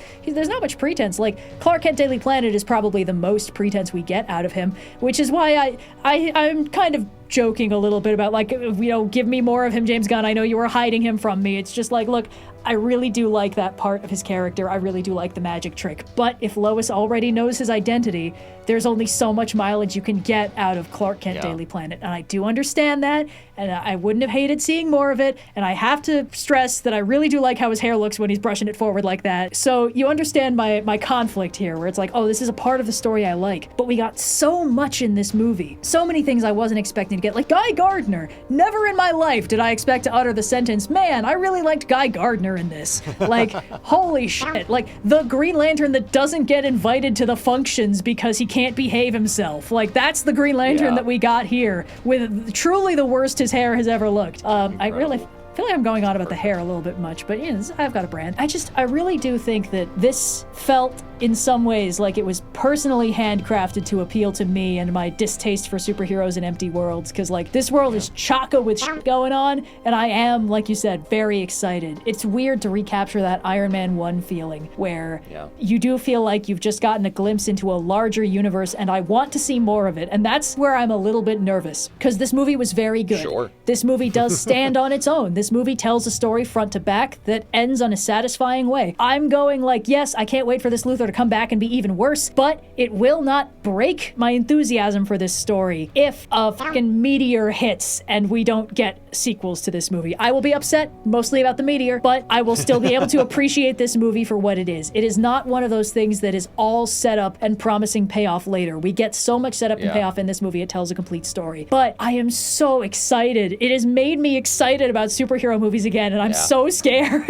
not much pretense. Like, Clark Kent Daily Planet is probably the most pretense we get out of him, which is why I'm kind of joking a little bit about like, give me more of him, James Gunn. I know you were hiding him from me. It's just like, look, I really do like that part of his character. I really do like the magic trick. But if Lois already knows his identity, there's only so much mileage you can get out of Clark Kent Daily Planet. And I do understand that, and I wouldn't have hated seeing more of it. And I have to stress that I really do like how his hair looks when he's brushing it forward like that. So you understand my conflict here, where it's like, oh, this is a part of the story I like. But we got so much in this movie. So many things I wasn't expecting to get. Like Guy Gardner. Never in my life did I expect to utter the sentence, man, I really liked Guy Gardner in this. Like, holy shit. Like, the Green Lantern that doesn't get invited to the functions because he can't behave himself. Like, that's the Green Lantern that we got here, with truly the worst his hair has ever looked. I really feel like I'm going on about the hair a little bit much, but I've got a brand. I really do think that this felt in some ways like it was personally handcrafted to appeal to me and my distaste for superheroes and empty worlds, because like this world is chock-a with shit going on, and I am, like you said, very excited. It's weird to recapture that Iron Man 1 feeling where you do feel like you've just gotten a glimpse into a larger universe, and I want to see more of it, and that's where I'm a little bit nervous, because this movie was very good. Sure. This movie does stand on its own. This movie tells a story front to back that ends on a satisfying way. I'm going like, yes, I can't wait for this Luthor to come back and be even worse, but it will not break my enthusiasm for this story if a fucking meteor hits and we don't get sequels to this movie. I will be upset, mostly about the meteor, but I will still be able to appreciate this movie for what it is. It is not one of those things that is all set up and promising payoff later. We get so much setup and payoff in this movie, it tells a complete story. But I am so excited. It has made me excited about superhero movies again, and I'm so scared.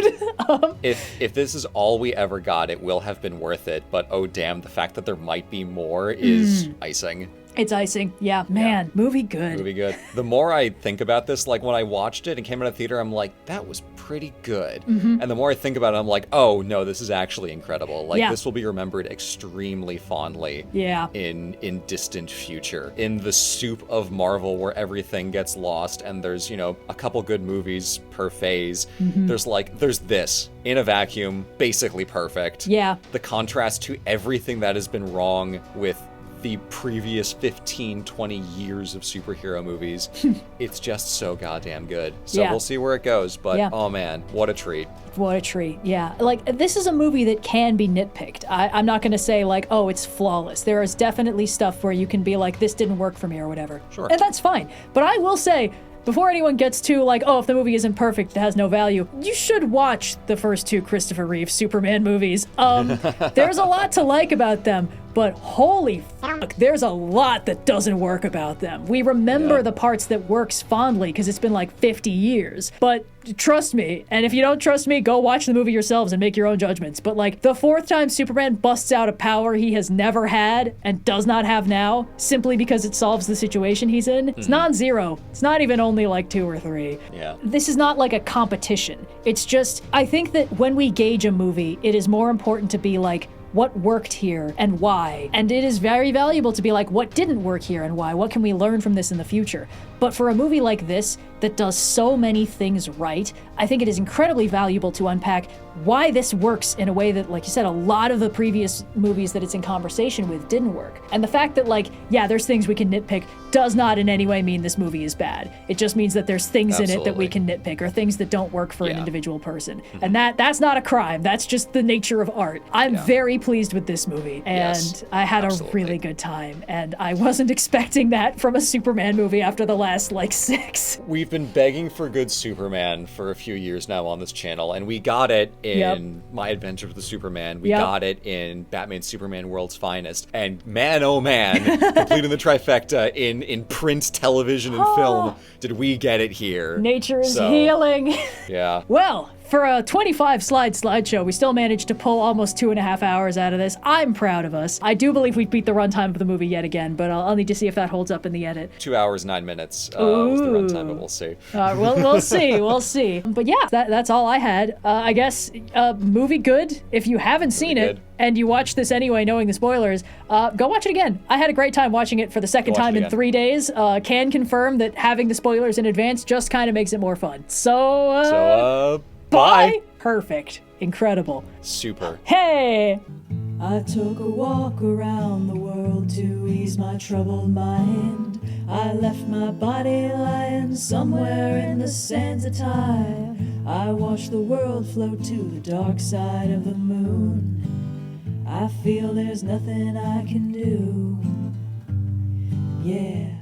If this is all we ever got, it will have been worth it, but oh damn, the fact that there might be more is icing. It's icing. Yeah, man, movie good. Movie good. The more I think about this, like when I watched it and came out of the theater, I'm like, that was pretty good. And the more I think about it, I'm like, oh no, this is actually incredible. Like this will be remembered extremely fondly in distant future. In the soup of Marvel where everything gets lost and there's, you know, a couple good movies per phase. There's this in a vacuum, basically perfect. Yeah. The contrast to everything that has been wrong with the previous 15, 20 years of superhero movies. It's just so goddamn good. So we'll see where it goes, but oh man, what a treat. What a treat, yeah. Like, this is a movie that can be nitpicked. I'm not gonna say like, oh, it's flawless. There is definitely stuff where you can be like, this didn't work for me or whatever. Sure. And that's fine. But I will say, before anyone gets to like, oh, if the movie isn't perfect, it has no value, you should watch the first two Christopher Reeve Superman movies. There's a lot to like about them, but holy fuck, there's a lot that doesn't work about them. We remember the parts that works fondly because it's been like 50 years, but trust me, and if you don't trust me, go watch the movie yourselves and make your own judgments. But like, the fourth time Superman busts out a power he has never had and does not have now, simply because it solves the situation he's in, it's non-zero. It's not even only like 2 or 3. Yeah. This is not like a competition. It's just, I think that when we gauge a movie, it is more important to be like, what worked here and why? And it is very valuable to be like, what didn't work here and why? What can we learn from this in the future? But for a movie like this that does so many things right, I think it is incredibly valuable to unpack why this works in a way that, like you said, a lot of the previous movies that it's in conversation with didn't work. And the fact that, like, yeah, there's things we can nitpick does not in any way mean this movie is bad. It just means that there's things in it that we can nitpick, or things that don't work for an individual person. And that's not a crime. That's just the nature of art. I'm very pleased with this movie, and I had a really good time. And I wasn't expecting that from a Superman movie after the last, like, 6. We've been begging for good Superman for a few years now on this channel, and we got it in My Adventure with the Superman. We got it in Batman Superman World's Finest. And man, oh man, completing the trifecta in print, television, and film, did we get it here. Nature is healing. Yeah. Well, for a 25-slide slideshow, we still managed to pull almost 2.5 hours out of this. I'm proud of us. I do believe we beat the runtime of the movie yet again, but I'll need to see if that holds up in the edit. 2 hours, 9 minutes was the runtime, but we'll see. We'll see. We'll see. But yeah, that's all I had. I guess, movie good. If you haven't seen it, and you watch this anyway knowing the spoilers, go watch it again. I had a great time watching it for the second time in 3 days. Can confirm that having the spoilers in advance just kind of makes it more fun. So bye. Perfect. Incredible. Super. Hey! I took a walk around the world to ease my troubled mind. I left my body lying somewhere in the sands of time. I watch the world float to the dark side of the moon. I feel there's nothing I can do. Yeah.